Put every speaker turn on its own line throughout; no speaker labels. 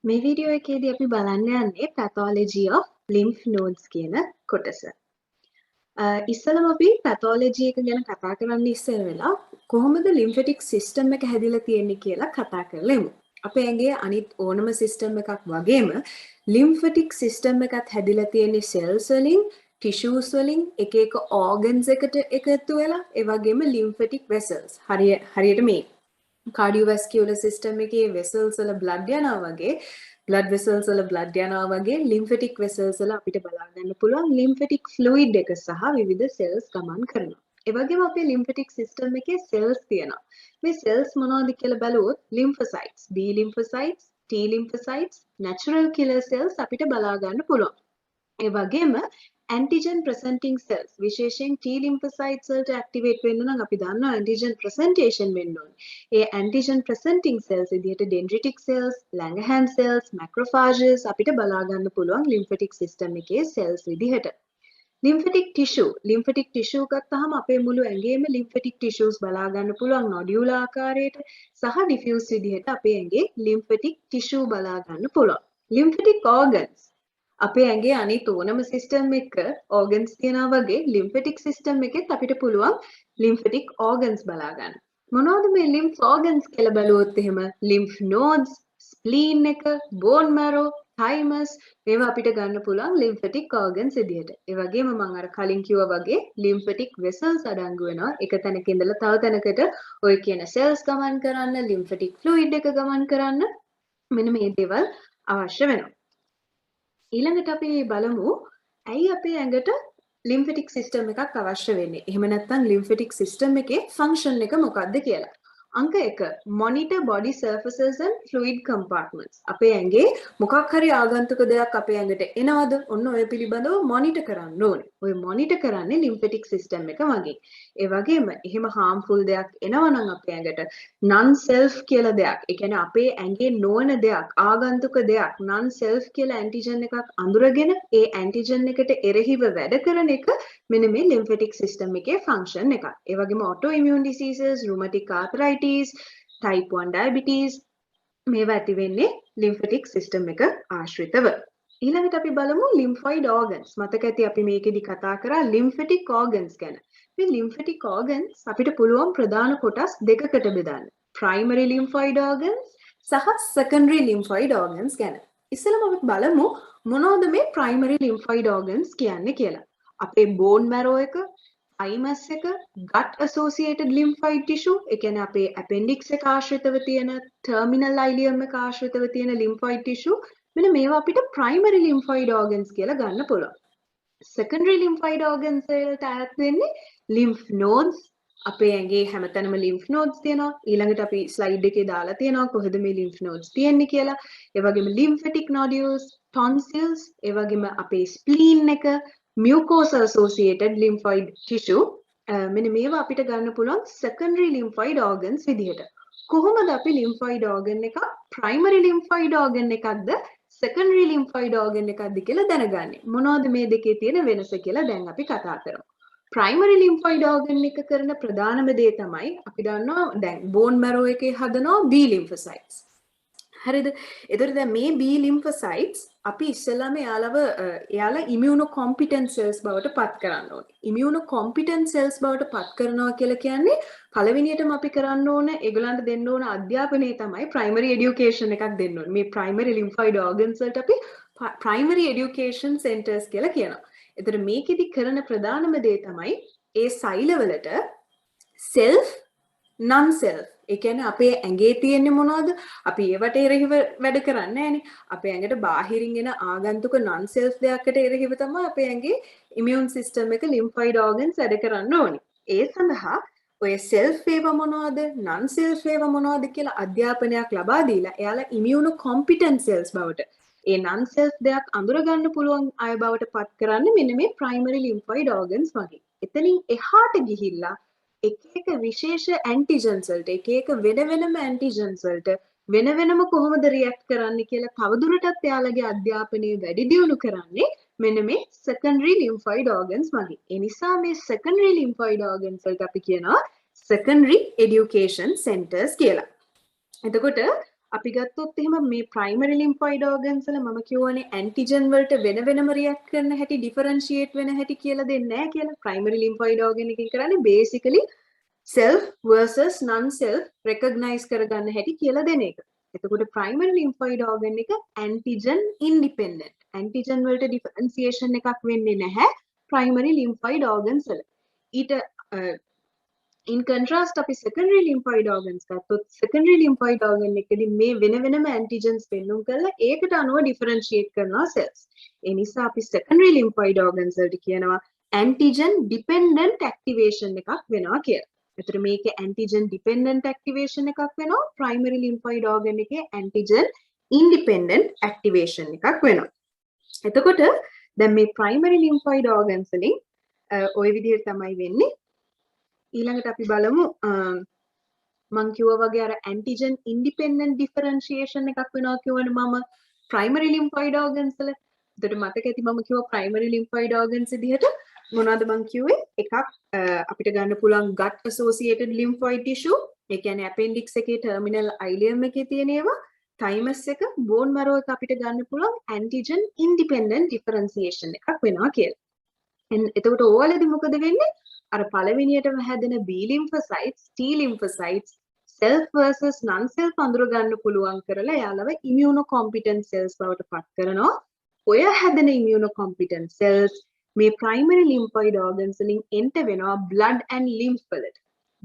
මේ වීඩියෝ එකේදී අපි බලන්න යන්නේ pathology of lymph nodes කියන කොටස. ඉස්සෙල්ලාම අපි pathology එක ගැන කතා කරන්න ඉස්සර වෙලා කොහොමද lymphatic system එක හැදිලා තියෙන්නේ කියලා කතා කරලෙමු. අපේ ඇඟේ අනිත් ඕනම system එකක් වගේම lymphatic system එකත් හැදිලා තියෙන්නේ cells වලින්, tissues වලින්, එක එක organs එකට එකතු වෙලා, ඒ වගේම lymphatic vessels. හරියට මේ cardiovascular system එකේ vessels වල blood යනවා වගේ blood vessels වල blood යනවා වගේ lymphatic vessels වල අපිට බලා ගන්න පුළුවන් lymphatic fluid එක සහ විවිධ cells ගමන් කරනවා. ඒ වගේම අපේ lymphatic system එකේ cells තියෙනවා. මේ cells මොනවද කියලා බැලුවොත් lymphocytes, B lymphocytes, T lymphocytes, natural killer cells අපිට බලා ගන්න පුළුවන්. ඒ වගේම antigen presenting cells විශේෂයෙන් T lymphocytes වලට activate වෙන්න නම් අපි දන්නවා antigen presentation වෙන්න ඕනේ. ඒ antigen presenting cells විදිහට dendritic cells, Langerhans cells, macrophages අපිට බලා ගන්න පුළුවන් lymphatic system එකේ cells විදිහට. lymphatic tissue ගත්තාම අපේ මුළු ඇඟේම lymphatic tissues බලා ගන්න පුළුවන් nodular ආකාරයට සහ diffuse විදිහට අපේ ඇඟේ lymphatic tissue බලා ගන්න පුළුවන්. lymphatic organs අපේ ඇඟේ අනිත් ඕනම සිස්ටම් එක organs තියනවා වගේ lymphatic system එකෙත් අපිට පුළුවන් lymphatic organs බලා ගන්න. මොනවද මේ lymph organs කියලා බැලුවොත් එහෙම lymph nodes, spleen එක, bone marrow, thymus මේවා අපිට ගන්න පුළුවන් lymphatic organs විදිහට. ඒ වගේම මම අර කලින් කිව්වා වගේ lymphatic vessels අඩංගු වෙනවා. එක තැනක ඉඳලා තව තැනකට ඔය කියන cells ගමන් කරන්න, lymphatic fluid එක ගමන් කරන්න මෙන්න මේ දේවල් අවශ්‍ය වෙනවා. ඊළඟට අපි බලමු ඇයි අපේ ඇඟට lymphatic system එකක් අවශ්‍ය වෙන්නේ. එහෙම නැත්නම් lymphatic system එකේ function එක මොකක්ද කියලා. අංක 1 monitor body surfaces and fluid compartments. අපේ ඇඟේ මොකක් හරි ආගන්තුක දෙයක් අපේ ඇඟට එනවද? ඔන්න ඔය පිළිබඳව monitor කරන්න ඕනේ. ඔය monitor කරන්නේ lymphatic system එක වගේ. ඒ වගේම එහෙම harmful දෙයක් එනවා නම් අපේ ඇඟට non self කියලා දෙයක්. ඒ කියන්නේ අපේ ඇඟේ නොවන දෙයක්, ආගන්තුක දෙයක් non self කියලා antigen එකක් අඳුරගෙන ඒ antigen එකට එරෙහිව වැඩ කරන එක මෙන්න මේ lymphatic system එකේ function එකක්. ඒ වගේම autoimmune diseases, rheumatic arthritis, type 1 diabetes මේවා ඇති වෙන්නේ lymphatic system එක ආශ්‍රිතව. ඊළඟට අපි බලමු lymphoid organs. මතක ඇති අපි මේකෙදි කතා කරා lymphatic organs ගැන. මේ lymphatic organs අපිට පුළුවන් ප්‍රධාන කොටස් දෙකකට බෙදන්න. primary lymphoid organs සහ secondary lymphoid organs ගැන. ඉස්සෙල්ලාම අපි බලමු මොනවද මේ primary lymphoid organs කියන්නේ කියලා. අපේ bone marrow එක, thymus එක, gut associated lymphoid tissue, ඒ කියන්නේ අපේ appendix එක ආශ්‍රිතව තියෙන terminal ileum එක ආශ්‍රිතව තියෙන lymphoid tissue මෙන්න මේවා අපිට primary lymphoid organs කියලා ගන්න පුළුවන්. secondary lymphoid organs වලට අයත් වෙන්නේ lymph nodes. අපේ ඇඟේ හැමතැනම lymph nodes තියෙනවා. ඊළඟට අපි slide එකේ දාලා තියෙනවා කොහෙද මේ lymph nodes තියෙන්නේ කියලා. ඒ වගේම lymphatic nodules, tonsils, ඒ වගේම අපේ spleen එක, mucosa associated lymphoid tissue මෙන්න මේවා අපිට ගන්න පුළුවන් secondary lymphoid organs විදිහට. කොහොමද අපි lymphoid organ එක primary lymphoid organ එකක්ද secondary lymphoid organ එකක්ද කියලා දැනගන්නේ. මොනවද මේ දෙකේ තියෙන වෙනස කියලා දැන් අපි කතා කරමු. primary lymphoid organ එක කරන ප්‍රධානම දේ තමයි අපි දන්නවා දැන් bone marrow එකේ හදනවා B lymphocytes. හරිද? එතකොට දැන් මේ B lymphocytes අපි ඉස්සෙල්ලාම එයාලා immunocompetent cells බවට පත් කරන්න ඕනේ. immunocompetent cells බවට පත් කරනවා කියලා කියන්නේ පළවෙනියටම අපි කරන්න ඕන ඒගොල්ලන්ට දෙන්න ඕන අධ්‍යාපනය තමයි primary education එකක් දෙන්න ඕනේ. මේ primary lymphoid organs වලට අපි primary education centers කියලා කියනවා. එතකොට මේකෙදි කරන ප්‍රධානම දේ තමයි ඒ සෛලවලට self non self ඒ කියන්නේ අපේ ඇඟේ තියෙන්නේ මොනවද? අපි ඒවට එරෙහිව වැඩ කරන්නේ නැහනේ. අපේ ඇඟට බාහිරින් එන ආගන්තුක non self දෙයක්කට එරෙහිව තමයි අපේ ඇඟේ immune system එක lymphoid organs වැඩ කරන්න ඕනේ. ඒ සඳහා ඔය self ඒවා මොනවද? non self ඒවා මොනවද කියලා අධ්‍යාපනයක් ලබා දීලා එයාලා immunocompetent cells බවට ඒ non self දෙයක් අඳුර ගන්න පුළුවන් අය බවට පත් කරන්නේ මෙන්න මේ primary lymphoid organs වගේ. එතනින් එහාට ගිහිල්ලා එක විශේෂ antigens වලට එක වෙනම antigens වලට වෙනම කොහොමද react කරන්න කියලා තවදුරටත් එයාලගේ අධ්‍යාපනය වැඩි දියුණු කරන්නේ මෙන්න මේ secondary lymphoid organs වගේ. ඒ නිසා මේ secondary lymphoid organs වලට අපි කියනවා secondary education centers කියලා. එතකොට අපි ගත්තොත් එහෙම මේ primary lymphoid organs වල මම කියවනේ antigen වලට වෙන වෙනම react කරන හැටි differentiate වෙන හැටි කියලා දෙන්නේ නැහැ කියලා. primary lymphoid organ එකකින් කරන්නේ basically self versus non self recognize කරගන්න හැටි කියලා දෙන එක. එතකොට primary lymphoid organ එක antigen independent. antigen වලට differentiation එකක් වෙන්නේ නැහැ primary lymphoid organs වල. ඊට in contrast අපි secondary lymphoid organs ගත්තොත් secondary lymphoid organ එකේදී මේ වෙන වෙනම antigens පෙන්නුම් කරලා ඒකට අනුව differentiate කරනවා cells. ඒ නිසා අපි secondary lymphoid organs වලට කියනවා antigen dependent activation එකක් වෙනවා කියලා. එතකොට මේකේ antigen dependent activation එකක් වෙනවා primary lymphoid organ එකේ antigen independent activation එකක් වෙනවා. එතකොට දැන් මේ primary lymphoid organs වලින් ওই විදිහට තමයි වෙන්නේ. ඊළඟට අපි බලමු මං කිව්වා වගේ අර antigen independent differentiation එකක් වෙනවා කියවනේ මම primary lymphoid organs වල. එතකොට මතක ඇති මම කිව්වා primary lymphoid organs විදිහට මොනවද මං කිව්වේ? එකක් අපිට ගන්න පුළුවන් gut associated lymphoid tissue. ඒ කියන්නේ appendix එකේ terminal ileum එකේ තියෙන ඒවා. thymus එක bone marrow එක අපිට ගන්න පුළුවන් antigen independent differentiation එකක් වෙනවා කියලා. එතකොට ඕවලදී මොකද වෙන්නේ? අර පළවෙනියටම හැදෙන B lymphocytes, T lymphocytes self versus non self අඳුර ගන්න පුළුවන් කරලා එයාලව immunocompetent cells බවට පත් කරනවා. ඔය හැදෙන immunocompetent cells මේ primary lymphoid organs වලින් enter වෙනවා blood and lymph වලට.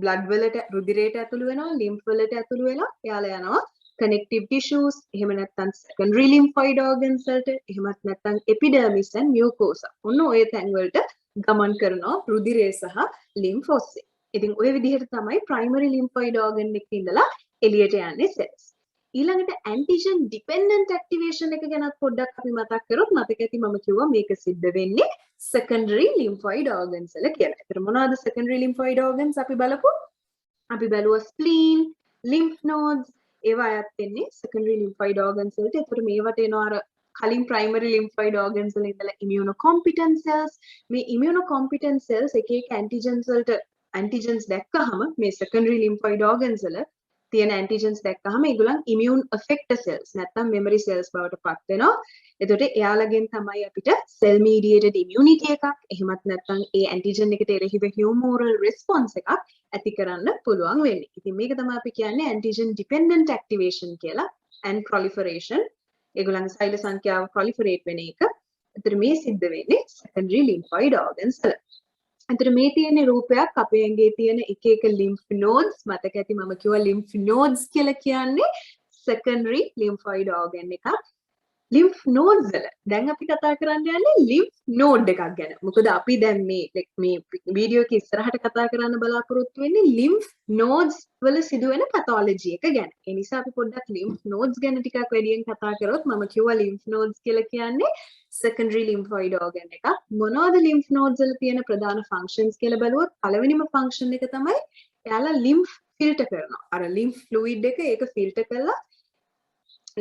blood වලට රුධිරයට ඇතුළු වෙනවා, lymph වලට ඇතුළු වෙලා එයාලා යනවා connective tissues, එහෙම නැත්නම් secondary lymphoid organs වලට, එහෙමත් නැත්නම් epidermis and mucosa. ඔන්න ඔය තැන් වලට ගමන් කරනවා රුධිරය සහ lymph ඔස්සේ. ඉතින් ඔය විදිහට තමයි primary lymphoid organ එකේ ඉඳලා එළියට යන්නේ cells. ඊළඟට antigen dependent activation එක ගැන පොඩ්ඩක් අපි මතක් කරොත් මතක ඇති මම කිව්වා මේක සිද්ධ වෙන්නේ secondary lymphoid organs වල කියලා. ඒතර මොනවද secondary lymphoid organs අපි බලමු. අපි බැලුවා spleen, lymph nodes ඒවා අයත් වෙන්නේ secondary lymphoid organs වලට. ඒතර මේවට එනවා අර කලින් primary lymphoid organs වල ඉඳලා immunocompetent cells. මේ immunocompetent cells එක එක antigens වලට antigens දැක්කහම මේ secondary lymphoid organs වල තියෙන antigens දැක්කහම ඒගොල්ලන් immune effector cells නැත්නම් memory cells බවට පත් වෙනවා. එතකොට එයාලගෙන් තමයි අපිට cell mediated immunity එකක් එහෙමත් නැත්නම් ඒ antigen එකට එරෙහිව humoral response එකක් ඇති කරන්න පුළුවන් වෙන්නේ. ඉතින් මේක තමයි අපි කියන්නේ antigen dependent activation කියලා and proliferation. ඒගොල්ලන්ගේ සෛල සංඛ්‍යාව proliferate වෙන එක. එතකොට මේ සිද්ධ වෙන්නේ secondary lymphoid organs වල. එතකොට මේ තියෙන රූපයක් අපේ ඇඟේ තියෙන එක එක lymph nodes මතක ඇති මම කිව්වා lymph nodes කියලා කියන්නේ secondary lymphoid organ එකක්. lymph nodes වල දැන් අපි කතා කරන්න යන්නේ lymph node එකක් ගැන. මොකද අපි දැන් මේ වීඩියෝ එක ඉස්සරහට කතා කරන්න බලාපොරොත්තු වෙන්නේ lymph nodes වල සිදුවෙන pathology එක ගැන. ඒ නිසා අපි පොඩ්ඩක් lymph nodes ගැන ටිකක් වැඩියෙන් කතා කරොත් මම කිව්වා lymph nodes කියලා කියන්නේ secondary lymphoid organ එකක්. මොනවද lymph nodes වල තියෙන ප්‍රධාන functions කියලා බලුවොත් පළවෙනිම function එක තමයි එයාලා lymph filter කරනවා. අර lymph fluid එක ඒක filter කරලා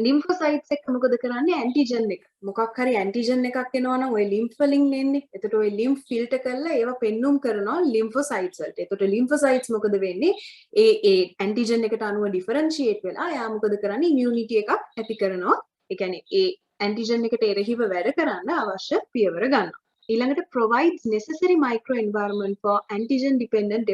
lymphocytes එක මොකද කරන්නේ antigen එක. මොකක් හරි antigen එකක් එනවා නම් ওই lymph වලින් එන්නේ. එතකොට ওই lymph filter කරලා ඒවා පෙන්눔 කරනවා lymphocytes වලට. එතකොට lymphocytes මොකද වෙන්නේ? ඒ antigen එකට අනුව differentiate වෙලා එයා මොකද කරන්නේ immunity එකක් ඇති කරනවා. ඒ කියන්නේ ඒ antigen එකට එරෙහිව වැඩ කරන්න අවශ්‍ය පියවර ගන්නවා. ඊළඟට provides necessary microenvironment for antigen dependent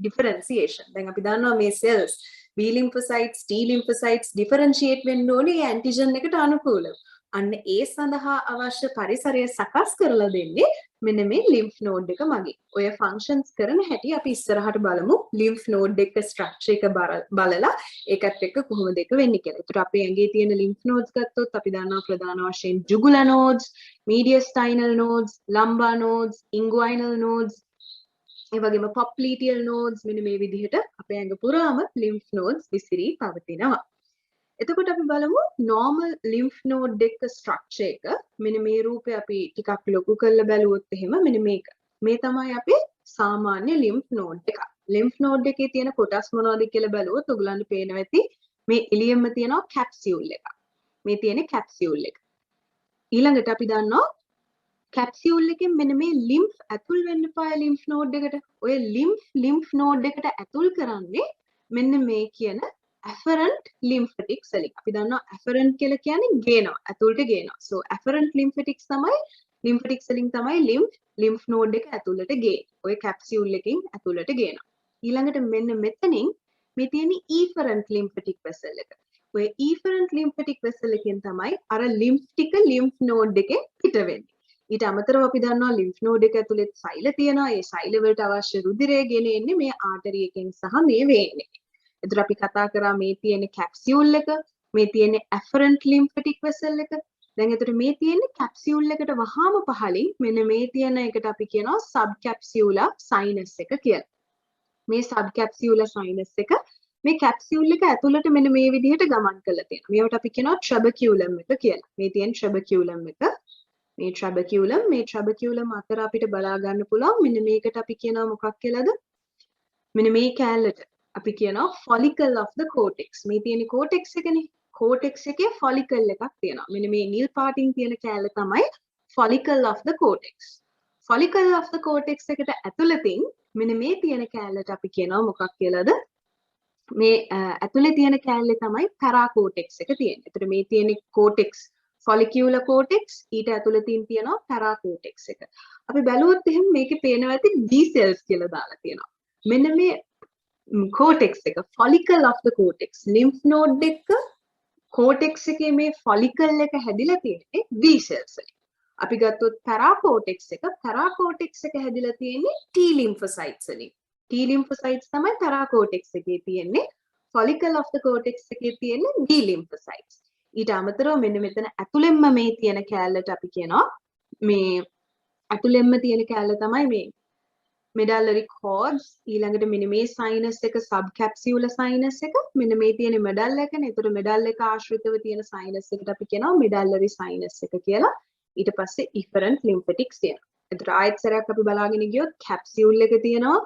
differentiation. දැන් අපි දන්නවා මේ cells B lymphocytes, T lymphocytes differentiate වෙන්න ඕනේ ඒ antigen එකට අනුකූලව. අන්න ඒ සඳහා අවශ්‍ය පරිසරය සකස් කරලා දෙන්නේ මෙන්න මේ lymph node එක මගින්. ඔය functions කරන හැටි අපි ඉස්සරහට බලමු. lymph node එක structure එක බලලා ඒකත් එක්ක කොහොමද ඒක වෙන්නේ කියලා. ඒතර අපේ ඇඟේ තියෙන lymph nodes ගත්තොත් අපි දන්නවා ප්‍රධාන වශයෙන් jugular nodes, mediastinal nodes, lumbar nodes, inguinal nodes ඒ වගේම popliteal nodes මෙන්න මේ විදිහට අපේ ඇඟ පුරාම lymph nodes විසිරී පවතිනවා. එතකොට අපි බලමු normal lymph node එක structure එක. මෙන්න මේ රූපය අපි ටිකක් ලොකු කරලා බැලුවොත් එහෙම මෙන්න මේක. මේ තමයි අපේ සාමාන්‍ය lymph node එක. lymph node එකේ තියෙන කොටස් මොනවද කියලා බැලුවොත් ඔයගලන්ට පේනවා ඇති මේ එළියෙම තියෙනවා capsule එක. මේ තියෙන capsule එක. ඊළඟට අපි දන්නවා capsule එකෙන් මෙන්න මේ lymph ඇතුල් වෙන්න පාය lymph node එකට. ඔය lymph node එකට ඇතුල් කරන්නේ මෙන්න මේ කියන afferent lymphatic selling. අපි දන්නවා afferent කියලා කියන්නේ ගේනවා, ඇතුළට ගේනවා. So afferent lymphatics තමයි lymphatic selling තමයි lymph node එක ඇතුළට ගේන. ඔය capsule එකකින් ඇතුළට ගේනවා. ඊළඟට මෙන්න මෙතනින් මේ තියෙන efferent lymphatic vessel එක. ඔය efferent lymphatic vessel එකෙන් තමයි අර lymph ටික lymph node එකේ පිට වෙන්නේ. ඊට අමතරව අපි දන්නවා lymph node එක ඇතුලේ සෛල තියෙනවා. ඒ සෛල වලට අවශ්‍ය රුධිරය ගෙන එන්නේ මේ ආටරි එකෙන් සහ මේ වේන් එකෙන්. එතකොට අපි කතා කරා මේ තියෙන capsule එක, මේ තියෙන afferent lymphatic vessel එක. දැන් එතකොට මේ තියෙන capsule එකට වහාම පහලින් මෙන්න මේ තියෙන එකට අපි කියනවා subcapsular sinus එක කියලා. මේ subcapsular sinus එක මේ capsule එක ඇතුළට මෙන්න මේ විදිහට ගමන් කරලා තියෙනවා. මේවට අපි කියනවා trabeculum එක කියලා. මේ තියෙන trabeculum එක, මේ trabeculum අතර අපිට බලා ගන්න පුළුවන් මෙන්න මේකට අපි කියනවා මොකක් කියලාද? මෙන්න මේ කැලලට අපි කියනවා follicle of the cortex. මේ තියෙන cortex එකනේ. cortex එකේ follicle එකක් තියෙනවා. මෙන්න මේ නිල් පාටින් තියෙන කැලල තමයි follicle of the cortex. follicle of the cortex එකට ඇතුළතින් මෙන්න මේ තියෙන කැලලට අපි කියනවා මොකක් කියලාද? මේ ඇතුලේ තියෙන කැලේ තමයි paracortex එක තියෙන්නේ. එතකොට මේ තියෙන cortex follicular cortex ඊට ඇතුළතින් තියෙනවා paracortex එක. අපි බැලුවොත් එහෙනම් මේකේ පේනවා ඇති B cells කියලා දාලා තියෙනවා. මෙන්න මේ cortex එක follicle of the cortex lymph node එක cortex එකේ මේ follicle එක හැදිලා තියෙන්නේ B cells වලින්. අපි ගත්තොත් paracortex එක හැදිලා තියෙන්නේ T lymphocytes වලින්. T lymphocytes තමයි paracortex එකේ තියෙන්නේ. follicle of the cortex එකේ තියෙන්නේ B lymphocytes. ඊට අමතරව මෙන්න මෙතන ඇතුළෙන්ම මේ තියෙන කැලලට අපි කියනවා මේ ඇතුළෙන්ම තියෙන කැලල තමයි මේ medullary cords. ඊළඟට මෙන්න මේ sinus එක subcapsular sinus එක. මෙන්න මේ තියෙන medulla එකනේ. ඒතර medulla එක ආශ්‍රිතව තියෙන sinus එකට අපි කියනවා medullary sinus එක කියලා. ඊට පස්සේ efferent lymphatics තියෙනවා. ඒතර ආයෙත් සැරයක් අපි බලාගෙන ගියොත් capsule එක තියෙනවා,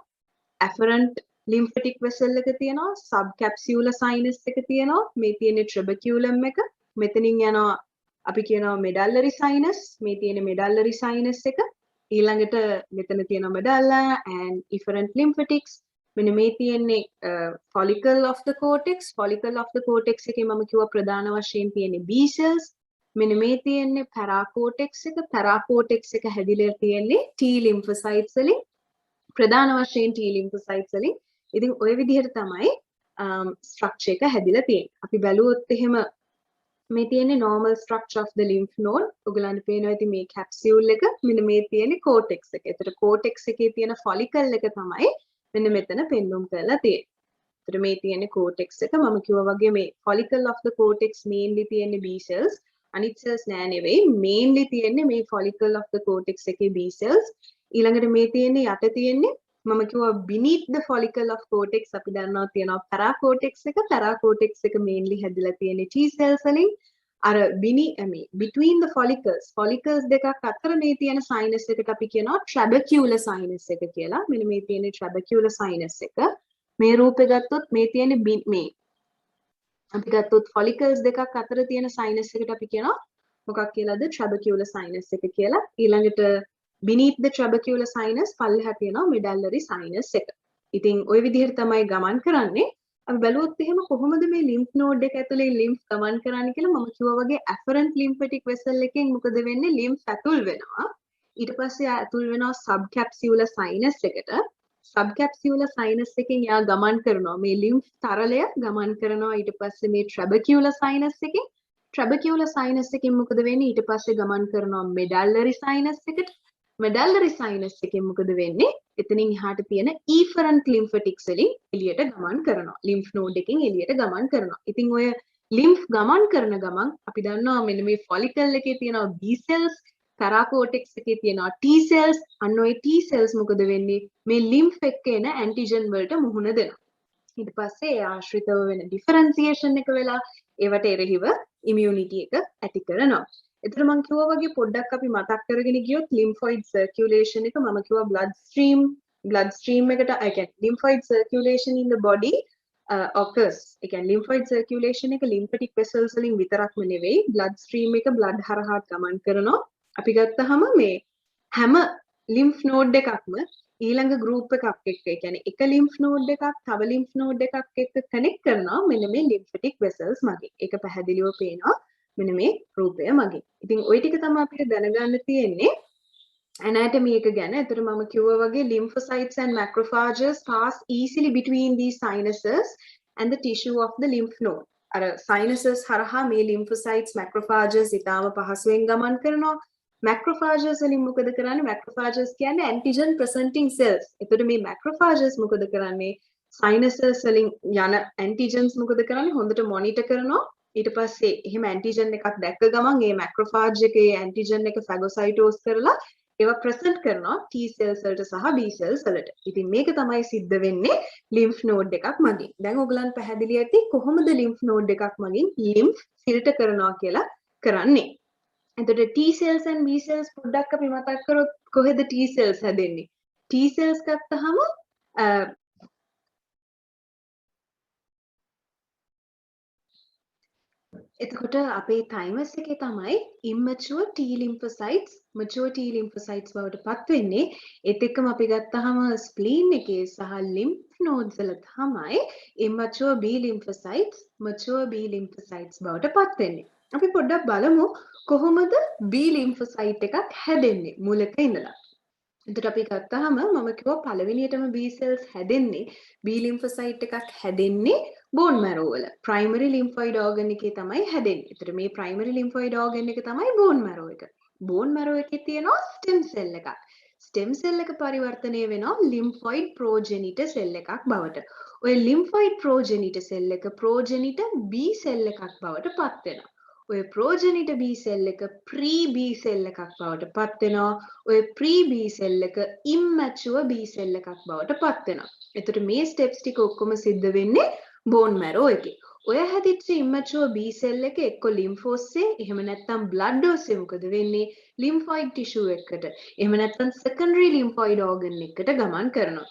afferent lymphatic vessel එක තියෙනවා, subcapsular sinus එක තියෙනවා, මේ තියෙන trabeculum එක, මෙතනින් යනවා අපි කියනවා medullary sinus, මේ තියෙන medullary sinus එක, ඊළඟට මෙතන තියෙනවා medulla and efferent lymphatics, මෙන්න මේ තියෙන්නේ follicle of the cortex එකේ මම කිව්වා ප්‍රධාන වශයෙන් තියෙන්නේ B cells, මෙන්න මේ තියෙන්නේ paracortex එක හැදිලා තියෙන්නේ T lymphocytes වලින්, ප්‍රධාන වශයෙන් T lymphocytes වලින්. ඉතින් ওই විදිහට තමයි structure එක හැදිලා තියෙන්නේ. අපි බැලුවොත් එහෙම මේ තියෙන්නේ normal structure of the lymph node. ඔයගලන්ට පේනවා ඉතින් මේ capsule එක, මෙන්න මේ තියෙන්නේ cortex එක. ඒතර cortex එකේ තියෙන follicle එක තමයි මෙන්න මෙතන පෙන්වුම් කරලා තියෙන්නේ. ඒතර මේ තියෙන්නේ cortex එක. මම කිව්වා වගේ මේ follicle of the cortex mainly තියෙන්නේ B cells. අනිත් cells නෑ නෙවෙයි. mainly තියෙන්නේ මේ follicle of the cortex එකේ B cells. ඊළඟට මේ තියෙන්නේ යට තියෙන්නේ මම කිව්වා beneath the follicle of cortex අපි දන්නවා තියෙනවා paracortex එක mainly හැදිලා තියෙන්නේ T cells වලින්. අර between the follicles දෙකක් අතර මේ තියෙන sinus එකට අපි කියනවා trabecular sinus එක කියලා. මෙන්න මේ තියෙන trabecular sinus එක. මේ රූපේ ගත්තොත් මේ තියෙන මේ අපි ගත්තොත් follicles දෙකක් අතර තියෙන sinus එකට අපි කියනවා මොකක් කියලාද? trabecular sinus එක කියලා. ඊළඟට beneath the trabecular sinus පල්ලෙහා තියෙනවා medullary sinus එක. ඉතින් ওই විදිහට තමයි ගමන් කරන්නේ. අපි බැලුවොත් එහෙම කොහොමද මේ lymph node එක ඇතුලේ lymph ගමන් කරන්නේ කියලා මම කිව්වා වගේ afferent lymphatic vessel එකෙන් මොකද වෙන්නේ? lymph ඇතුල් වෙනවා. ඊට පස්සේ ඇතුල් වෙනවා subcapsular sinus එකට. subcapsular sinus එකෙන් යා ගමන් කරනවා මේ lymph තරලය ගමන් කරනවා ඊට පස්සේ මේ trabecular sinus එකෙන්. trabecular sinus එකෙන් මොකද වෙන්නේ? ඊට පස්සේ ගමන් කරනවා medullary sinus එකට. medullary sinus එකෙන් මොකද වෙන්නේ? එතනින් එහාට තියෙන efferent lymphatics වලින් එළියට ගමන් කරනවා. lymph node එකෙන් එළියට ගමන් කරනවා. ඉතින් ඔය lymph ගමන් කරන ගමන් අපි දන්නවා මෙන්න මේ follicle එකේ තියෙනවා B cells, paracortex එකේ තියෙනවා T cells. අන්න ඔය T cells මොකද වෙන්නේ? මේ lymph එක්ක එන antigen වලට මුහුණ දෙනවා. ඊට පස්සේ ඒ ආශ්‍රිතව වෙන differentiation එක වෙලා ඒවට එරෙහිව immunity එක ඇති කරනවා. එතන මම කිව්වා වගේ පොඩ්ඩක් අපි මතක් කරගෙන ගියොත් lymphoid circulation එක මම කිව්වා blood stream එකට I can lymphoid circulation in the body occurs. ඒ කියන්නේ lymphoid circulation එක lymphatic vessels වලින් විතරක්ම නෙවෙයි blood stream එක blood හරහා ගමන් කරනවා. අපි ගත්තාම මේ හැම lymph node එකක්ම ඊළඟ group එකක් එක්ක ඒ කියන්නේ එක lymph node එකක් තව lymph node එකක් එක්ක connect කරනවා මෙන්න මේ lymphatic vessels මගින්. ඒක පැහැදිලිව පේනවා මෙන්න මේ රූපය මගින්. ඉතින් ওই ටික තමයි අපිට දැනගන්න තියෙන්නේ anatomy එක ගැන. එතකොට මම කිව්වා වගේ lymphocytes and macrophages pass easily between these sinuses and the tissue of the lymph node. අර sinuses හරහා මේ lymphocytes macrophages ඊටාම පහසුවෙන් ගමන් කරනවා. macrophages වලින් මොකද කරන්නේ? macrophages කියන්නේ antigen presenting cells. එතකොට මේ macrophages මොකද කරන්නේ? sinuses වලින් යන antigens මොකද කරන්නේ? හොඳට monitor කරනවා. ඊට පස්සේ එහෙම antigen එකක් දැක්ක ගමන් ඒ macrophage එකේ antigen එක phagocytose කරලා ඒවා present කරනවා T cells වලට සහ B cells වලට. ඉතින් මේක තමයි සිද්ධ වෙන්නේ lymph node එකක් මගින්. දැන් ඔයගලන් පැහැදිලි ඇති කොහොමද lymph node එකක් මගින් lymph filter කරනවා කියලා කරන්නේ. එතකොට T cells and B cells පොඩ්ඩක් අපි මතක් කරොත් කොහෙද T cells හැදෙන්නේ? T cells ගත්තහම එතකොට අපේ thymus එකේ තමයි immature T lymphocytes mature T lymphocytes බවට පත් වෙන්නේ. ඒත් එක්කම අපි ගත්තාම spleen එකේ සහ lymph nodes වල තමයි immature B lymphocytes mature B lymphocytes බවට පත් වෙන්නේ. අපි පොඩ්ඩක් බලමු කොහොමද B lymphocyte එකක් හැදෙන්නේ මූලික ඉඳලා. එතකොට අපි ගත්තාම මම කිව්වා පළවෙනියටම B cells හැදෙන්නේ B lymphocyte එකක් හැදෙන්නේ bone marrow වල primary lymphoid organ එකේ තමයි හැදෙන්නේ. එතකොට මේ primary lymphoid organ එක තමයි bone marrow එක. bone marrow එකේ තියෙනවා stem cell එකක්. stem cell එක පරිවර්තනය වෙනවා lymphoid progenitor cell එකක් බවට. ඔය lymphoid progenitor cell එක progenitor B cell එකක් බවට පත් වෙනවා. ඔය progenitor B cell එක pre B cell එකක් බවට පත් වෙනවා. ඔය pre B cell එක immature B cell එකක් බවට පත් වෙනවා. එතකොට මේ steps ටික ඔක්කොම සිද්ධ වෙන්නේ bone marrow එකේ. ඔය හැදිච්ච immature B cell එක එක්ක lymph ඔස්සේ එහෙම නැත්නම් blood ඔස්සේ මොකද වෙන්නේ? lymphoid tissue එකකට. එහෙම නැත්නම් secondary lymphoid organ එකකට ගමන් කරනවා.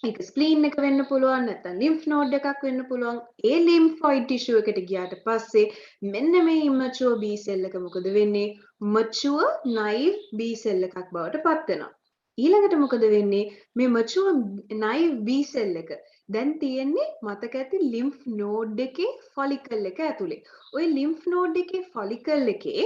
ඒක spleen එක වෙන්න පුළුවන් නැත්නම් lymph node එකක් වෙන්න පුළුවන්. ඒ lymphoid tissue එකට ගියාට පස්සේ මෙන්න මේ immature B cell එක මොකද වෙන්නේ? mature naive B cell එකක් බවට පත් වෙනවා. ඊළඟට මොකද වෙන්නේ? මේ mature naive B cell එක දැන් තියෙන්නේ මතක ඇති lymph node එකේ follicle එක ඇතුලේ. ওই lymph node එකේ follicle එකේ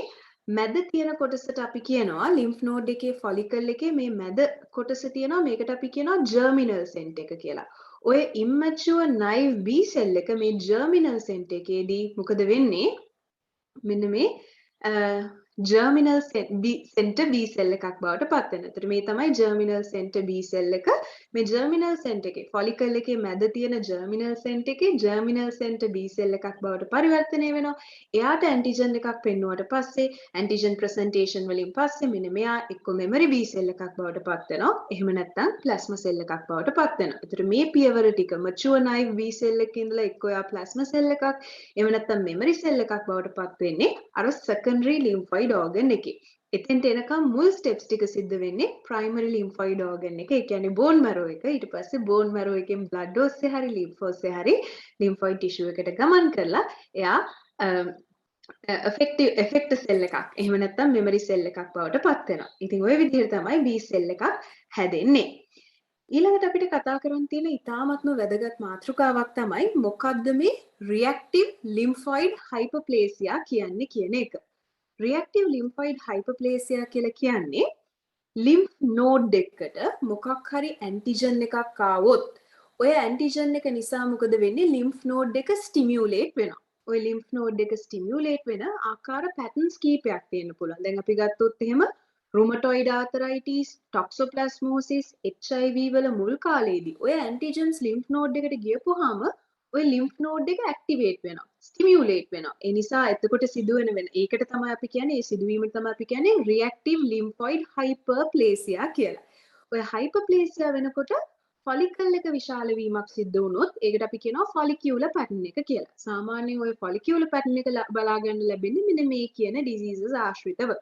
මැද තියෙන කොටසට අපි කියනවා lymph node එකේ follicle එකේ මේ මැද කොටස තියෙනවා මේකට අපි කියනවා germinal center එක කියලා. ඔය immature naive B cell එක මේ germinal center එකේදී මොකද වෙන්නේ? මෙන්න මේ germinal center B cell එකක් බවට පත් වෙනවා. ඒතර මේ තමයි germinal center B cell එක. මේ germinal center එකේ follicle එකේ මැද තියෙන germinal center එකේ germinal center B cell එකක් බවට පරිවර්තනය වෙනවා. එයාට antigen එකක් පෙන්නුවට පස්සේ antigen presentation වලින් පස්සේ මෙන්න මෙයා එක්ක memory B cell එකක් බවට පත් වෙනවා. එහෙම නැත්නම් plasma cell එකක් බවට පත් වෙනවා. ඒතර මේ පියවර ටික mature naive B cell එකේ ඉඳලා එක්ක එයා plasma cell එකක් එහෙම නැත්නම් memory cell එකක් බවට පත් වෙන්නේ අර secondary lymphoid organ එකේ. එතෙන්ට එනකම් මුල් steps ටික සිද්ධ වෙන්නේ primary lymphoid organ එක. ඒ කියන්නේ bone marrow එක. ඊට පස්සේ bone marrow එකෙන් blood ඔස්සේ හරි lymph ඔස්සේ හරි lymphoid tissue එකට ගමන් කරලා එයා effector cell එකක්. එහෙම නැත්නම් memory cell එකක් බවට පත් වෙනවා. ඉතින් ওই විදිහට තමයි B cell එකක් හැදෙන්නේ. ඊළඟට අපිට කතා කරන්න තියෙන ඉතාමත්ම වැදගත් මාතෘකාවක් තමයි මොකක්ද මේ reactive lymphoid hyperplasia කියන්නේ කියන එක. reactive lymphoid hyperplasia කියලා කියන්නේ lymph node එකකට මොකක් හරි antigen එකක් ආවොත් ඔය antigen එක නිසා මොකද වෙන්නේ? lymph node එක stimulate වෙනවා. ඔය lymph node එක stimulate වෙන ආකාර patterns කීපයක් තියෙන්න පුළුවන්. දැන් අපි ගත්තොත් එහෙම rheumatoid arthritis, toxoplasmosis, HIV වල මුල් කාලේදී ඔය antigens lymph node එකට ගියපුවාම ඔය lymph node එක activate වෙනවා, stimulate වෙනවා. ඒ නිසා එතකොට සිදුවෙන ඒකට තමයි අපි කියන්නේ ඒ සිදුවීමට තමයි අපි කියන්නේ reactive lymphoid hyperplasia කියලා. ඔය hyperplasia වෙනකොට follicle එක විශාල වීමක් සිද්ධ වුණොත් ඒකට අපි කියනවා follicular pattern එක කියලා. සාමාන්‍යයෙන් ඔය follicular pattern එක බලා ගන්න ලැබෙන්නේ මෙන්න මේ කියන diseases ආශ්‍රිතව.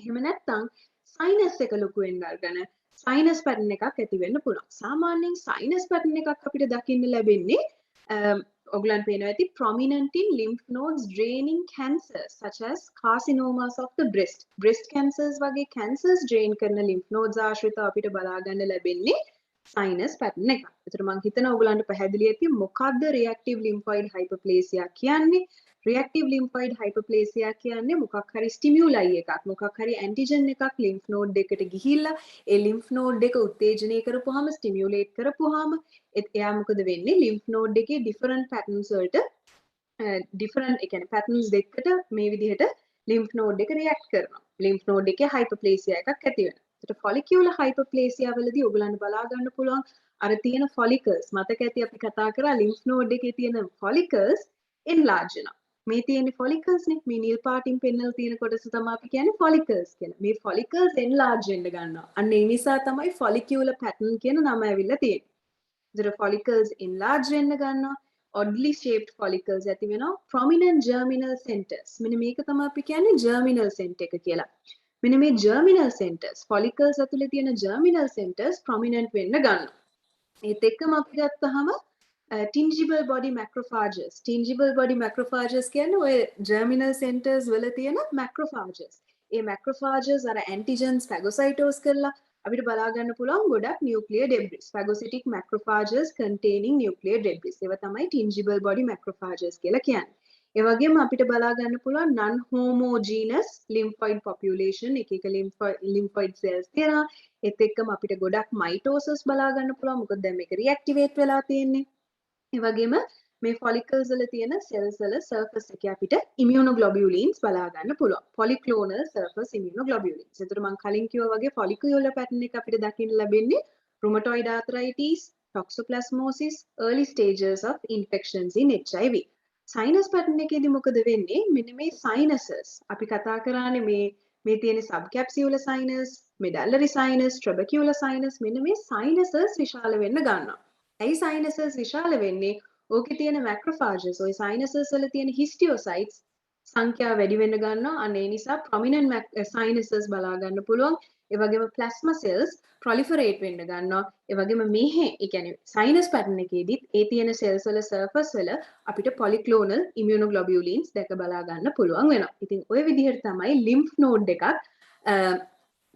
එහෙම නැත්නම් sinus එක ලොකු වෙන්න අරගෙන sinus pattern එකක් ඇති වෙන්න පුළුවන්. සාමාන්‍යයෙන් sinus pattern එකක් අපිට දකින්න ලැබෙන්නේ ඔයගලන් පේනවා ඇති prominent in lymph nodes draining cancers such as carcinomas of the breast. breast cancers වගේ cancers drain කරන lymph nodes ආශ්‍රිතව අපිට බලා ගන්න ලැබෙන්නේ sinus pattern එක. ඒතර මම හිතනවා ඔයගලන්ට පැහැදිලි ඇති මොකක්ද reactive lymphoid hyperplasia කියන්නේ? reactive lymphoid hyperplasia කියන්නේ මොකක් හරි stimuli එකක්, මොකක් හරි antigen එකක් lymph node එකට ගිහිල්ලා ඒ lymph node එක උත්තේජනය කරපුවාම stimulate කරපුවාම එයා මොකද වෙන්නේ? lymph node එකේ different patterns වලට different ඒ කියන්නේ patterns දෙකකට මේ විදිහට lymph node එක react කරනවා. lymph node එකේ hyperplasia එකක් ඇති වෙනවා. ඒකට follicular hyperplasia වලදී ඔයගලන්ට බලා ගන්න පුළුවන් අර තියෙන follicles මතක ඇති අපි කතා කරා lymph node එකේ තියෙන follicles enlarge වෙනවා. මේ තියෙන follicles නේ මේ නිල් පාටින් පෙන්නලා තියෙන කොටස තමයි අපි කියන්නේ follicles කියලා. මේ follicles enlarge වෙන්න ගන්නවා. අන්න ඒ නිසා තමයි follicular pattern කියන නම ඇවිල්ලා තියෙන්නේ. ඒතර follicles enlarge වෙන්න ගන්නවා. oddly shaped follicles ඇති වෙනවා. prominent germinal centers. මෙන්න මේක තමයි අපි කියන්නේ germinal center එක කියලා. මෙන්න මේ germinal centers follicles ඇතුලේ තියෙන germinal centers prominent වෙන්න ගන්නවා. ඒත් එක්කම අපි ගත්තාම tingible body macrophages. tingible body macrophages කියන්නේ ඔය germinal centers වල තියෙන macrophages. ඒ macrophages අර antigens phagocytose කරලා අපිට බලා ගන්න පුළුවන් ගොඩක් nuclear debris. phagocytic macrophages containing nuclear debris. ඒවා තමයි tingible body macrophages කියලා කියන්නේ. ඒ වගේම අපිට බලා ගන්න පුළුවන් non homogeneous lymphoid population එක එක lymphoid cells තියෙනවා. ඒත් එක්කම අපිට ගොඩක් mitosis බලා ගන්න පුළුවන්. මොකද දැන් මේක reactivate වෙලා තියෙන්නේ. ඒ වගේම මේ follicles වල තියෙන cells වල surface එකේ අපිට immunoglobulins බලා ගන්න පුළුවන්. polyclonal surface immunoglobulins. ඒතර මම කලින් කිව්වා වගේ follicular pattern එක අපිට දකින්න ලැබෙන්නේ rheumatoid arthritis, toxoplasmosis, early stages of infections in HIV. sinus pattern එකේදී මොකද වෙන්නේ? මෙන්න මේ sinuses අපි කතා කරානේ මේ තියෙන subcapsular sinus, medullary sinus, trabecular sinus මෙන්න මේ sinuses විශාල වෙන්න ගන්නවා. ඇයි sinuses විශාල වෙන්නේ? ඕකේ තියෙන macrophages, ඔය sinuses වල තියෙන histiocytes සංඛ්‍යාව වැඩි වෙන්න ගන්නවා. අන්න ඒ නිසා prominent sinuses බලා ගන්න පුළුවන්. ඒ වගේම plasma cells proliferate වෙන්න ගන්නවා. ඒ වගේම මෙහි ඒ කියන්නේ sinus pattern එකේදීත් ඒ තියෙන cells වල surface වල අපිට polyclonal immunoglobulins දැක බලා ගන්න පුළුවන් වෙනවා. ඉතින් ওই විදිහට තමයි lymph node එකක්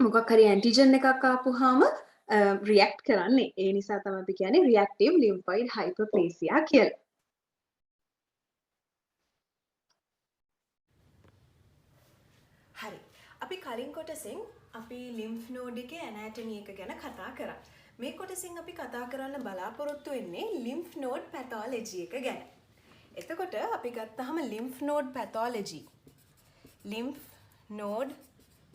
මොකක් හරි antigen එකක් ආපුවාම react කරන්නේ. ඒ නිසා තමයි අපි කියන්නේ reactive lymphoid hyperplasia කියලා.
හරි. අපි කලින් කොටසෙන් අපි lymph node එකේ anatomy එක ගැන කතා කරා. මේ කොටසින් අපි කතා කරන්න බලාපොරොත්තු වෙන්නේ lymph node pathology එක ගැන. එතකොට අපි ගත්තාම lymph node pathology. lymph node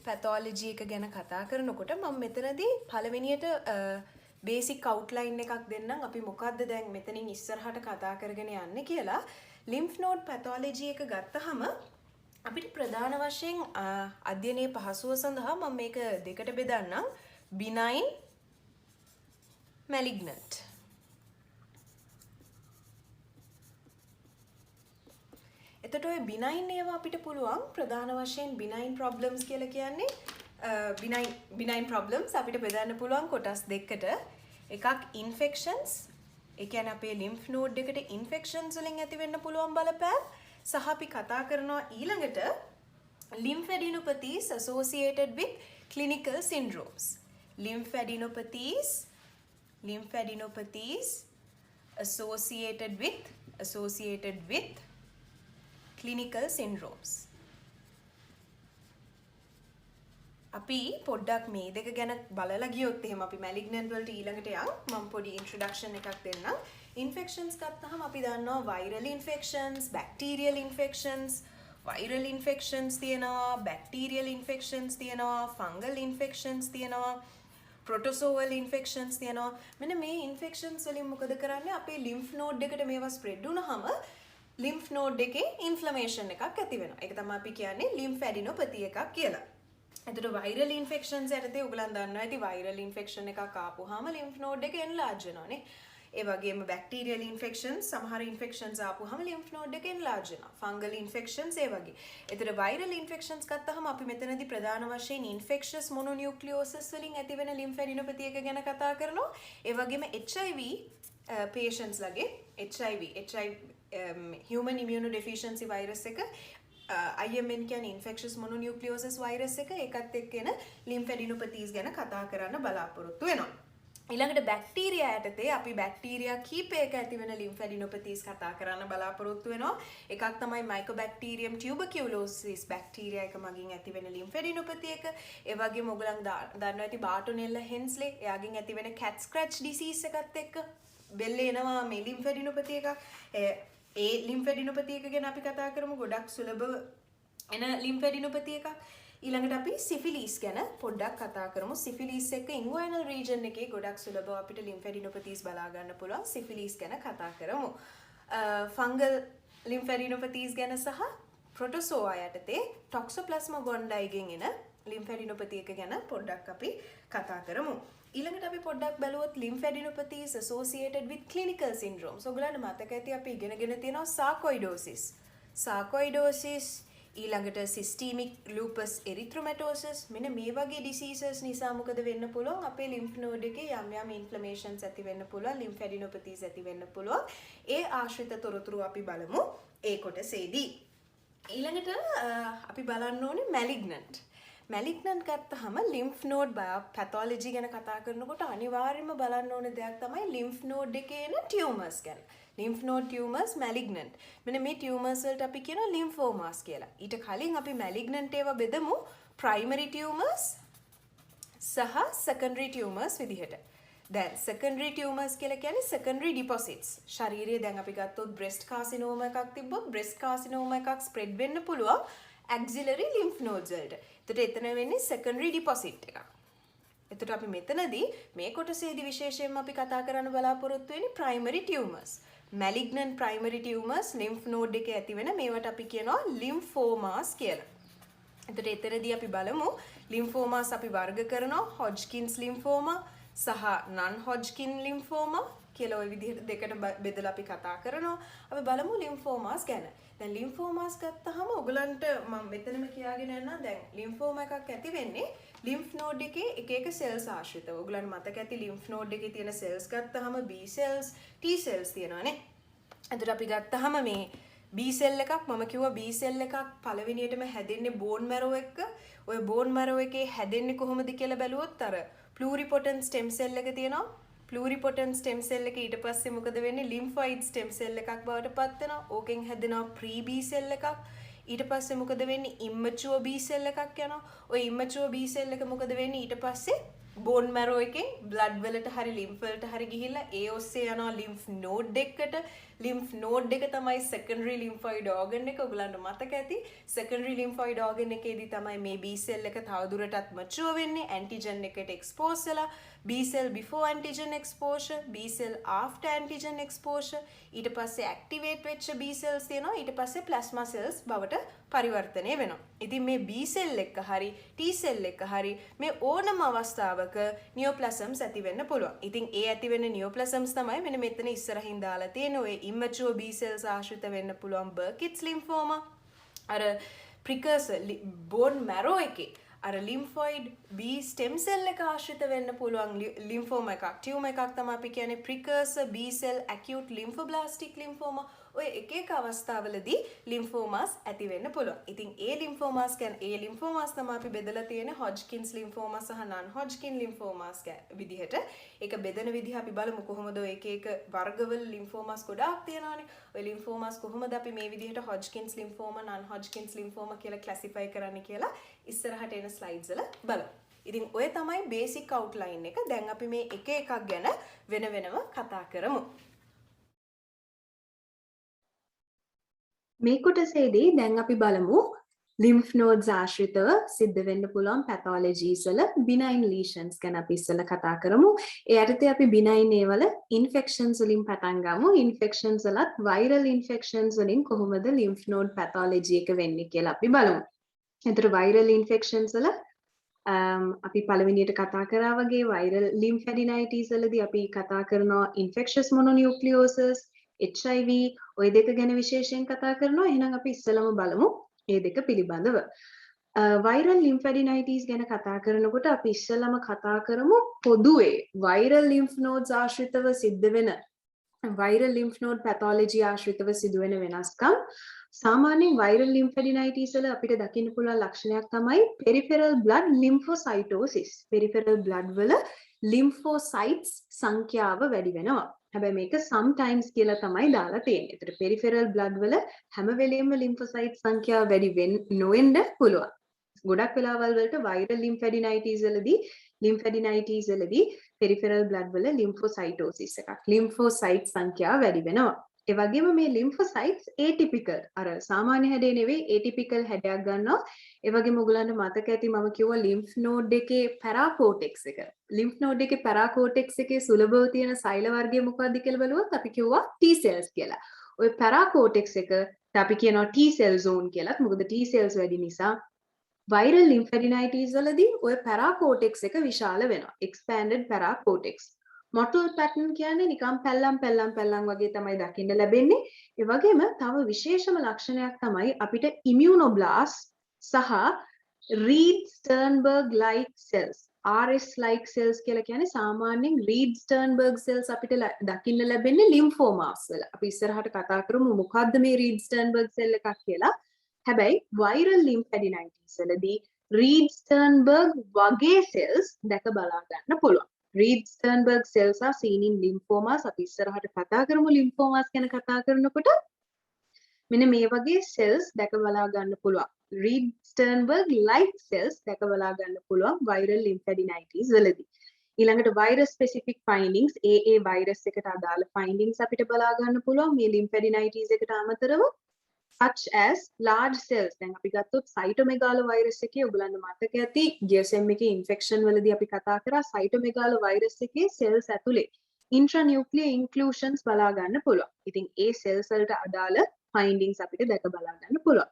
pathology එක ගැන කතා කරනකොට මම මෙතනදී පළවෙනියට basic outline එකක් දෙන්නම්. අපි මොකද්ද දැන් මෙතනින් ඉස්සරහට කතා කරගෙන යන්නේ කියලා. lymph node pathology එක ගත්තාම අපිට ප්‍රධාන වශයෙන් අධ්‍යයනයේ පහසුව සඳහා මම මේක දෙකට බෙදන්නම්. benign, malignant. එතකොට ඔය benign ඒවා අපිට පුළුවන් ප්‍රධාන වශයෙන් benign problems කියලා කියන්නේ benign problems අපිට බෙදන්න පුළුවන් කොටස් දෙකකට. එකක් infections, ඒ කියන්නේ අපේ lymph node එකට infections වලින් ඇති වෙන්න පුළුවන් බලපෑම්. සහ අපි කතා කරනවා ඊළඟට lymphadenopathies associated with clinical syndromes. lymphadenopathies associated with clinical syndromes. අපි පොඩ්ඩක් මේ දෙක ගැන බලලා ගියොත් එහෙම අපි malignant වලට ඊළඟට යමු. මම පොඩි introduction එකක් දෙන්නම්. infections ගත්තාම අපි දන්නවා viral infections, bacterial infections, viral infections තියෙනවා, bacterial infections තියෙනවා, fungal infections තියෙනවා, protozoal infections තියෙනවා. මෙන්න මේ infections වලින් මොකද කරන්නේ? අපේ lymph node එකට මේවා spread වුණාම lymph node එකේ inflammation එකක් ඇති වෙනවා. ඒක තමයි අපි කියන්නේ lymphadenopathy එකක් කියලා. එතකොට viral infections යටතේ ඔයගලන් දන්නවා ඇති viral infection එකක් ආපුවාම lymph node එක enlarge වෙනවානේ. ඒ වගේම bacterial infections සමහර infections ආපුවාම lymph node එක enlarge වෙනවා. fungal infections ඒ වගේ. එතකොට viral infections ගත්තාම අපි මෙතනදී ප්‍රධාන වශයෙන් infectious mononucleosis වලින් ඇතිවෙන lymphadenopathy එක ගැන කතා කරනවා. ඒ වගේම HIV patients ලගේ HIV human immunodeficiency virus එක IMN කියන්නේ infectious mononucleosis virus එක ඒකත් එක්ක එන lymphadenopathies ගැන කතා කරන්න බලාපොරොත්තු වෙනවා. ඊළඟට බැක්ටීරියා යටතේ අපි බැක්ටීරියා කීපයක ඇති වෙන ලිම්ෆැඩිනොපතීස් කතා කරන්න බලාපොරොත්තු වෙනවා. එකක් තමයි මයිකෝබැක්ටීරියම් ටියුබර්කියුලෝසිස් බැක්ටීරියා එක මගින් ඇති වෙන ලිම්ෆැඩිනොපති එක. ඒ වගේම ඔයගලන් දන්නවා ඇති බාටොනෙල්ලා හෙන්ස්ලේ එයාගෙන් ඇති වෙන කැට් ස්ක්‍රැච් ඩිසීස් එකත් එක්ක බෙල්ලේ එනවා මේ ලිම්ෆැඩිනොපති එක. ඒ ලිම්ෆැඩිනොපති එක ගැන අපි කතා කරමු. ගොඩක් සුලභව එන ලිම්ෆැඩිනොපති එකක්. ඊළඟට අපි සිෆිලිස් ගැන පොඩ්ඩක් කතා කරමු. සිෆිලිස් එක ඉන්ගුයිනල් රීජන් එකේ ගොඩක් සුලභව අපිට ලිම්ෆැඩිනොපතීස් බලා ගන්න පුළුවන්. සිෆිලිස් ගැන කතා කරමු. ෆංගල් ලිම්ෆැඩිනොපතීස් ගැන සහ ප්‍රොටෝසෝවා යටතේ ටොක්සෝප්ලාස්මා ගොන්ඩයිගෙන් එන ලිම්ෆැඩිනොපති එක ගැන පොඩ්ඩක් අපි කතා කරමු. ඊළඟට අපි පොඩ්ඩක් බලුවොත් ලිම්ෆැඩිනොපතීස් associated with clinical syndromes. ඔයගලන්ට මතක ඇති අපි ඉගෙනගෙන තියෙනවා සාර්කොයිඩෝසිස්. සාර්කොයිඩෝසිස් ඊළඟට සිස්ටීමික් ලූපස් එරිත්‍රොමැටෝසිස් මෙන්න මේ වගේ ඩිසීසස් නිසා මොකද වෙන්න පුළුවන් අපේ ලිම්ෆ් නෝඩ් එකේ යම් යම් ඉන්ෆ්ලමේෂන්ස් ඇති වෙන්න පුළුවන් ලිම්ෆැඩිනොපතීස් ඇති වෙන්න පුළුවන් ඒ ආශ්‍රිත තොරතුරු අපි බලමු ඒ කොටසේදී ඊළඟට අපි බලන්න ඕනේ මැලිග්නන්ට් ගත්තහම ලිම්ෆ් නෝඩ් පැතොලොජි ගැන කතා කරනකොට අනිවාර්යයෙන්ම බලන්න ඕනේ දෙයක් තමයි ලිම්ෆ් නෝඩ් එකේ එන ටියුමර්ස් ගැන lymph node tumors malignant. මෙන්න මේ tumors වලට අපි කියනවා lymphomas කියලා. ඊට කලින් අපි malignant ඒවා බෙදමු primary tumors සහ secondary tumors විදිහට. දැන් secondary tumors කියලා කියන්නේ secondary deposits. ශරීරයේ දැන් අපි ගත්තොත් breast carcinoma එකක් තිබ්බොත් breast carcinoma එකක් spread වෙන්න පුළුවන් axillary lymph nodes වලට. එතකොට එතන වෙන්නේ secondary deposit එකක්. එතකොට අපි මෙතනදී මේ කොටසේදී විශේෂයෙන්ම අපි කතා කරන්න බලාපොරොත්තු වෙන්නේ primary tumors. malignant primary tumors lymph node එකේ ඇති වෙන මේවට අපි කියනවා lymphomas කියලා. එතකොට එතරදී අපි බලමු lymphomas අපි වර්ග කරනවා Hodgkin's lymphoma සහ non-Hodgkin lymphoma කියලා ওই විදිහට දෙකට බෙදලා අපි කතා කරනවා. අපි බලමු lymphomas ගැන. දැන් lymphomas ගත්තාම ඔයගලන්ට මම මෙතනම කියාගෙන යනවා දැන් lymphoma එකක් ඇති වෙන්නේ lymph node එකේ එක එක cells ආශ්‍රිතව. ඔයගලන්ට මතක ඇති lymph node එකේ තියෙන cells ගත්තාම B cells, T cells තියෙනවානේ. එතකොට අපි ගත්තාම මේ B cell එකක් මම කිව්වා B cell එකක් පළවෙනියටම හැදෙන්නේ bone marrow එක. ඔය bone marrow එකේ හැදෙන්නේ කොහොමද කියලා බැලුවොත් අර pluripotent stem cell එක තියෙනවා. pluripotent stem cell එක ඊට පස්සේ මොකද වෙන්නේ lymphoid stem cell එකක් බවට පත් වෙනවා. ඕකෙන් හැදෙනවා pre B cell එකක්. ඊට පස්සේ මොකද වෙන්නේ immature B cell එකක් යනවා. ඔය immature B cell එක මොකද වෙන්නේ ඊට පස්සේ bone marrow එකෙන් blood වලට හරි lymph වලට හරි ගිහිල්ලා ඒ ඔස්සේ යනවා lymph node එකකට. lymph node එක තමයි secondary lymphoid organ එක. ඔයගලන්ට මතක ඇති secondary lymphoid organ එකේදී තමයි මේ B cell එක තවදුරටත් mature වෙන්නේ antigen එකට expose වෙලා B cell before antigen exposure, B cell after antigen exposure, ඊට පස්සේ activate වෙච්ච B cells තියෙනවා ඊට පස්සේ plasma cells බවට පරිවර්තනය වෙනවා. ඉතින් මේ B cell එක හරි T cell එක හරි මේ ඕනම අවස්ථාවක neoplasms ඇති වෙන්න පුළුවන්. ඉතින් ඒ ඇති වෙන neoplasms තමයි මෙන්න මෙතන ඉස්සරහින් දාලා තියෙන ඔය immature B cells ආශ්‍රිත වෙන්න පුළුවන් Burkitt's lymphoma. අර precursor bone marrow එකේ අර lymphoid B stem cell එක ආශ්‍රිත වෙන්න පුළුවන් lymphoma එකක්. tumor එකක් තමයි අපි කියන්නේ precursor B cell acute lymphoblastic lymphoma. ඔය එක එක අවස්ථාවලදී lymphomas ඇති වෙන්න පුළුවන්. ඉතින් ඒ lymphomas තමයි අපි බෙදලා තියෙන Hodgkin's lymphoma සහ non-Hodgkin lymphomas විදිහට. ඒක බෙදන විදිහ අපි බලමු කොහොමද ඔය එක එක වර්ගවල lymphomas ගොඩාක් තියෙනවානේ. ඔය lymphomas කොහොමද අපි මේ විදිහට Hodgkin's lymphoma, non-Hodgkin's lymphoma කියලා classify කරන්නේ කියලා ඉස්සරහට එන slides වල බලමු. ඉතින් ඔය තමයි basic outline එක. දැන් අපි මේ එක එකක් ගැන වෙනම කතා කරමු.
මේ කොටසේදී දැන් අපි බලමු lymph nodes ආශ්‍රිතව සිද්ධ වෙන්න පුළුවන් pathologies වල benign lesions ගැන අපි ඉස්සෙල්ලා කතා කරමු. ඒ යටතේ අපි benign වල infections වලින් පටන් ගමු. infections වලත් viral infections වලින් කොහොමද lymph node pathology එක වෙන්නේ කියලා අපි බලමු. එතකොට viral infections වල අපි පළවෙනියට කතා කරා වගේ viral lymphadenitis වලදී අපි කතා කරනවා infectious mononucleosis, HIV ඔය දෙක ගැන විශේෂයෙන් කතා කරනවා. එහෙනම් අපි ඉස්සෙල්ලාම බලමු මේ දෙක පිළිබඳව. viral lymphadenitis ගැන කතා කරනකොට අපි ඉස්සෙල්ලාම කතා කරමු පොදුවේ viral lymph nodes ආශ්‍රිතව සිද්ධ වෙන viral lymph node pathology ආශ්‍රිතව සිදුවෙන වෙනස්කම්. සාමාන්‍යයෙන් viral lymphadenitis වල අපිට දකින්න පුළුවන් ලක්ෂණයක් තමයි peripheral blood lymphocytosis. peripheral blood වල lymphocytes සංඛ්‍යාව වැඩි වෙනවා. හැබැයි මේක sometimes කියලා තමයි දාලා තියෙන්නේ. ඒතර peripheral blood වල හැම වෙලෙම lymphocyte සංඛ්‍යාව වැඩි නොවෙන්න පුළුවන්. ගොඩක් වෙලාවල් වලට viral lymphadenitis වලදී peripheral blood වල lymphocytosis එකක්. lymphocyte සංඛ්‍යාව වැඩි වෙනවා. ඒ වගේම මේ lymphocytes atypical අර සාමාන්‍ය හැඩේ නෙවෙයි atypical හැඩයක් ගන්නවා. ඒ වගේම ඔයගලන්ට මතක ඇති මම කිව්වා lymph node එකේ paracortex එක. lymph node එකේ paracortex එකේ සුලභව තියෙන සෛල වර්ගය මොකක්ද කියලා බලුවොත් අපි කිව්වා T cells කියලා. ඔය paracortex එකට අපි කියනවා T cell zone කියලාත්. මොකද T cells වැඩි නිසා viral lymphadenitis වලදී ඔය paracortex එක විශාල වෙනවා. expanded paracortex. motile pattern කියන්නේ නිකන් පැල්ලම් වගේ තමයි දකින්න ලැබෙන්නේ. ඒ වගේම තව විශේෂම ලක්ෂණයක් තමයි අපිට immunoblast සහ Reed Sternberg like cells RS like cells කියලා කියන්නේ සාමාන්‍යයෙන් Reed Sternberg cells අපිට දකින්න ලැබෙන්නේ lymphomas වල. අපි ඉස්සරහට කතා කරමු මොකද්ද මේ Reed Sternberg cell එකක් කියලා. හැබැයි viral lymphadenitis වලදී Reed Sternberg වගේ cells දැක බලා ගන්න පුළුවන්. Reed Sternberg cells are seen in lymphomas. අපි ඉස්සරහට කතා කරමු lymphomas ගැන කතා කරනකොට මෙන්න මේ වගේ cells දැක බලා ගන්න පුළුවන්. Reed Sternberg like cells දැක බලා ගන්න පුළුවන් viral lymphadenitis වලදී. ඊළඟට virus specific findings AA virus එකට අදාළ findings අපිට බලා ගන්න පුළුවන් මේ lymphadenitis එකට අමතරව such as large cells. දැන් අපි ගත්තොත් cytomegalovirus එකේ ඔයගලන්ට මතක ඇති GSM එකේ infection වලදී අපි කතා කරා cytomegalovirus එකේ cells ඇතුලේ intranuclear inclusions බලා ගන්න පුළුවන්. ඉතින් ඒ cells වලට අදාළ findings අපිට දැක බලා ගන්න පුළුවන්.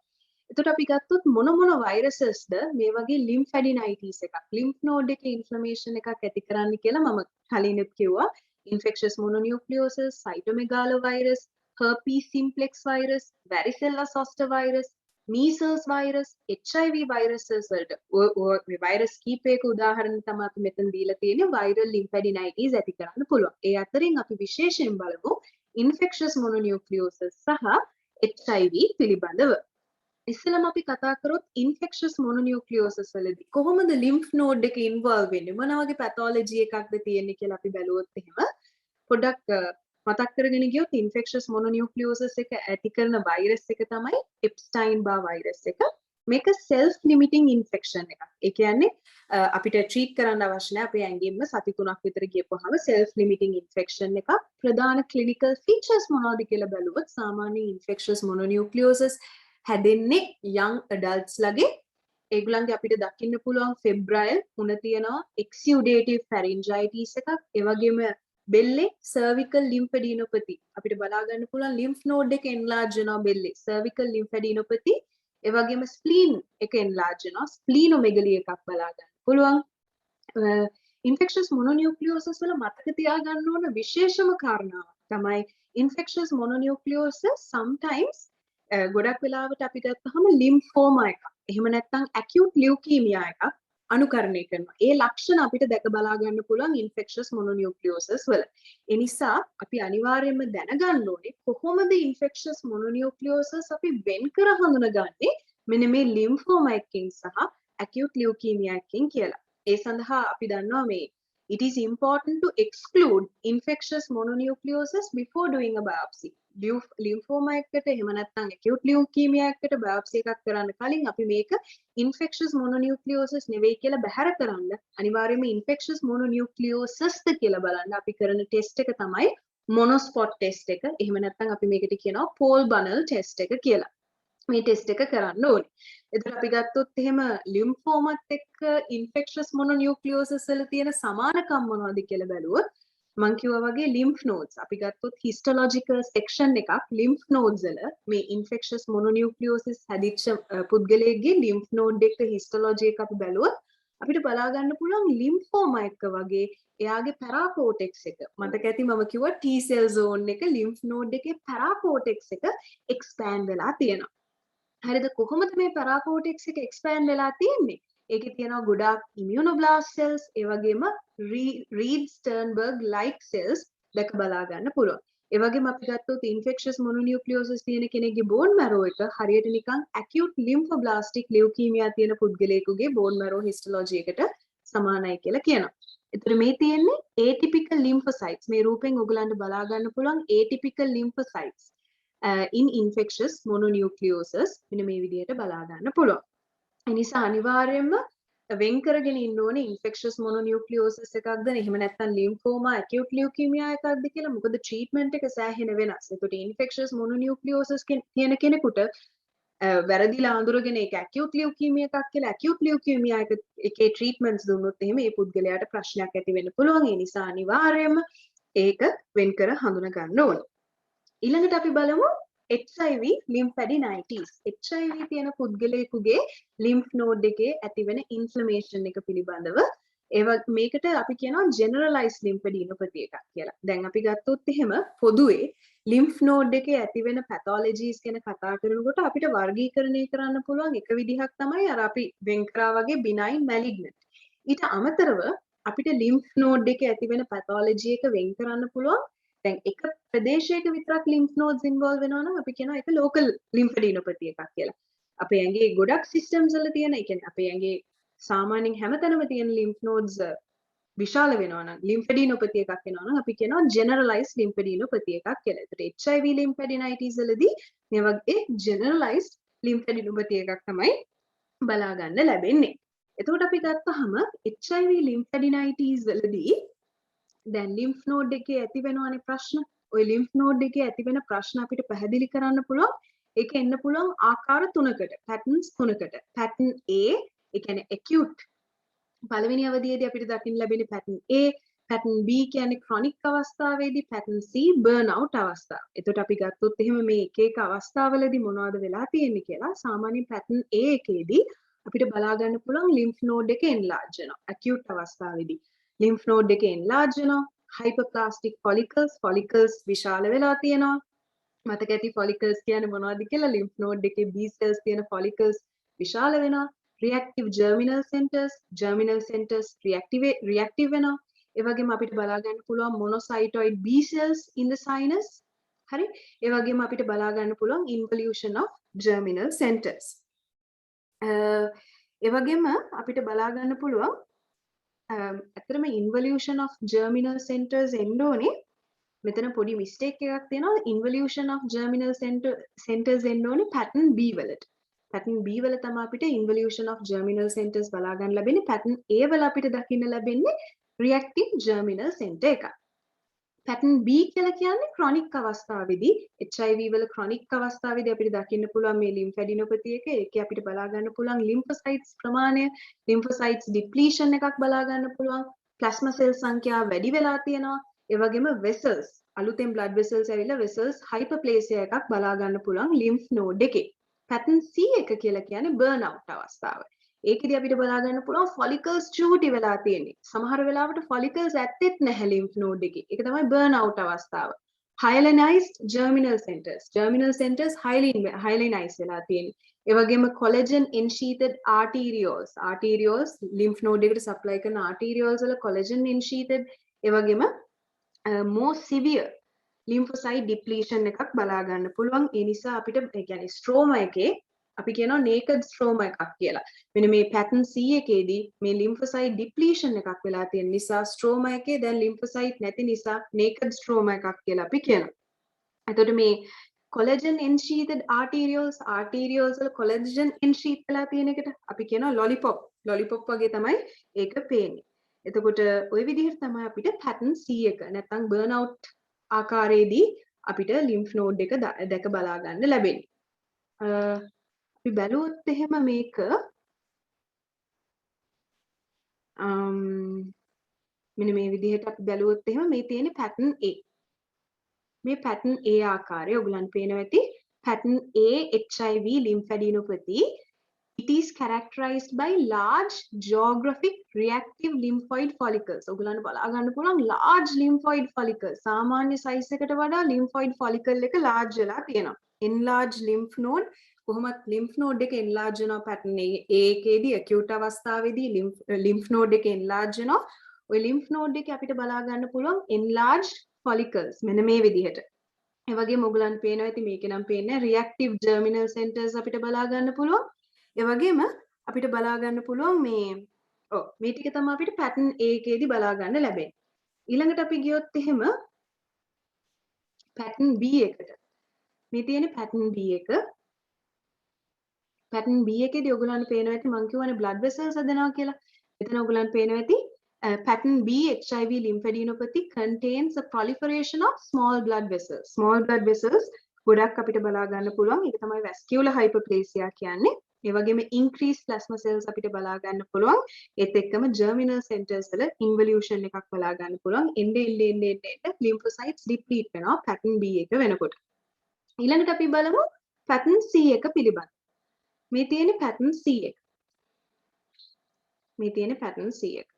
එතකොට අපි ගත්තොත් මොන viruses ද මේ වගේ lymphadenitis එකක් lymph node එකේ inflammation එකක් ඇති කරන්නේ කියලා මම කලිනුත් කිව්වා. infectious mononucleosis, cytomegalovirus, herpes simplex virus, varicella zoster virus, measles virus, HIV viruses වලට ඔය virus කීපයක උදාහරණ තමයි අපි මෙතන දීලා තියෙන්නේ viral lymphadenitis ඇති කරන්න පුළුවන්. ඒ අතරින් අපි විශේෂයෙන් බලමු infectious mononucleosis සහ HIV පිළිබඳව. ඉස්සෙල්ලාම අපි කතා කරොත් infectious mononucleosis වලදී කොහොමද lymph node එක involve වෙන්නේ මොන වගේ pathology එකක්ද තියෙන්නේ කියලා අපි බැලුවොත් එහෙම පොඩ්ඩක් මතක් කරගෙන ගියොත් infectious mononucleosis එක ඇති කරන virus එක තමයි Epstein-Barr virus එක. මේක self limiting infection එකක්. ඒ කියන්නේ අපිට treat කරන්න අවශ්‍ය නැහැ අපේ ඇඟින්ම සති 3ක් විතර ගියපුවාම self limiting infection එකක්. ප්‍රධාන clinical features මොනවද කියලා බැලුවොත් සාමාන්‍ය infectious mononucleosis හැදෙන්නේ young adults ලගේ. ඒගොල්ලන්ගේ අපිට දකින්න පුළුවන් febrile උණ තියනවා exudative pharyngitis එකක්. ඒ වගේම බෙල්ලේ cervical lymphadenopathy අපිට බලා ගන්න පුළුවන් lymph node එක enlarge වෙනවා බෙල්ලේ cervical lymphadenopathy. ඒ වගේම spleen එක enlarge වෙනවා splenomegaly එකක් බලා ගන්න පුළුවන්. infectious mononucleosis වල මතක තියාගන්න ඕන විශේෂම කාරණාව තමයි infectious mononucleosis sometimes ගොඩක් වෙලාවට අපි ගත්තාම lymphoma එකක් එහෙම නැත්නම් acute leukemia එකක් අනුකරණය කරනවා. ඒ ලක්ෂණ අපිට දැක බලා ගන්න පුළුවන් infectious mononucleosis වල. ඒ නිසා අපි අනිවාර්යයෙන්ම දැනගන්න ඕනේ කොහොමද infectious mononucleosis අපි වෙන් කර හඳුනගන්නේ මෙන්න මේ lymphoma එකකින් සහ acute leukemia එකකින් කියලා. ඒ සඳහා අපි දන්නවා මේ it is important to exclude infectious mononucleosis before doing a biopsy. lymphoma එකට එහෙම නැත්නම් acute leukemia එකට biopsy එකක් කරන්න කලින් අපි මේක infectious mononucleosis නෙවෙයි කියලා බැහැර කරන්න අනිවාර්යයෙන්ම infectious mononucleosis ද කියලා බලන්න අපි කරන test එක තමයි monospot test එක. එහෙම නැත්නම් අපි මේකට කියනවා Paul Bunnell test එක කියලා. මේ test එක කරන්න ඕනේ. එතකොට අපි ගත්තොත් එහෙම lymphoma එක්ක infectious mononucleosis වල තියෙන සමානකම් මොනවද කියලා බැලුවොත් මං කිව්වා වගේ lymph nodes අපි ගත්තොත් histological section එකක් lymph nodes වල මේ infectious mononucleosis හැදිච්ච පුද්ගලයෙක්ගේ lymph node එක histology එක අපි බැලුවොත් අපිට බලා ගන්න පුළුවන් lymphoma එක වගේ එයාගේ paracortex එක මතක ඇති මම කිව්වා T cell zone එක lymph node එකේ paracortex එක expand වෙලා තියෙනවා. හරිද කොහොමද මේ paracortex එක expand වෙලා තියෙන්නේ? ඒකේ තියෙනවා ගොඩාක් immunoblast cells ඒ වගේම Reed Sternberg like cells දැක බලා ගන්න පුළුවන්. ඒ වගේම අපි ගත්තොත් infectious mononucleosis තියෙන කෙනෙක්ගේ bone marrow එක හරියට නිකන් acute lymphoblastic leukemia තියෙන පුද්ගලයෙකුගේ bone marrow histology එකට සමානයි කියලා කියනවා. එතකොට මේ තියෙන්නේ atypical lymphocytes. මේ රූපෙන් ඔයගලන්ට බලා ගන්න පුළුවන් atypical lymphocytes in infectious mononucleosis. මෙන්න මේ විදිහට බලා ගන්න පුළුවන්. ඒ නිසා අනිවාර්යයෙන්ම වෙන් කරගෙන ඉන්න ඕනේ infectious mononucleosis එකක්ද එහෙම නැත්නම් lymphoma acute leukemia එකක්ද කියලා. මොකද treatment එක සෑහෙන වෙනස්. ඒකට infectious mononucleosis කියන කෙනෙකුට වැරදිලා අඳුරගෙන ඒක acute leukemia එකක් කියලා acute leukemia එකේ treatments දුන්නොත් එහෙම ඒ පුද්ගලයාට ප්‍රශ්නයක් ඇති වෙන්න පුළුවන්. ඒ නිසා අනිවාර්යයෙන්ම ඒක වෙන් කර හඳුනා ගන්න ඕනේ. ඊළඟට අපි බලමු HIV lymphadenitis. HIV තියෙන පුද්ගලයෙකුගේ lymph node එකේ ඇතිවෙන inflammation එක පිළිබඳව මේකට අපි කියනවා generalized lymphadenopathy එකක් කියලා. දැන් අපි ගත්තොත් එහෙම පොදුවේ lymph node එකේ ඇතිවෙන pathologies ගැන කතා කරනකොට අපිට වර්ගීකරණය කරන්න පුළුවන් එක විදිහක් තමයි අර අපි වෙන් කරා වගේ benign malignant. ඊට අමතරව අපිට lymph node එකේ ඇතිවෙන pathology එක වෙන් කරන්න පුළුවන්. දැන් එක ප්‍රදේශයක විතරක් lymph nodes involve වෙනවා නම් අපි කියනවා ඒක local lymphadenopathy එකක් කියලා. අපේ ඇඟේ ගොඩක් systems වල තියෙන, ඒ කියන්නේ අපේ ඇඟේ සාමාන්‍යයෙන් හැමතැනම තියෙන lymph nodes විශාල වෙනවා නම් lymphadenopathy එකක් වෙනවා නම් අපි කියනවා generalized lymphadenopathy එකක් කියලා. ඒකට HIV lymphadenitis වලදී මේ වගේ generalized lymphadenopathy එකක් තමයි බලා ගන්න ලැබෙන්නේ. එතකොට අපි ගත්තාම HIV lymphadenitis වලදී දැන් lymph node එකේ ඇති වෙනවානේ ප්‍රශ්න. ওই lymph node එකේ ඇති වෙන ප්‍රශ්න අපිට පැහැදිලි කරන්න පුළුවන්. ඒක එන්න පුළුවන් ආකාර තුනකට, patterns තුනකට. pattern A, ඒ කියන්නේ acute පළවෙනි අවධියේදී අපිට දකින්න ලැබෙන pattern A, pattern B කියන්නේ chronic අවස්ථාවේදී, pattern C burnout අවස්ථාව. එතකොට අපි ගත්තොත් එහෙම මේ එක එක අවස්ථාවලදී මොනවද වෙලා තියෙන්නේ කියලා සාමාන්‍ය pattern A එකේදී අපිට බලා ගන්න පුළුවන් lymph node එක enlarge වෙනවා. acute අවස්ථාවේදී lymph node එක enlarge වෙනවා. hyperplastic follicles විශාල වෙලා තියෙනවා. මතක ඇති follicles කියන්නේ මොනවද කියලා. lymph node එකේ B cells තියෙන follicles විශාල වෙනවා. reactive germinal centers reactive වෙනවා. ඒ වගේම අපිට බලා ගන්න පුළුවන් monocytoid B cells in the sinus. හරි. ඒ වගේම අපිට බලා ගන්න පුළුවන් involution of germinal centers. ඒ වගේම අපිට බලා ගන්න පුළුවන් ඇත්තටම involution of germinal centers එන්න ඕනේ. මෙතන පොඩි mistake එකක් තියෙනවා. involution of germinal centers එන්න ඕනේ pattern B වලට. pattern B වල තමයි අපිට involution of germinal centers බලා ගන්න ලැබෙන්නේ. pattern A වල අපිට දකින්න ලැබෙන්නේ reactive germinal center එකක්. pattern B කියලා කියන්නේ chronic අවස්ථාවේදී HIV වල chronic අවස්ථාවේදී අපිට දකින්න පුළුවන් මේ lymphadenopathy එක. ඒකේ අපිට බලා ගන්න පුළුවන් lymphocytes ප්‍රමාණය, lymphocytes depletion එකක් බලා ගන්න පුළුවන්. plasma cell සංඛ්‍යාව වැඩි වෙලා තියෙනවා. ඒ වගේම vessels, අලුතෙන් blood vessels ඇවිල්ලා vessels hyperplasia එකක් බලා ගන්න පුළුවන් lymph node එකේ. pattern C එක කියලා කියන්නේ burnout අවස්ථාව. ඒකෙදි අපිට බලා ගන්න පුළුවන් follicles චූටි වෙලා තියෙන්නේ. සමහර වෙලාවට follicles ඇත්තෙත් නැහැ lymph node එකේ. ඒක තමයි burnout අවස්ථාව. hyalinized germinal centers hyalinized වෙලා තියෙන්නේ. ඒ වගේම collagen ensheathed arterioles lymph node එකට supply කරන arterioles වල collagen ensheathed. ඒ වගේම more severe lymphocyte depletion එකක් බලා ගන්න පුළුවන්. ඒ නිසා අපිට ඒ කියන්නේ stroma එකේ අපි කියනවා naked stroma එකක් කියලා. මෙන්න මේ pattern C එකේදී මේ lymphocyte depletion එකක් වෙලා තියෙන නිසා stroma එකේ දැන් lymphocyte නැති නිසා naked stroma එකක් කියලා අපි කියනවා. එතකොට මේ collagen ensheathed arterioles වල collagen ensheath වෙලා තියෙන එකට අපි කියනවා lollipop වගේ තමයි ඒක පේන්නේ. එතකොට ওই විදිහට තමයි අපිට pattern C එක නැත්නම් burnout ආකාරයේදී අපිට lymph node එක දැක බලා ගන්න ලැබෙන්නේ. අපි බැලුවොත් එහෙම මේක මෙන්න මේ විදිහට අපි බැලුවොත් එහෙම මේ තියෙන pattern A. මේ pattern A ආකාරය ඔයගලන්ට පේනවා ඇති. pattern A HIV lymphadenopathy. It is characterized by large geographic reactive lymphoid follicles. ඔයගලන්ට බලා ගන්න පුළුවන් large lymphoid follicles. සාමාන්‍ය size එකට වඩා lymphoid follicle එක large වෙලා තියෙනවා. enlarged lymph node කොහොමත් lymph node එක enlarge වෙනවා pattern A එකේදී acute අවස්ථාවේදී lymph node එක enlarge වෙනවා. ওই lymph node එකේ අපිට බලා ගන්න පුළුවන් enlarged follicles මෙන්න මේ විදිහට. ඒ වගේම ඔයගලන්ට පේනවා ඇති මේකේ නම් පේන්නේ reactive germinal centers අපිට බලා ගන්න පුළුවන්. ඒ වගේම අපිට බලා ගන්න පුළුවන් මේ ඔව් මේ ටික තමයි අපිට pattern A එකේදී බලා ගන්න ලැබෙන්නේ. ඊළඟට අපි ගියොත් එහෙම pattern B එකට. මේ තියෙන්නේ pattern B එක. pattern B එකේදී ඔයගොල්ලන්ට පේනවා ඇති මම කියවනේ blood vessels හදනවා කියලා. එතන ඔයගොල්ලන්ට පේනවා ඇති pattern B HIV lymphadenopathy contains a proliferation of small blood vessels. Small blood vessels ගොඩක් අපිට බලා ගන්න පුළුවන්. ඒක තමයි vascular hyperplasia කියන්නේ. ඒ වගේම increased plasma cells අපිට බලා ගන්න පුළුවන්. ඒත් එක්කම germinal centers වල involution එකක් බලා ගන්න පුළුවන්. එන්නේ lymphocytes deplete වෙනවා pattern B එක වෙනකොට. ඊළඟට අපි බලමු pattern C එක පිළිබඳ. මේ තියෙන්නේ pattern C එක. මේ තියෙන්නේ pattern C එක.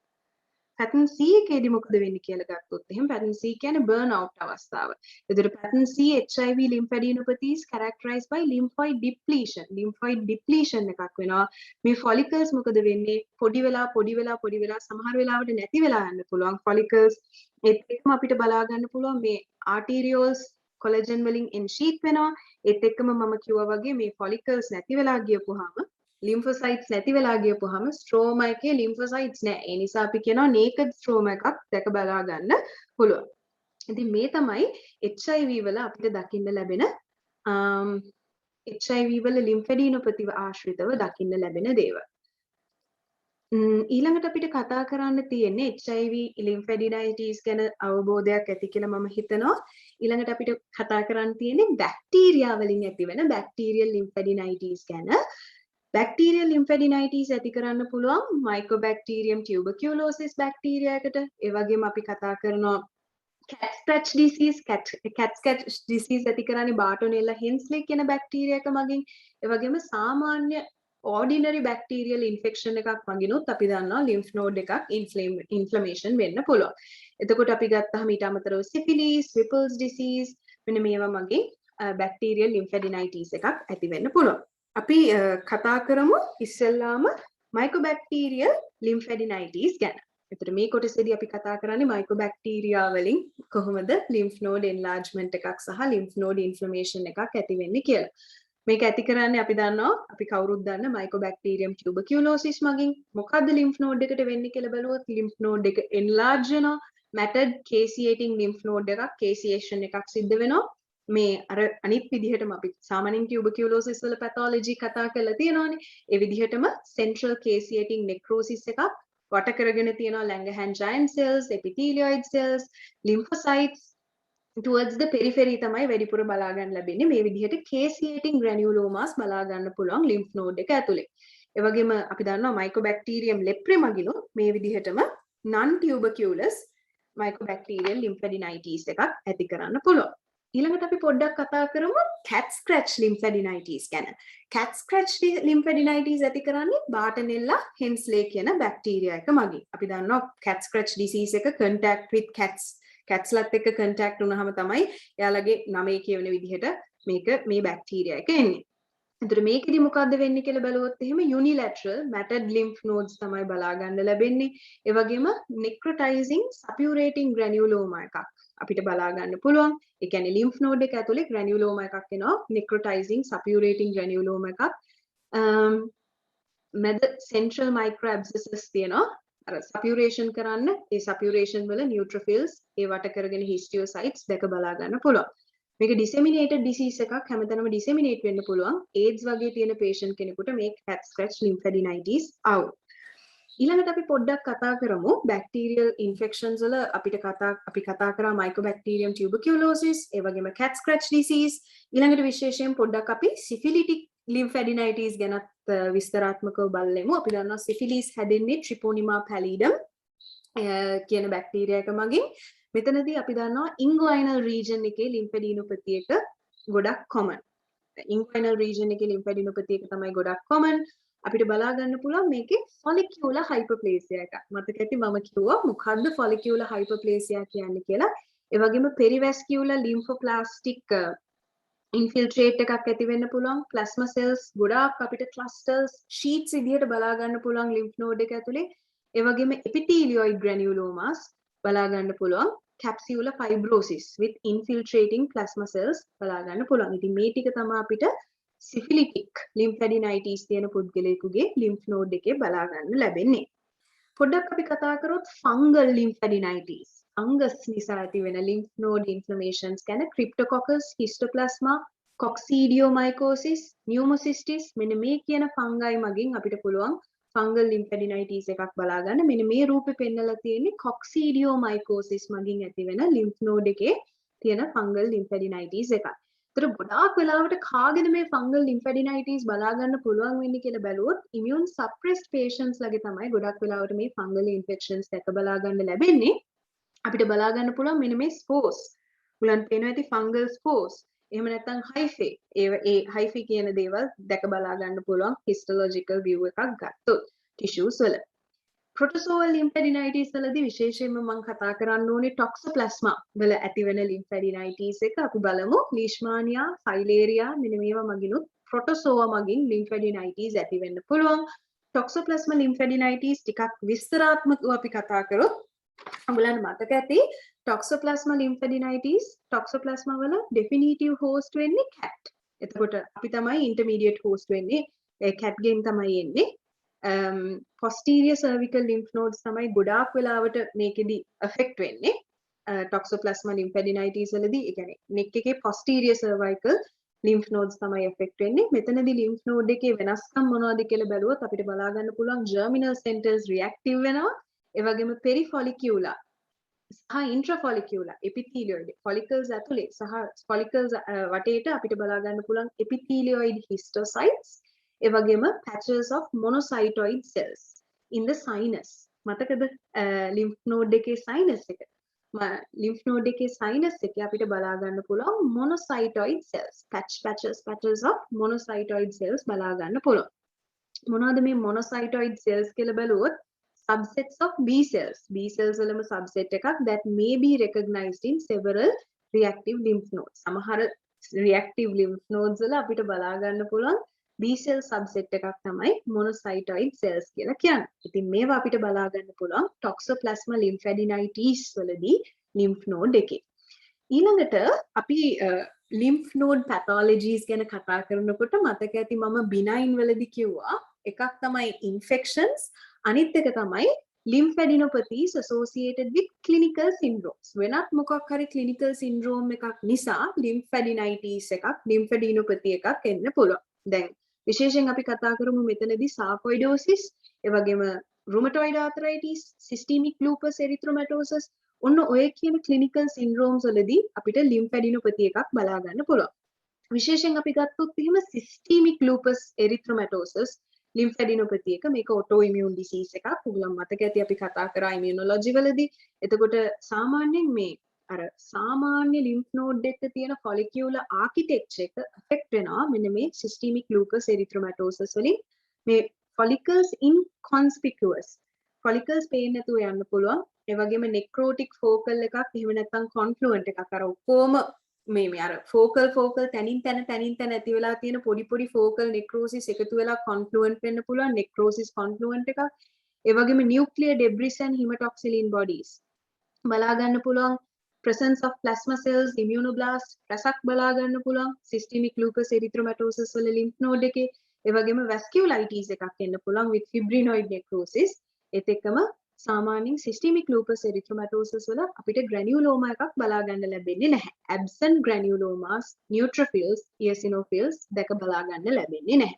pattern C එකේදී මොකද වෙන්නේ කියලා ගත්තොත් එහෙනම් pattern C කියන්නේ burn out අවස්ථාව. එතකොට pattern C HIV lymphadenopathy is characterized by lymphoid depletion. lymphoid depletion එකක් වෙනවා. මේ follicles මොකද වෙන්නේ? පොඩි වෙලා සමහර වෙලාවට නැති වෙලා යන්න පුළුවන් follicles. ඒත් එක්කම අපිට බලා ගන්න පුළුවන් මේ arterioles collagen වලින් ensheath වෙනවා. ඒත් එක්කම මම කිව්වා වගේ මේ follicles නැති වෙලා ගියපුවාම lymphocytes නැති වෙලා ගියපුවාම stroma එකේ lymphocytes නැහැ. ඒ නිසා අපි කියනවා naked stroma එකක් දැක බලා ගන්න පුළුවන්. ඉතින් මේ තමයි HIV වල අපිට දකින්න ලැබෙන HIV වල lymphadenopathy ආශ්‍රිතව දකින්න ලැබෙන දේවල්. ඊළඟට අපිට කතා කරන්න තියෙන්නේ HIV lymphadenitis ගැන අවබෝධයක් ඇති කියලා මම හිතනවා. ඊළඟට අපිට කතා කරන්න තියෙන්නේ බැක්ටීරියා වලින් ඇතිවෙන bacterial lymphadenitis ගැන. Bacterial lymphadenitis ඇති කරන්න පුළුවන් Mycobacterium tuberculosis බැක්ටීරියා එකට. ඒ වගේම අපි කතා කරනවා cat scratch disease ඇති කරන්නේ Bartonella hensleigh කියන බැක්ටීරියා එක මගින්. ඒ වගේම සාමාන්‍ය ordinary bacterial infection එකක් මගිනුත් අපි දන්නවා lymph node එකක් inflammation වෙන්න පුළුවන්. එතකොට අපි ගත්තාම ඊට අමතරව syphilis, Whipple's disease මෙන්න මේවා මගින් bacterial lymphadenitis එකක් ඇති වෙන්න පුළුවන්. අපි කතා කරමු ඉස්සෙල්ලාම Mycobacterial lymphadenitis ගැන. එතකොට මේ කොටසේදී අපි කතා කරන්නේ Mycobacteria වලින් කොහොමද lymph node enlargement එකක් සහ lymph node inflammation එකක් ඇති වෙන්නේ කියලා. මේක ඇති කරන්නේ අපි දන්නවා අපි කවුරුත් දන්න Mycobacterium tuberculosis මගින්. මොකද්ද lymph node එකට වෙන්නේ කියලා බලුවොත් lymph node එක enlarge වෙනවා. matted caseating lymph node එකක් caseation එකක් සිද්ධ වෙනවා. මේ අර අනිත් විදිහටම අපි සාමාන්‍යයෙන් tuberculosis වල pathology කතා කරලා තියෙනවානේ. ඒ විදිහටම central caseating necrosis එකක් වට කරගෙන තියෙනවා Langerhans giant cells, epithelioid cells, lymphocytes towards the periphery තමයි වැඩිපුර බලා ගන්න ලැබෙන්නේ. මේ විදිහට caseating granulomas බලා ගන්න පුළුවන් lymph node එක ඇතුලේ. ඒ වගේම අපි දන්නවා Mycobacterium leprae මගිනුත් මේ විදිහටම non tuberculous Mycobacterial lymphadenitis එකක් ඇති කරන්න පුළුවන්. ඊළඟට අපි පොඩ්ඩක් කතා කරමු cat scratch lymphadenitis ගැන. cat scratch lymphadenitis ඇති කරන්නේ Bartonella hensleigh කියන බැක්ටීරියා එක මගින්. අපි දන්නවා cat scratch disease එක contact with cats ලත් එක්ක contact වුණාම තමයි එයාලගේ නමේ කියවන විදිහට මේ බැක්ටීරියා එක එන්නේ. එතකොට මේකෙදි මොකද්ද වෙන්නේ කියලා බලුවොත් එහෙම unilateral matted lymph nodes තමයි බලා ගන්න ලැබෙන්නේ. ඒ වගේම necrotizing suppurating granuloma එකක් අපිට බලා ගන්න පුළුවන්. ඒ කියන්නේ lymph node එක ඇතුලේ granuloma එකක් එනවා. necrotizing suppurating granuloma එකක්. මැද central microabscesses තියෙනවා. අර suppuration කරන්න ඒ suppuration වල neutrophils ඒ වට කරගෙන histiocytes දැක බලා ගන්න පුළුවන්. මේක disseminated disease එකක් හැමතැනම disseminate වෙන්න පුළුවන්. AIDS වගේ තියෙන patient කෙනෙකුට මේ cat scratch lymphadenitis ආවොත්. ඊළඟට අපි පොඩ්ඩක් කතා කරමු bacterial infections වල අපි කතා කරා Mycobacterium tuberculosis, ඒ වගේම cat scratch disease. ඊළඟට විශේෂයෙන් පොඩ්ඩක් අපි syphilitic lymphadenitis ගැනත් විස්තරාත්මකව බලමු. අපි දන්නවා syphilis හැදෙන්නේ Treponema pallidum කියන බැක්ටීරියා එක මගින්. මෙතනදී අපි දන්නවා inguinal region එකේ lymphadenopathy එක ගොඩක් common. inguinal region එකේ lymphadenopathy එක තමයි ගොඩක් common. අපිට බලා ගන්න පුළුවන් මේකේ follicular hyperplasia එකක්. මතක ඇති මම කිව්වා මොකද්ද follicular hyperplasia කියන්නේ කියලා. ඒ වගේම perivascular lymphoplastic infiltrate එකක් ඇති වෙන්න පුළුවන්. plasma cells ගොඩාක් අපිට clusters sheets විදිහට බලා ගන්න පුළුවන් lymph node එක ඇතුලේ. ඒ වගේම epithelioid granulomas බලා ගන්න පුළුවන්. capsular fibrosis with infiltrating plasma cells බලා ගන්න පුළුවන්. ඉතින් මේ ටික තමයි අපිට syphilitic lymphadenitis තියෙන පුද්ගලයෙකුගේ lymph node එකේ බලා ගන්න ලැබෙන්නේ. පොඩ්ඩක් අපි කතා කරොත් fungal lymphadenitis. fungus නිසා ඇති වෙන lymph node inflammations ගැන cryptococcus, histoplasma, coccidiomycosis, pneumocystis මෙන්න මේ කියන fungi මගින් අපිට පුළුවන් fungal lymphadenitis එකක් බලා ගන්න. මෙන්න මේ රූපේ පෙන්නලා තියෙන්නේ coccidiomycosis මගින් ඇති වෙන lymph node එකේ තියෙන fungal lymphadenitis එකක්. ඒතර ගොඩාක් වෙලාවට කාගෙද මේ fungal lymphadenitis බලා ගන්න පුළුවන් වෙන්නේ කියලා බැලුවොත් immune suppressed patients ලගේ තමයි ගොඩක් වෙලාවට මේ fungal infections දැක බලා ගන්න ලැබෙන්නේ. අපිට බලා ගන්න පුළුවන් මෙන්න මේ spores. උලන් පේනවා ඇති fungal spores. එහෙම නැත්නම් hyphae. ඒ hyphae කියන දේවල් දැක බලා ගන්න පුළුවන් histological view එකක් ගත්තොත් tissues වල. protozoal lymphadenitis වලදී විශේෂයෙන්ම මම කතා කරන්න ඕනේ toxoplasma වල ඇතිවෙන lymphadenitis එක අපි බලමු. leishmania, filaria මෙන්න මේවා මගිනුත් protozoa මගින් lymphadenitis ඇති වෙන්න පුළුවන්. toxoplasma lymphadenitis ටිකක් විස්තරාත්මකව අපි කතා කරොත් ඔයගලන්ට මතක ඇති toxoplasma lymphadenitis toxoplasma වල definitive host වෙන්නේ cat. එතකොට අපි තමයි intermediate host වෙන්නේ. ඒ cat ගෙන් තමයි එන්නේ. posterior cervical lymph nodes තමයි ගොඩාක් වෙලාවට මේකෙදි affect වෙන්නේ. toxoplasma lymphadenitis වලදී ඒ කියන්නේ neck එකේ posterior cervical lymph nodes තමයි affect වෙන්නේ. මෙතනදී lymph node එකේ වෙනස්කම් මොනවද කියලා බැලුවොත් අපිට බලා ගන්න පුළුවන් germinal centers reactive වෙනවා. ඒ වගේම perifollicular සහ intrafollicular epithelioid follicles ඇතුලේ සහ follicles වටේට අපිට බලා ගන්න පුළුවන් epithelioid histiocytes ඒ වගේම patches of monocytoid cells in the sinus. මතකද lymph node එකේ sinus එක? lymph node එකේ sinus එකේ අපිට බලා ගන්න පුළුවන් monocytoid cells patches of monocytoid cells බලා ගන්න පුළුවන්. මොනවද මේ monocytoid cells කියලා බැලුවොත් subsets of B cells. B cells වලම subset එකක් that may be recognized in several reactive lymph nodes. සමහර reactive lymph nodes වල අපිට බලා ගන්න පුළුවන් B cell subset එකක් තමයි monocytoid cells කියලා කියන්නේ. ඉතින් මේවා අපිට බලා ගන්න පුළුවන් toxoplasma lymphadenitis වලදී lymph node එකේ. ඊළඟට අපි lymph node pathologies ගැන කතා කරනකොට මතක ඇති මම benign වලදී කිව්වා එකක් තමයි infections අනිත් එක තමයි lymphadenopathies associated with clinical syndromes. වෙනත් මොකක් හරි clinical syndrome එකක් නිසා lymphadenitis එකක් lymphadenopathy එකක් එන්න පුළුවන්. දැන් විශේෂයෙන් අපි කතා කරමු මෙතනදී sarcoidosis, ඒ වගේම rheumatoid arthritis, systemic lupus erythematosus ඔන්න ඔය කියන clinical syndromes වලදී අපිට lymphadenopathy එකක් බලා ගන්න පුළුවන්. විශේෂයෙන් අපි ගත්තොත් එහෙම systemic lupus erythematosus lymphadenopathy එක මේක autoimmune disease එකක්. ඔයගොල්ලන් මතක ඇති අපි කතා කරා immunology වලදී. එතකොට සාමාන්‍යයෙන් මේ අර සාමාන්‍ය lymph node එකක තියෙන follicular architecture එක affect වෙනවා මෙන්න මේ systemic lupus erythematosus වලින්. මේ follicles inconspicuous follicles පේන්නේ නැතුව යන්න පුළුවන්. ඒ වගේම necrotic focal එකක් එහෙම නැත්නම් confluent එකක් අර ඔක්කොම මේ අර focal තනින් තැන ඇති වෙලා තියෙන පොඩි focal necrosis එකතු වෙලා confluent වෙන්න පුළුවන් necrosis confluent එකක්. ඒ වගේම nuclear debris and hematoxylin bodies බලා ගන්න පුළුවන්. presence of plasma cells immunoblast රසක් බලා ගන්න පුළුවන් systemic lupus erythematosus වල lymph node එකේ. ඒ වගේම vasculitis එකක් එන්න පුළුවන් with fibrinoid necrosis. ඒත් එක්කම සාමාන්‍යයෙන් systemic lupus erythematosus වල අපිට granuloma එකක් බලා ගන්න ලැබෙන්නේ නැහැ. absent granulomas, neutrophils, eosinophils දැක බලා ගන්න ලැබෙන්නේ නැහැ.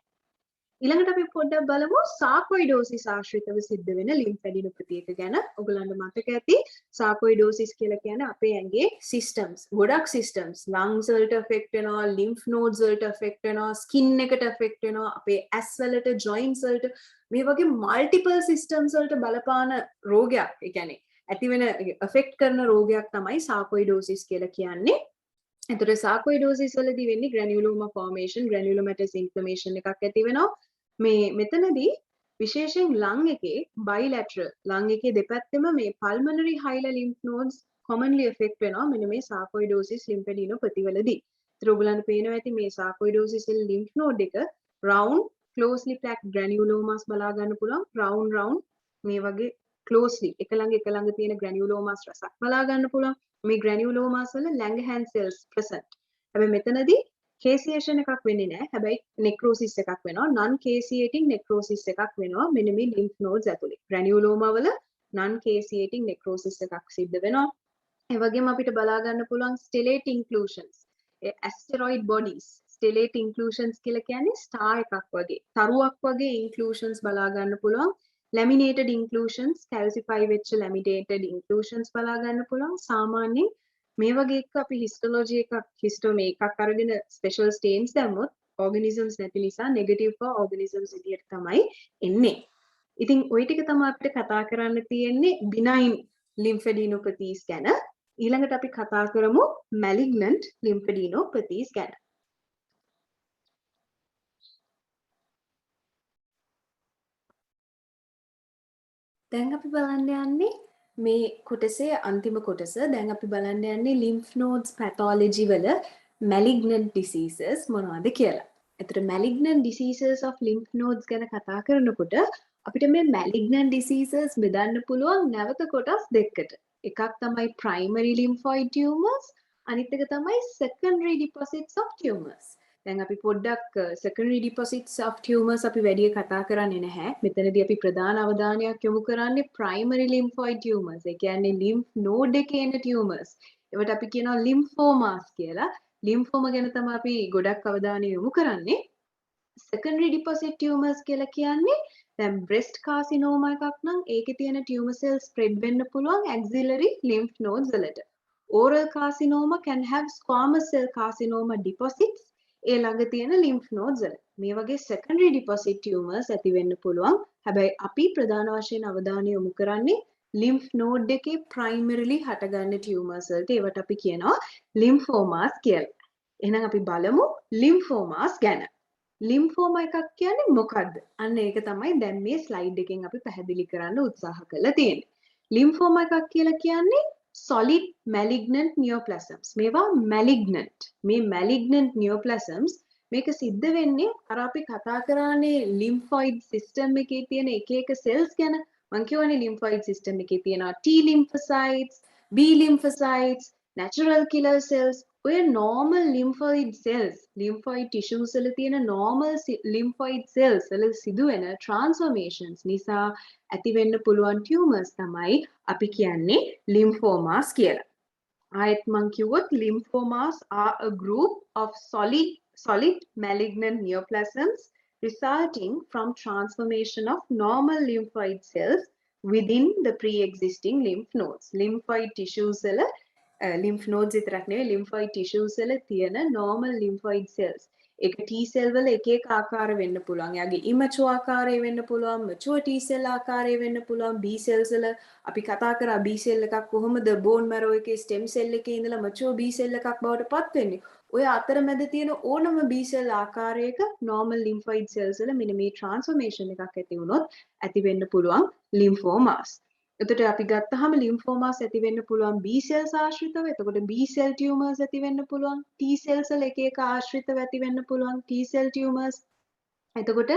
ඊළඟට අපි පොඩ්ඩක් බලමු sarcoidosis ආශ්‍රිතව සිද්ධ වෙන lymphadenopathy එක ගැන. ඔයගලන්ට මතක ඇති sarcoidosis කියලා කියන්නේ අපේ ඇඟේ systems, ගොඩක් systems, lungs වලට affect වෙනවා, lymph nodes වලට affect වෙනවා, skin එකට affect වෙනවා, අපේ ඇස් වලට, joints වලට මේ වගේ multiple systems වලට බලපාන රෝගයක්. ඒ කියන්නේ ඇති වෙන affect කරන රෝගයක් තමයි sarcoidosis කියලා කියන්නේ. එතකොට sarcoidosis වලදී වෙන්නේ granuloma formation, granulomatous inflammation එකක් ඇති වෙනවා. මේ මෙතනදී විශේෂයෙන් lung එකේ bilateral lung එකේ දෙපැත්තෙම මේ pulmonary hilar lymph nodes commonly affect වෙනවා මෙන්න මේ sarcoidosis lymphadenopathy වලදී. ඒතර ඔයගලන්ට පේනවා ඇති මේ sarcoidosis වල lymph node එක round closely packed granulomas බලා ගන්න පුළුවන්. round මේ වගේ closely එක ළඟ තියෙන granulomas රසක් බලා ගන්න පුළුවන්. මේ granulomas වල Langerhans cells present. හැබැයි මෙතනදී caseation එකක් වෙන්නේ නැහැ. හැබැයි necrosis එකක් වෙනවා. non caseating necrosis එකක් වෙනවා මෙන්න මේ lymph nodes ඇතුලේ. granuloma වල non caseating necrosis එකක් සිද්ධ වෙනවා. ඒ වගේම අපිට බලා ගන්න පුළුවන් stellate inclusions. ඒ asteroid bodies stellate inclusions කියලා කියන්නේ star එකක් වගේ. තරුවක් වගේ inclusions බලා ගන්න පුළුවන්. laminated inclusions calcify වෙච්ච laminated inclusions බලා ගන්න පුළුවන්. සාමාන්‍යයෙන් මේ වගේ එක අපි histology histome එකක් අරගෙන special stains දැම්මොත් organisms නැති නිසා negative for organisms විදියට තමයි එන්නේ. ඉතින් ওই ටික තමයි අපිට කතා කරන්න තියෙන්නේ benign lymphadenopathies ගැන. ඊළඟට අපි කතා කරමු malignant lymphadenopathies ගැන. දැන් අපි බලන්න යන්නේ මේ කොටසේ අන්තිම කොටස. දැන් අපි බලන්න යන්නේ lymph nodes pathology වල malignant diseases මොනවද කියලා. එතකොට malignant diseases of lymph nodes ගැන කතා කරනකොට අපිට මේ malignant diseases බෙදන්න පුළුවන් නැවත කොටස් දෙකකට. එකක් තමයි primary lymphoid tumors, අනිත් එක තමයි secondary deposits of tumors. දැන් අපි පොඩ්ඩක් secondary deposits of tumors අපි වැඩි කතා කරන්නේ නැහැ. මෙතනදී අපි ප්‍රධාන අවධානයක් යොමු කරන්නේ primary lymphoid tumors. ඒ කියන්නේ lymph node එකේ එන tumors. ඒවට අපි කියනවා lymphomas කියලා. lymphoma ගැන තමයි අපි ගොඩක් අවධානය යොමු කරන්නේ. secondary deposit tumors කියලා කියන්නේ දැන් breast carcinoma එකක් නම් ඒකේ තියෙන tumor cells spread වෙන්න පුළුවන් axillary lymph nodes වලට. oral carcinoma can have squamous cell carcinoma deposits ඒ ළඟ තියෙන lymph nodes වල. මේ වගේ secondary deposit tumors ඇති වෙන්න පුළුවන්. හැබැයි අපි ප්‍රධාන වශයෙන් අවධානය යොමු කරන්නේ lymph node එකේ primarily හටගන්න tumors වලට. ඒවට අපි කියනවා lymphomas කියලා. එහෙනම් අපි බලමු lymphomas ගැන. lymphoma එකක් කියන්නේ මොකක්ද? අන්න ඒක තමයි දැන් මේ slide එකෙන් අපි පැහැදිලි කරන්න උත්සාහ කරලා තියෙන්නේ. lymphoma එකක් කියලා කියන්නේ solid malignant neoplasms. මේවා malignant. මේ malignant neoplasms මේක සිද්ධ වෙන්නේ අර අපි කතා කරානේ lymphoid system එකේ තියෙන එක එක cells ගැන. මම කියවනේ lymphoid system එකේ තියෙනවා T lymphocytes, B lymphocytes, natural killer cells. ඔය normal lymphoid cells, lymphoid tissues වල තියෙන normal lymphoid cells වල සිදුවෙන transformations නිසා ඇති වෙන්න පුළුවන් tumors තමයි අපි කියන්නේ lymphomas කියලා. ආයෙත් මම කිව්වොත් lymphomas are a group of solid malignant neoplasms resulting from transformation of normal lymphoid cells within the pre-existing lymph nodes. Lymphoid tissues වල lymph nodes විතරක් නෙවෙයි lymphoid tissues වල තියෙන normal lymphoid cells. ඒක T cell වල එක එක ආකාර වෙන්න පුළුවන්. එයාගේ immature ආකාරය වෙන්න පුළුවන්, mature T cell ආකාරය වෙන්න පුළුවන්. B cells වල අපි කතා කරා B cell එකක් කොහොමද bone marrow එකේ stem cell එකේ ඉඳලා mature B cell එකක් බවට පත් වෙන්නේ. ඔය අතරමැද තියෙන ඕනම B cell ආකාරයක normal lymphoid cells වල මෙන්න මේ transformation එකක් ඇති වුණොත් ඇති වෙන්න පුළුවන් lymphomas. එතකොට අපි ගත්තාම lymphomas ඇති වෙන්න පුළුවන් B cells ආශ්‍රිතව. එතකොට B cell tumors ඇති වෙන්න පුළුවන්. T cells වල එක එක ආශ්‍රිතව ඇති වෙන්න පුළුවන් T cell tumors. එතකොට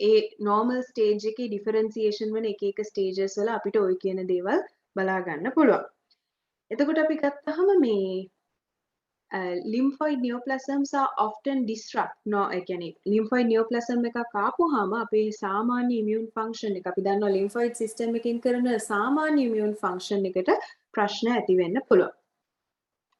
ඒ normal stage එකේ differentiation වෙන එක එක stages වල අපිට ওই කියන දේවල් බලා ගන්න පුළුවන්. එතකොට අපි ගත්තාම මේ lymphoid neoplasms are often disrupt lymphoid neoplasm එකක් ආපුවාම අපේ සාමාන්‍ය immune function එක අපි දන්නවා lymphoid system එකකින් කරන සාමාන්‍ය immune function එකට ප්‍රශ්න ඇති වෙන්න පුළුවන්.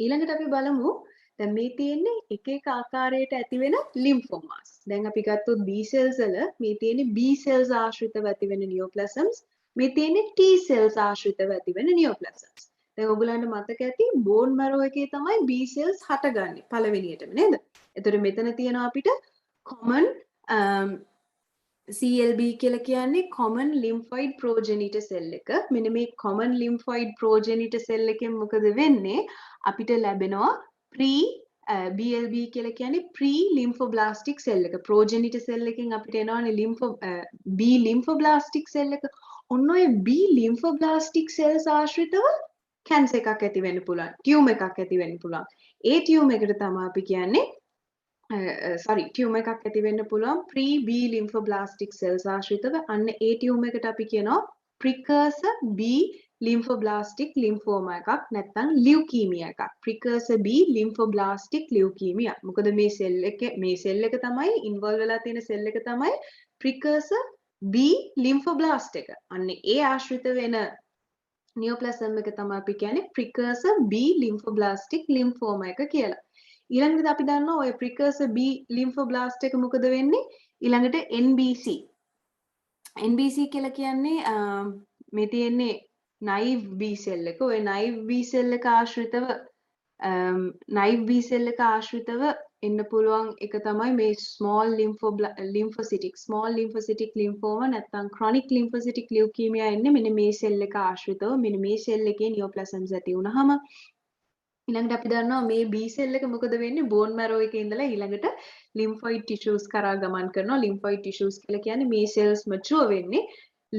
ඊළඟට අපි බලමු දැන් මේ තියෙන්නේ එක එක ආකාරයට ඇති වෙන lymphomas. දැන් අපි ගත්තොත් B cells වල මේ තියෙන්නේ B cells ආශ්‍රිතව ඇති වෙන neoplasms. මේ තියෙන්නේ T cells ආශ්‍රිතව ඇති වෙන neoplasms. දැන් ඔයගලන්ට මතක ඇති bone marrow එකේ තමයි B cells හටගන්නේ පළවෙනියටම නේද? එතකොට මෙතන තියෙනවා අපිට common CLB කියලා කියන්නේ common lymphoid progenitor cell එක. මෙන්න මේ common lymphoid progenitor cell එකෙන් මොකද වෙන්නේ? අපිට ලැබෙනවා BLB කියලා කියන්නේ pre lymphoblastic cell එක. progenitor cell එකෙන් අපිට එනවානේ B lymphoblastic cell එක. ඔන්න ඔය B lymphoblastic cells ආශ්‍රිතව කැන්සර් එකක් ඇති වෙන්න පුළුවන්. ටියුමර් එකක් ඇති වෙන්න පුළුවන්. ඒ ටියුමර් එකට තමයි අපි කියන්නේ ටියුමර් එකක් ඇති වෙන්න පුළුවන් pre B lymphoblastic cells ආශ්‍රිතව. අන්න ඒ ටියුමර් එකට අපි කියනවා precursor B lymphoblastic lymphoma එකක් නැත්නම් leukemia එකක්. precursor B lymphoblastic leukemia. මොකද මේ සෙල් එක තමයි involve වෙලා තියෙන සෙල් එක තමයි precursor B lymphoblast එක. අන්න ඒ ආශ්‍රිත වෙන නියෝප්ලාසම් එක තමයි අපි කියන්නේ precursor B lymphoblastic lymphoma එක කියලා. ඊළඟට අපි දන්නවා ඔය precursor B lymphoblast එක මොකද වෙන්නේ? ඊළඟට NBC. NBC කියලා කියන්නේ මේ තියෙන්නේ naive B cell එක. ඔය naive B cell එක ආශ්‍රිතව naive B cell එක ආශ්‍රිතව එන්න පුළුවන් එක තමයි මේ small lymphocytic lymphoma නැත්නම් chronic lymphocytic leukemia එන්නේ මෙන්න මේ cell එක ආශ්‍රිතව. මෙන්න මේ cell එකේ neoplasms ඇති වුනහම ඊළඟට අපි දන්නවා මේ B cell එක මොකද වෙන්නේ bone marrow එකේ ඉඳලා ඊළඟට lymphoid tissues කරා ගමන් කරනවා. lymphoid tissues කියලා කියන්නේ මේ cells mature වෙන්නේ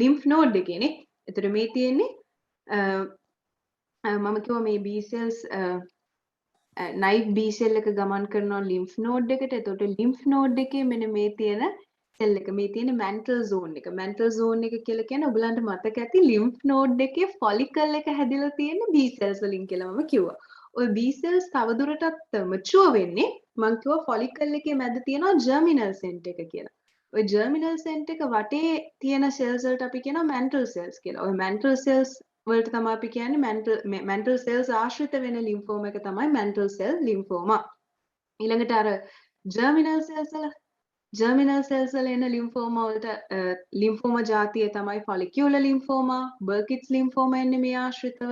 lymph node එකේනේ. එතකොට මේ තියෙන්නේ මම කිව්වා මේ B cells naive B cell එක ගමන් කරනවා lymph node එකට. එතකොට lymph node එකේ මෙන්න මේ තියෙන cell එක මේ තියෙන mantle zone එක. mantle zone එක කියලා කියන්නේ ඔයගලන්ට මතක ඇති lymph node එකේ follicle එක හැදිලා තියෙන B cells වලින් කියලා මම කිව්වා. ඔය B cells තවදුරටත් mature වෙන්නේ මම කිව්වා follicle එකේ මැද තියෙනවා germinal center එක කියලා. ඔය germinal center එක වටේ තියෙන cells වලට අපි කියනවා mantle cells කියලා. ඔය mantle cells වලට තමයි අපි කියන්නේ mantle cells ආශ්‍රිත වෙන lymphoma එක තමයි mantle cell lymphoma. ඊළඟට අර germinal cells වල එන lymphoma වලට lymphoma ජාතිය තමයි follicular lymphoma, Burkitt's lymphoma එන්නේ මේ ආශ්‍රිතව,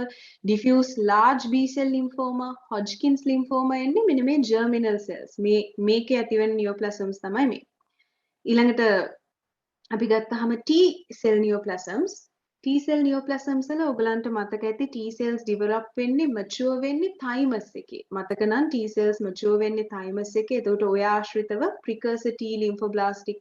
diffuse large B cell lymphoma, Hodgkin's lymphoma එන්නේ මෙන්න මේ germinal cells. මේකේ ඇතිවෙන neoplasms තමයි මේ. ඊළඟට අපි ගත්තාම T cell neoplasms වල ඔයගලන්ට මතක ඇති T cells develop වෙන්නේ mature වෙන්නේ thymus එකේ. මතක නම් T cells mature වෙන්නේ thymus එකේ. එතකොට ඔය ආශ්‍රිතව precursor T lymphoblastic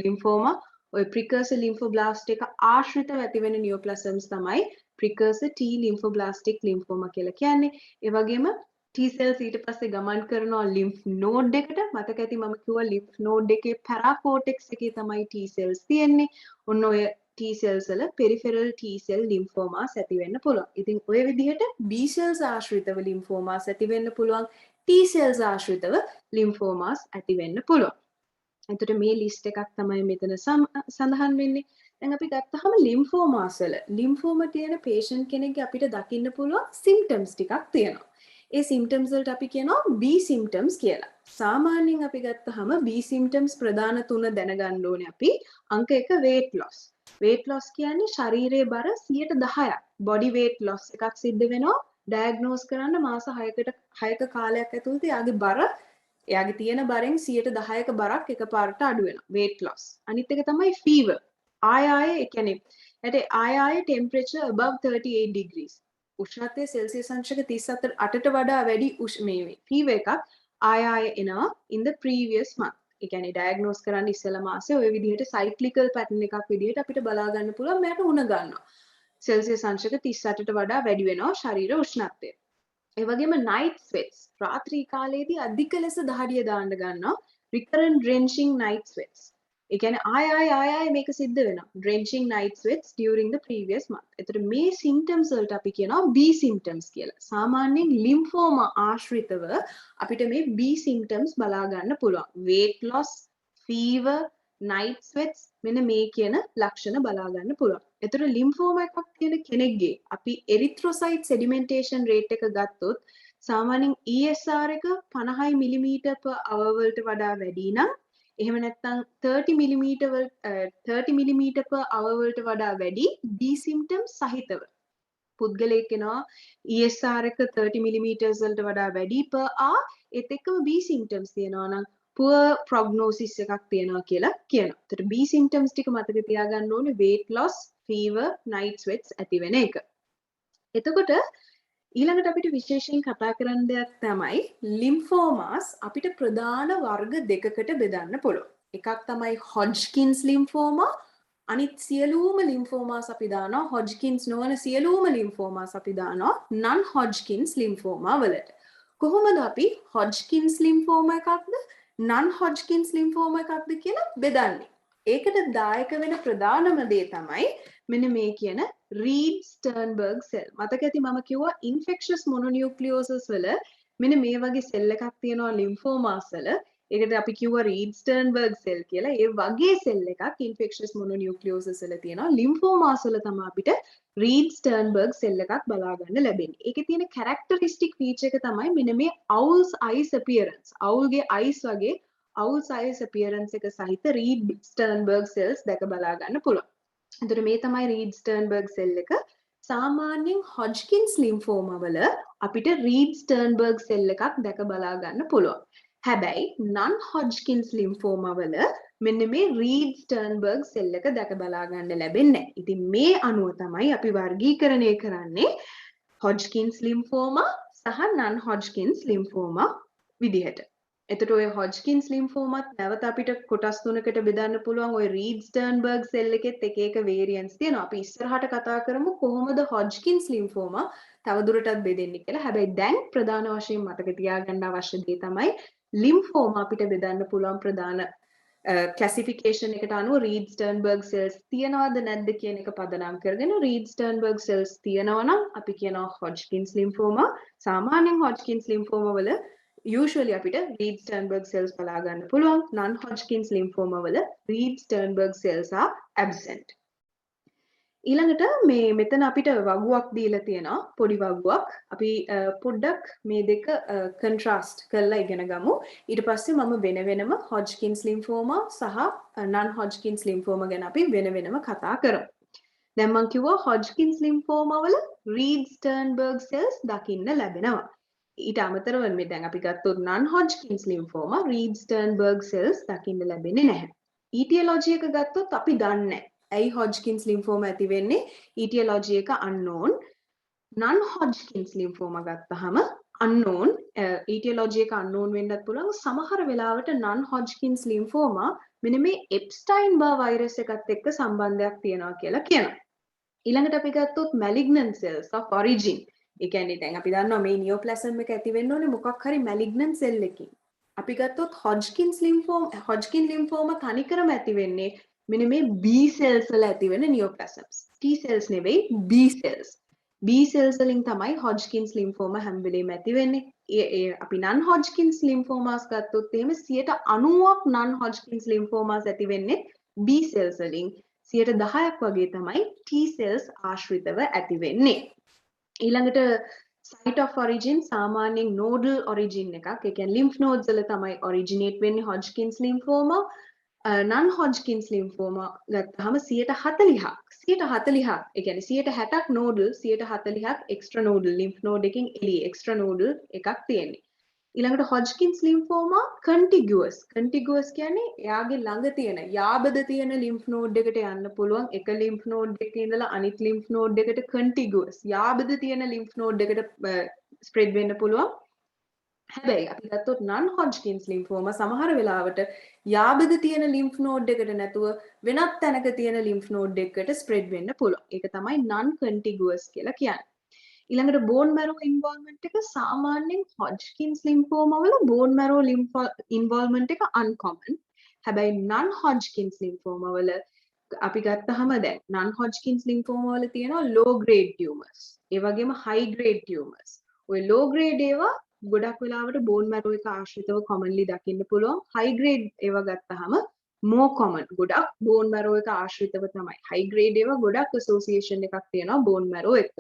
lymphoma ඔය precursor lymphoblast එක ආශ්‍රිතව ඇතිවෙන neoplasms තමයි precursor T lymphoblastic lymphoma කියලා කියන්නේ. ඒ වගේම T cells ඊට පස්සේ ගමන් කරනවා lymph node එකට. මතක ඇති මම කිව්වා lymph node එකේ paracortex එකේ තමයි T cells තියෙන්නේ. ඔන්න ඔය T cells වල peripheral T cell lymphomas ඇති වෙන්න පුළුවන්. ඉතින් ඔය විදිහට B cells ආශ්‍රිතව lymphomas ඇති වෙන්න පුළුවන්. T cells ආශ්‍රිතව lymphomas ඇති වෙන්න පුළුවන්. එතකොට මේ list එකක් තමයි මෙතන සඳහන් වෙන්නේ. දැන් අපි ගත්තාම lymphomas වල lymphoma තියෙන patient කෙනෙක්ගේ අපිට දකින්න පුළුවන් symptoms ටිකක් තියෙනවා. ඒ symptoms වලට අපි කියනවා B symptoms කියලා. සාමාන්‍යයෙන් අපි ගත්තාම B symptoms ප්‍රධාන තුන දැනගන්න ඕනේ අපි. අංක 1 weight loss. weight loss කියන්නේ ශරීරයේ බර 10%ක් body weight loss එකක් සිද්ධ වෙනවා. diagnose කරන්න මාස 6ක කාලයක් ඇතුළත එයාගේ තියෙන බරෙන් 10%ක බරක් එකපාරට අඩු වෙනවා. weight loss. අනිත් එක තමයි fever. ආය ඒ කියන්නේ ආය temperature above 38 degrees. උෂ්ණත්වය සෙල්සියස් අංශක 38ට වඩා වැඩි මේ fever එකක් ආය එනවා in the previous month. ඒ කියන්නේ diagnose කරන්න ඉස්සෙල්ලා මාසේ ඔය විදිහට cyclical pattern එකක් විදිහට අපිට බලා ගන්න පුළුවන් මෙයාට උණ ගන්නවා. සෙල්සියස් අංශක 38ට වඩා වැඩි වෙනවා ශරීර උෂ්ණත්වය. ඒ වගේම night sweats රාත්‍රී කාලයේදී අධික ලෙස දහඩිය දාන්න ගන්නවා. recurrent drenching night sweats. ඒ කියන්නේ ආය මේක සිද්ධ වෙනවා. drenching night sweats during the previous month. එතකොට මේ symptoms වලට අපි කියනවා B symptoms කියලා. සාමාන්‍යයෙන් lymphoma ආශ්‍රිතව අපිට මේ B symptoms බලා ගන්න පුළුවන්. weight loss, fever, night sweats මෙන්න මේ කියන ලක්ෂණ බලා ගන්න පුළුවන්. එතකොට lymphoma එකක් තියෙන කෙනෙක්ගේ අපි erythrocyte sedimentation rate එක ගත්තොත් සාමාන්‍යයෙන් ESR එක 50 mm per hour වලට වඩා වැඩි නම් එහෙම නැත්නම් 30 mm per hour වලට වඩා වැඩි B symptoms සහිතව පුද්ගලයෙක් වෙනවා ESR එක 30 mm වලට වඩා වැඩි per hour ඒත් එක්කම B symptoms තියෙනවා නම් poor prognosis එකක් තියෙනවා කියලා කියනවා. ඒතර B symptoms ටික මතක තියාගන්න ඕනේ weight loss, fever, night sweats ඇති වෙන එක. එතකොට ඊළඟට අපිට විශේෂයෙන් කතා කරන්න දෙයක් තමයි lymphomas අපිට ප්‍රධාන වර්ග දෙකකට බෙදන්න පුළුවන්. එකක් තමයි Hodgkin's lymphoma, අනිත් සියලුම lymphomas අපි දානවා Hodgkin's නොවන සියලුම lymphomas අපි දානවා non-Hodgkin's lymphoma වලට. කොහොමද අපි Hodgkin's lymphoma එකක්ද non-Hodgkin's lymphoma එකක්ද කියලා බෙදන්නේ? ඒකට දායක වෙන ප්‍රධානම දේ තමයි මෙන්න මේ කියන රීඩ් ස්ටර්න්බර්ග් සෙල්. මතක ඇති මම කිව්වා ඉන්ෆෙක්ෂස් මොනොනියුක්ලියෝසස් වල මෙන්න මේ වගේ සෙල් එකක් තියෙනවා ලිම්ෆෝමාස් වල. ඒකට අපි කිව්වා රීඩ් ස්ටර්න්බර්ග් සෙල් කියලා. ඒ වගේ සෙල් එකක් ඉන්ෆෙක්ෂස් මොනොනියුක්ලියෝසස් වල තියෙනවා. ලිම්ෆෝමාස් වල තමයි අපිට රීඩ් ස්ටර්න්බර්ග් සෙල් එකක් බලා ගන්න ලැබෙන්නේ. ඒකේ තියෙන කැරක්ටරිස්ටික් ෆීචර් එක තමයි මෙන්න මේ owl's eyes appearance. owl ගේ eyes වගේ owl size appearance එක සහිත රීඩ් ස්ටර්න්බර්ග් cells දැක බලා ගන්න පුළුවන්. එතකොට මේ තමයි රීඩ් ස්ටර්න්බර්ග් cell එක. සාමාන්‍යයෙන් Hodgkin's lymphoma වල අපිට රීඩ් ස්ටර්න්බර්ග් cell එකක් දැක බලා ගන්න පුළුවන්. හැබැයි non Hodgkin's lymphoma වල මෙන්න මේ රීඩ් ස්ටර්න්බර්ග් cell එක දැක බලා ගන්න ලැබෙන්නේ නැහැ. ඉතින් මේ අනුව තමයි අපි වර්ගීකරණය කරන්නේ Hodgkin's lymphoma සහ non Hodgkin's lymphoma විදිහට. එතකොට ඔය Hodgkin's lymphomත් නැවත අපිට කොටස් තුනකට බෙදන්න පුළුවන්. ඔය රීඩ් ස්ටර්න්බර්ග් සෙල් එකෙත් එක එක variants තියෙනවා. අපි ඉස්සරහට කතා කරමු කොහොමද Hodgkin's lymphoma තවදුරටත් බෙදෙන්නේ කියලා. හැබැයි දැන් ප්‍රධාන වශයෙන් මතක තියාගන්න අවශ්‍ය දේ තමයි lymphoma අපිට බෙදන්න පුළුවන් ප්‍රධාන classification එකට අනුව රීඩ් ස්ටර්න්බර්ග් cells තියනවද නැද්ද කියන එක පදනම් කරගෙන රීඩ් ස්ටර්න්බර්ග් cells තියනවා නම් අපි කියනවා Hodgkin's lymphoma. සාමාන්‍යයෙන් Hodgkin's lymphoma වල usually අපිට රීඩ් ස්ටර්න්බර්ග් cells බලා ගන්න පුළුවන්. non Hodgkin's lymphoma වල read Sternberg cells are absent. ඊළඟට මේ මෙතන අපිට වගුවක් දීලා තියෙනවා, පොඩි වගුවක්. අපි පොඩ්ඩක් මේ දෙක contrast කරලා ඉගෙන ගමු. ඊට පස්සේ මම වෙන වෙනම Hodgkin's lymphoma සහ non Hodgkin's lymphoma ගැන අපි වෙන වෙනම කතා කරමු. දැන් මම කිව්වා Hodgkin's lymphoma වල රීඩ් ස්ටර්න්බර්ග් cells දකින්න ලැබෙනවා. ඊට අමතරව මේ දැන් අපි ගත්තොත් non Hodgkin's lymphoma Reed Sternberg cells දකින්න ලැබෙන්නේ නැහැ. etiology එක ගත්තොත් අපි දන්නේ නැහැ. ඇයි Hodgkin's lymphoma ඇති වෙන්නේ? etiology එක unknown. non Hodgkin's lymphoma ගත්තහම unknown. etiology එක unknown වෙන්නත් පුළුවන්. සමහර වෙලාවට non Hodgkin's lymphoma මෙන්න මේ Epstein-Barr virus එකත් එක්ක සම්බන්ධයක් තියෙනවා කියලා කියනවා. ඊළඟට අපි ගත්තොත් malignant cells of origin. ඒ කියන්නේ දැන් අපි දන්නවා මේ නියෝප්ලාසම් එක ඇති වෙන්න ඕනේ මොකක් හරි malignant cell එකකින්. අපි ගත්තොත් Hodgkin lymphoma තනිකරම ඇති වෙන්නේ මෙන්න මේ B cells වල ඇති වෙන නියෝප්ලාසම්ස්. T cells නෙවෙයි B cells. B cells වලින් තමයි Hodgkin's lymphoma හැම වෙලේම ඇති වෙන්නේ. අපි non Hodgkin's lymphomas ගත්තොත් එහෙම 90%ක් non Hodgkin's lymphomas ඇති වෙන්නේ B cells වලින්. 10%ක් වගේ තමයි T cells ආශ්‍රිතව ඇති වෙන්නේ. ඊළඟට site of origin සාමාන්‍යයෙන් nodal origin එකක්. ඒ කියන්නේ lymph nodes වල තමයි originate වෙන්නේ Hodgkin's lymphoma. non Hodgkin's lymphoma ගත්තහම 40%ක් ඒ කියන්නේ 60%ක් nodal 40%ක් extranodal lymph node එකකින් එළිය extranodal එකක් තියෙන්නේ. ඊළඟට Hodgkin's lymphoma contiguous කියන්නේ එයාගේ ළඟ තියෙන යාබද තියෙන lymph node එකට යන්න පුළුවන්. එක lymph node එකක ඉඳලා අනිත් lymph node එකට contiguous යාබද තියෙන lymph node එකට spread වෙන්න පුළුවන්. හැබැයි අපි ගත්තොත් non Hodgkin's lymphoma සමහර වෙලාවට යාබද තියෙන lymph node එකට නැතුව වෙනත් තැනක තියෙන lymph node එකකට spread වෙන්න පුළුවන්. ඒක තමයි non contiguous කියලා කියන්නේ. ඊළඟට bone marrow involvement එක සාමාන්‍යයෙන් Hodgkin's lymphoma වල bone marrow involvement එක uncommon. හැබැයි non Hodgkin's lymphoma වල අපි ගත්තහම දැන් non Hodgkin's lymphoma වල තියෙනවා low grade tumors. ඒ වගේම high grade tumors. ඔය low grade ඒවා ගොඩක් වෙලාවට bone marrow එක ආශ්‍රිතව commonly දකින්න පුළුවන්. high grade ඒවා ගත්තහම more common. ගොඩක් bone marrow එක ආශ්‍රිතව තමයි. high grade ඒවා ගොඩක් association එකක් තියෙනවා bone marrow එක්ක.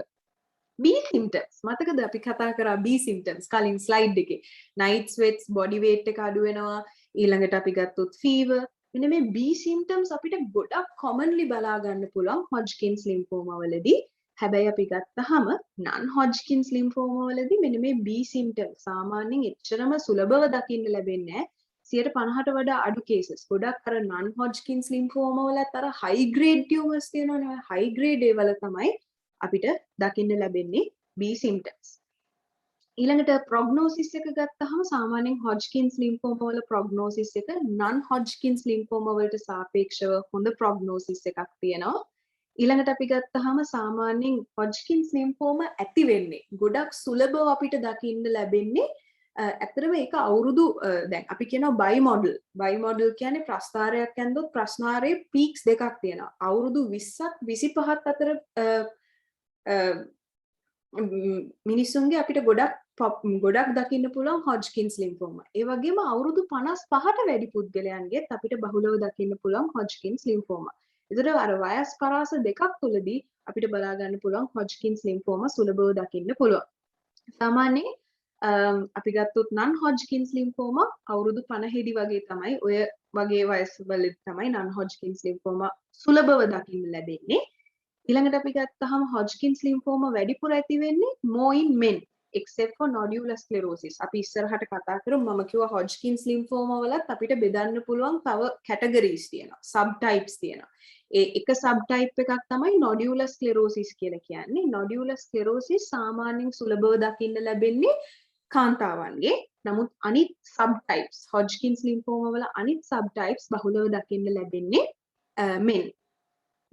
B symptoms මතකද අපි කතා කරා B symptoms කලින් slide එකේ. night sweats, body weight එක අඩු වෙනවා. ඊළඟට අපි ගත්තොත් fever. මෙන්න මේ B symptoms අපිට ගොඩක් commonly බලා ගන්න පුළුවන් Hodgkin's lymphoma වලදී. හැබැයි අපි ගත්තහම non Hodgkin's lymphoma වලදී මෙන්න මේ B symptoms සාමාන්‍යයෙන් එච්චරම සුලභව දකින්න ලැබෙන්නේ නැහැ. 50%ට වඩා අඩු cases. ගොඩක් අර non Hodgkin's lymphoma වලත් අර high grade tumors තියෙනවනේ. high grade ඒවල තමයි අපිට දකින්න ලැබෙන්නේ B symptoms. ඊළඟට prognosis එක ගත්තහම සාමාන්‍යයෙන් Hodgkin's lymphoma වල prognosis එක non Hodgkin's lymphoma වලට සාපේක්ෂව හොඳ prognosis එකක් තියෙනවා. ඊළඟට අපි ගත්තහම සාමාන්‍යයෙන් Hodgkin's lymphoma ඇති වෙන්නේ ගොඩක් සුලභව අපිට දකින්න ලැබෙන්නේ ඇත්තටම ඒක අවුරුදු දැන් අපි කියනවා බයි මොඩල් කියන්නේ ප්‍රස්ථාරයක් ඇන්දොත් ප්‍රශ්නාරයේ පීක්ස් දෙකක් තියෙනවා. අවුරුදු 20ක් 25ක් අතර මිනිස්සුන්ගේ අපිට ගොඩක් දකින්න පුළුවන් හොජ්කින්ස් ලිම්ෆෝමා. ඒ වගේම අවුරුදු 55ට වැඩි පුද්ගලයන්ගෙත් අපිට බහුලව දකින්න පුළුවන් හොජ්කින්ස් ලිම්ෆෝමා. ඒතර අර වයස් පරාස දෙකක් තුලදී අපිට බලා ගන්න පුළුවන් හොජ්කින්ස් ලිම්ෆෝමා සුලභව දකින්න පුළුවන්. සාමාන්‍යයෙන් අපි ගත්තොත් නන් හොජ්කින්ස් ලිම්ෆෝමා අවුරුදු 50 වගේ තමයි ඔය වගේ වයස් වලදී තමයි නන් හොජ්කින්ස් ලිම්ෆෝමා සුලභව දකින්න ලැබෙන්නේ. ඊළඟට අපි ගත්තාම හොජ්කින්ස් ලිම්ෆෝමා වැඩිපුර ඇති වෙන්නේ more in men except for nodular sclerosis. අපි ඉස්සරහට කතා කරමු. මම කිව්වා හොජ්කින්ස් ලිම්ෆෝමා වලත් අපිට බෙදන්න පුළුවන් තව කැටගරිස් තියෙනවා. සබ් ටයිප්ස් තියෙනවා. ඒ එක සබ් ටයිප් එකක් තමයි nodular sclerosis කියලා කියන්නේ. nodular sclerosis සාමාන්‍යයෙන් සුලභව දකින්න ලැබෙන්නේ කාන්තාවන්ගේ. නමුත් අනිත් සබ් ටයිප්ස් හොජ්කින්ස් ලිම්ෆෝමා වල අනිත් සබ් ටයිප්ස් බහුලව දකින්න ලැබෙන්නේ men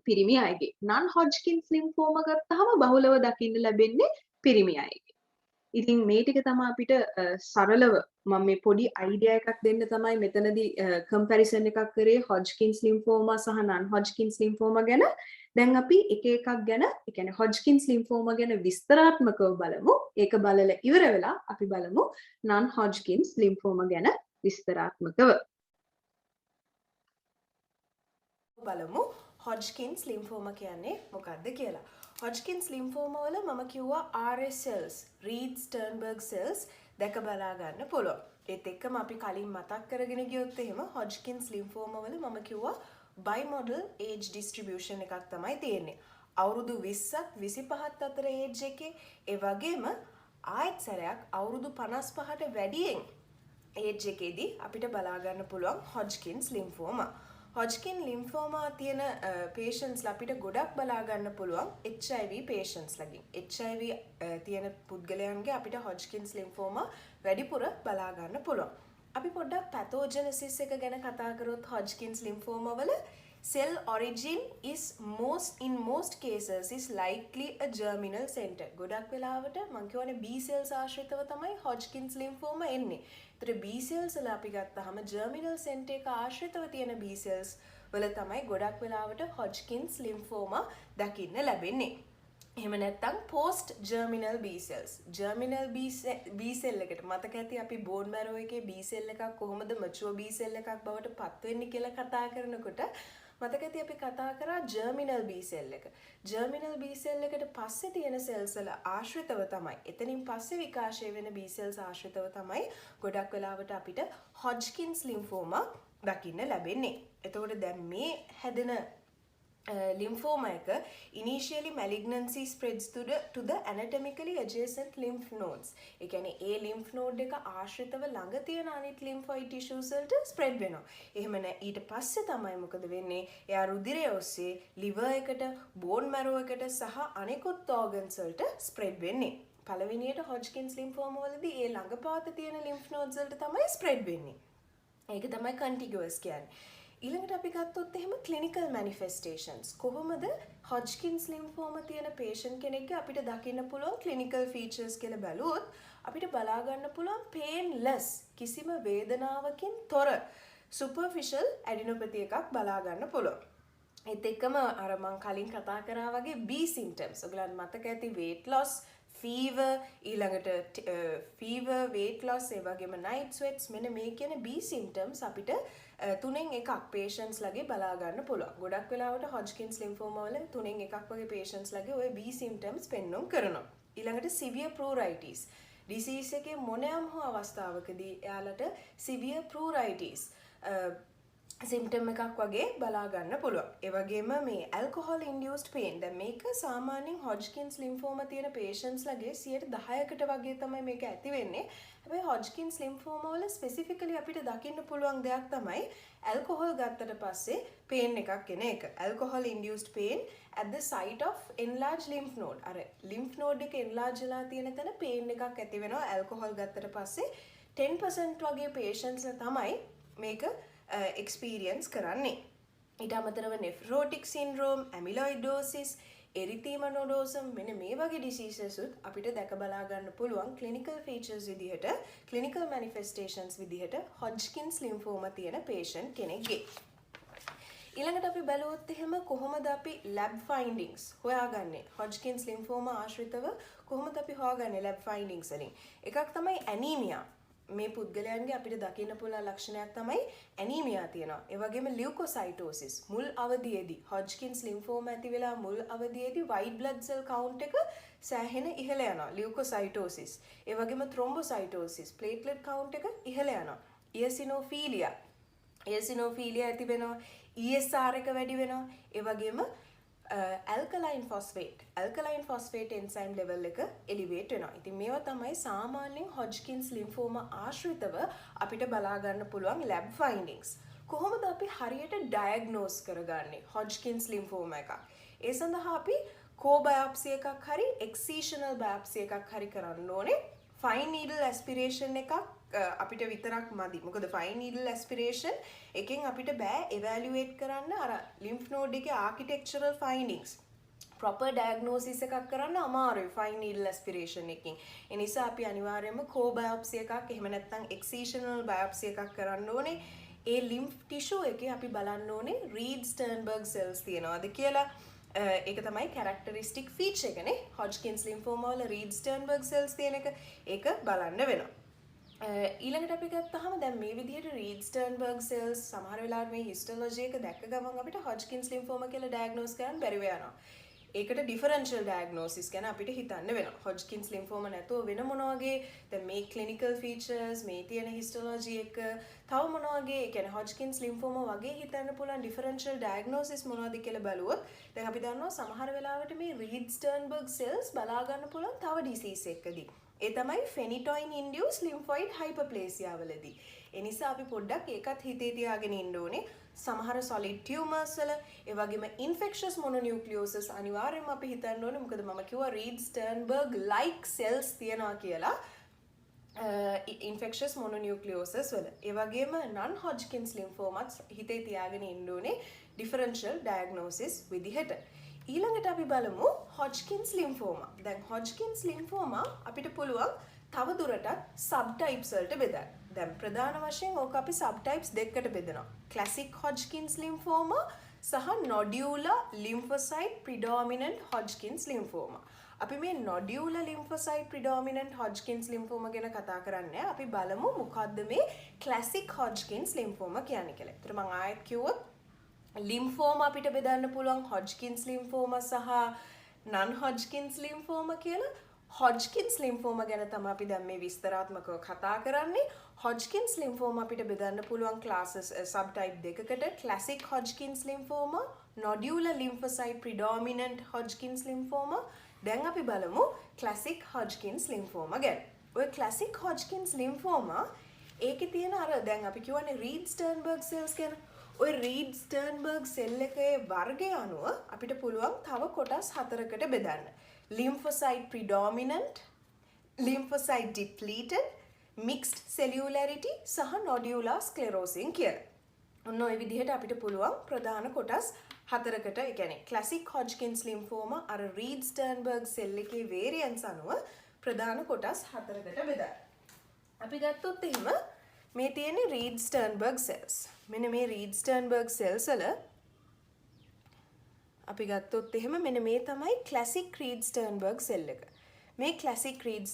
පිරිමි අයගේ. නන් හොජ්කින්ස් ලිම්ෆෝමා ගත්තාම බහුලව දකින්න ලැබෙන්නේ පිරිමි අයගේ. ඉතින් මේ ටික තමයි අපිට සරලව මම මේ පොඩි අයිඩියා එකක් දෙන්න තමයි මෙතනදී කම්පැරිසන් එකක් කරේ හොජ්කින්ස් ලිම්ෆෝමා සහ නන් හොජ්කින්ස් ලිම්ෆෝමා ගැන. දැන් අපි එක එකක් ගැන, ඒ කියන්නේ හොජ්කින්ස් ලිම්ෆෝමා ගැන විස්තරාත්මකව බලමු. ඒක බලලා ඉවර වෙලා අපි බලමු නන් හොජ්කින්ස් ලිම්ෆෝමා ගැන විස්තරාත්මකව.
බලමු හොජ්කින්ස් ලිම්ෆෝමා කියන්නේ මොකක්ද කියලා. හොජ්කින්ස් ලිම්ෆෝමා වල මම කිව්වා RS cells, Reed Sternberg cells දැක බලා ගන්න පුළුවන්. ඒත් එක්කම අපි කලින් මතක් කරගෙන ගියොත් එහෙම හොජ්කින්ස් ලිම්ෆෝමා වල මම කිව්වා බයිමොඩල් ඒජ් ඩිස්ට්‍රිබියුෂන් එකක් තමයි තියෙන්නේ. අවුරුදු 20ක් 25ක් අතර ඒජ් එකේ ඒ වගේම ආයෙත් සැරයක් අවුරුදු 55ට වැඩියෙන් ඒජ් එකේදී අපිට බලා ගන්න පුළුවන් හොජ්කින්ස් ලිම්ෆෝමා. හොජ්කින් ලිම්ෆෝමා තියෙන patients අපිට ගොඩක් බලා ගන්න පුළුවන් HIV patients ලගින්. HIV තියෙන පුද්ගලයන්ගේ අපිට හොජ්කින්ස් ලිම්ෆෝමා වැඩිපුර බලා ගන්න පුළුවන්. අපි පොඩ්ඩක් pathogenesis එක ගැන කතා කරොත් හොජ්කින්ස් ලිම්ෆෝමා වල cell origin is in most cases is likely a germinal center. ගොඩක් වෙලාවට මම කියවනේ B cells ආශ්‍රිතව තමයි හොජ්කින්ස් ලිම්ෆෝමා එන්නේ. ඒතර B cells වල අපි ගත්තාම germinal center එක ආශ්‍රිතව තියෙන B cells වල තමයි ගොඩක් වෙලාවට හොජ්කින්ස් ලිම්ෆෝමා දකින්න ලැබෙන්නේ. එහෙම නැත්නම් post germinal B cells. germinal B cell එකට මතක ඇති අපි bone marrow එකේ B cell එකක් කොහොමද mature B cell එකක් බවට පත් වෙන්නේ කියලා කතා කරනකොට මතක ඇති අපි කතා කරා germinal B cell එක. germinal B cell එකට පස්සේ තියෙන cells වල ආශ්‍රිතව තමයි එතනින් පස්සේ විකාශය වෙන B cells ආශ්‍රිතව තමයි ගොඩක් වෙලාවට අපිට Hodgkin's lymphoma දකින්න ලැබෙන්නේ. එතකොට දැන් මේ හැදෙන lymphoma එක initially malignancy spreads to the anatomically adjacent lymph nodes. ඒ කියන්නේ ඒ lymph node එක ආශ්‍රිතව ළඟ තියෙන අනිත් lymphoid tissues වලට spread වෙනවා. එහෙම නැ ඊට පස්සේ තමයි මොකද වෙන්නේ? එයා රුධිරය ඔස්සේ liver එකට, bone marrow එකට සහ අනෙකුත් organs වලට spread වෙන්නේ. පළවෙනියට Hodgkin's lymphoma වලදී ඒ ළඟපාත තියෙන lymph nodes වලට තමයි spread වෙන්නේ. ඒක තමයි contiguous කියන්නේ. ඊළඟට අපි ගත්තොත් එහෙම clinical manifestations කොහොමද Hodgkin's lymphoma තියෙන patient කෙනෙක්ගේ අපිට දකින්න පුළුවන් clinical features කියලා බැලුවොත් අපිට බලා ගන්න පුළුවන් painless කිසිම වේදනාවකින් තොර superficial adenopathy එකක් බලා ගන්න පුළුවන්. ඒත් එක්කම අර මම කලින් කතා කරා වගේ B symptoms ඔයගලන්ට මතක ඇති weight loss, fever, ඊළඟට fever, weight loss, ඒ වගේම night sweats මෙන්න මේ කියන B symptoms අපිට තුනෙන් එකක් patients ලගේ බලා ගන්න පුළුවන්. ගොඩක් වෙලාවට Hodgkin's lymphoma වල තුනෙන් එකක් වගේ patients ලගේ ওই B symptoms පෙන්වුම් කරනවා. ඊළඟට severe pruritus. disease එකේ මොනෑම හෝ අවස්ථාවකදී එයාලට severe pruritus symptom එකක් වගේ බලා ගන්න පුළුවන්. ඒ වගේම මේ alcohol induced pain. දැන් මේක සාමාන්‍යයෙන් Hodgkin's lymphoma තියෙන patients ලගේ 10%කට වගේ තමයි මේක ඇති වෙන්නේ. හැබැයි Hodgkin's lymphoma වල specifically අපිට දකින්න පුළුවන් දෙයක් තමයි alcohol ගත්තට පස්සේ pain එකක් එන එක. alcohol induced pain at the site of enlarged lymph node. අර lymph node එක enlarge වෙලා තියෙන තැන pain එකක් ඇති වෙනවා alcohol ගත්තට පස්සේ. 10% වගේ patients තමයි මේක experience කරන්නේ. ඊට අමතරව nephrotic syndrome, amyloidosis, එරිතීම නොඩෝසම් මෙන්න මේ වගේ ඩිසීසස් උත් අපිට දැක බලා ගන්න පුළුවන් ක්ලිනිකල් ෆීචර්ස් විදිහට ක්ලිනිකල් මැනිෆෙස්ටේෂන්ස් විදිහට හොජ්කින්ස් ලිම්ෆෝමා තියෙන patient කෙනෙක්ගේ. ඊළඟට අපි බලුවොත් එහෙම කොහොමද අපි lab findings හොයාගන්නේ හොජ්කින්ස් ලිම්ෆෝමා ආශ්‍රිතව කොහොමද අපි හොයාගන්නේ lab findings වලින්. එකක් තමයි ඇනීමියා. මේ පුද්ගලයන්ගේ අපිට දකින්න පුළුවන් ලක්ෂණයක් තමයි ඇනීමියා තියෙනවා. ඒ වගේම ලියුකෝසයිටෝසිස් මුල් අවධියේදී හොජ්කින්ස් ලිම්ෆෝමා ඇති වෙලා මුල් අවධියේදී white blood cell count එක සෑහෙන ඉහළ යනවා. ලියුකෝසයිටෝසිස්. ඒ වගේම thrombocytosis platelet count එක ඉහළ යනවා. eosinophilia eosinophilia ඇති වෙනවා. ESR එක වැඩි වෙනවා. ඒ වගේම alkaline phosphate enzyme level එක elevate වෙනවා. ඉතින් මේවා තමයි සාමාන්‍යයෙන් Hodgkin's lymphoma ආශ්‍රිතව අපිට බලා ගන්න පුළුවන් lab findings. කොහොමද අපි හරියට diagnose කරගන්නේ Hodgkin's lymphoma එකක්? ඒ සඳහා අපි core biopsy එකක් හරි excisional biopsy එකක් හරි කරන්න ඕනේ. fine needle aspiration එකක් අපිට විතරක් මදි. මොකද fine needle aspiration එකෙන් අපිට බෑ evaluate කරන්න අර lymph node එකේ architectural findings proper diagnosis එකක් කරන්න අමාරුයි fine needle aspiration එකකින්. ඒ නිසා අපි අනිවාර්යයෙන්ම core biopsy එකක් එහෙම නැත්නම් excisional biopsy එකක් කරන්න ඕනේ. ඒ lymph tissue එකේ අපි බලන්න ඕනේ Reed Sternberg cells තියනවාද කියලා. ඒක තමයි characteristic feature එකනේ. Hodgkin's lymphoma වල Reed Sternberg cells තියෙන එක ඒක බලන්න වෙනවා. ඊළඟට අපි ගත්තාම දැන් මේ විදිහට Reed Sternberg cells සමහර වෙලාවට මේ histology එක දැක්ක ගමන් අපිට Hodgkin's lymphoma කියලා diagnose කරන්න බැරිව යනවා. ඒකට differential diagnosis ගැන අපිට හිතන්න වෙනවා. Hodgkin's lymphoma නැතුව වෙන මොන වගේ දැන් මේ clinical features මේ තියෙන histology එක තව මොන වගේ ඒ කියන්නේ Hodgkin's lymphoma වගේ හිතන්න පුළුවන් differential diagnosis මොනවද කියලා බලුවොත් දැන් අපි දන්නවා සමහර වෙලාවට මේ Reed Sternberg cells බලා ගන්න පුළුවන් තව disease එකකදී. ඒ තමයි phenytoin induced lymphoid hyperplasia වලදී. ඒ නිසා අපි පොඩ්ඩක් ඒකත් හිතේ තියාගෙන ඉන්න ඕනේ. සමහර solid tumors වල ඒ වගේම infectious mononucleosis අනිවාර්යයෙන්ම අපි හිතන්න ඕනේ. මොකද මම කිව්වා Reed Sternberg like cells තියනවා කියලා. infectious mononucleosis වල. ඒ වගේම non Hodgkin's lymphomas හිතේ තියාගෙන ඉන්න ඕනේ differential diagnosis විදිහට. ඊළඟට අපි බලමු Hodgkin's lymphoma. දැන් Hodgkin's lymphoma අපිට පුළුවන් තව දුරටත් subtypes වලට බෙදන්න. දැන් ප්‍රධාන වශයෙන් ඕක අපි subtypes දෙකකට බෙදනවා. Classic Hodgkin's lymphoma සහ nodular lymphocyte predominant Hodgkin's lymphoma. අපි මේ nodular lymphocyte predominant Hodgkin's lymphoma ගැන කතා කරන්නේ. අපි බලමු මොකද්ද මේ classic Hodgkin's lymphoma කියන්නේ කියලා. ඒතර මම ආයෙත් කිව්වොත් ලිම්ෆෝමා අපිට බෙදන්න පුළුවන් Hodgkin's lymphoma සහ non Hodgkin's lymphoma කියලා. Hodgkin's lymphoma ගැන තමයි අපි දැන් මේ විස්තරාත්මකව කතා කරන්නේ. Hodgkin's lymphoma අපිට බෙදන්න පුළුවන් classes subtype දෙකකට. Classic Hodgkin's lymphoma, nodular lymphocyte predominant Hodgkin's lymphoma. දැන් අපි බලමු classic Hodgkin's lymphoma ගැන. ඔය classic Hodgkin's lymphoma ඒකේ තියෙන අර දැන් අපි කියවනේ Reed Sternberg cells ගැන. ඔය Reed Sternberg cell එකේ වර්ගය අනුව අපිට පුළුවන් තව කොටස් හතරකට බෙදන්න. Lymphocyte predominant, lymphocyte depleted, mixed cellularity සහ nodular sclerosing කියලා. ඔන්න ඔය විදිහට අපිට පුළුවන් ප්‍රධාන කොටස් හතරකට, ඒ කියන්නේ classic Hodgkin's lymphoma අර Reed Sternberg cell එකේ variants අනුව ප්‍රධාන කොටස් හතරකට බෙදන්න. අපි ගත්තොත් එහෙම මේ තියෙන්නේ Reed Sternberg cells. මෙන්න මේ Reed Sternberg cells වල අපි ගත්තොත් එහෙම මෙන්න මේ තමයි classic Reed Sternberg cell එක. මේ classic Reed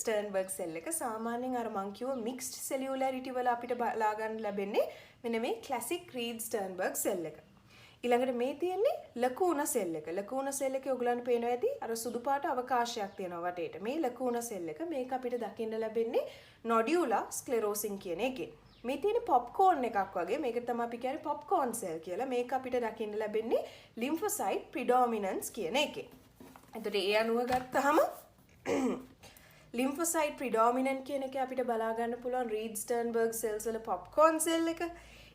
Sternberg cell එක සාමාන්‍යයෙන් අර මං කිව්ව mixed cellularity වල අපිට බලා ගන්න ලැබෙන්නේ මෙන්න මේ classic Reed Sternberg cell එක. ඊළඟට මේ තියෙන්නේ ලකුණා cell එක. ලකුණා cell එකේ ඔයගලන්ට පේනවා ඇති අර සුදු පාට අවකාශයක් තියෙනවා වටේට. මේ ලකුණා cell එක මේක අපිට දකින්න ලැබෙන්නේ nodular sclerosing කියන එකේ. මේ තියෙන popcorn එකක් වගේ මේක තමයි අපි කියන්නේ popcorn cell කියලා. මේක අපිට දකින්න ලැබෙන්නේ lymphocyte predominance කියන එකේ. එතකොට ඒ අනුව ගත්තාම lymphocyte predominant කියන එකේ අපිට බලා ගන්න පුළුවන් Reed Sternberg cells වල popcorn cell එක.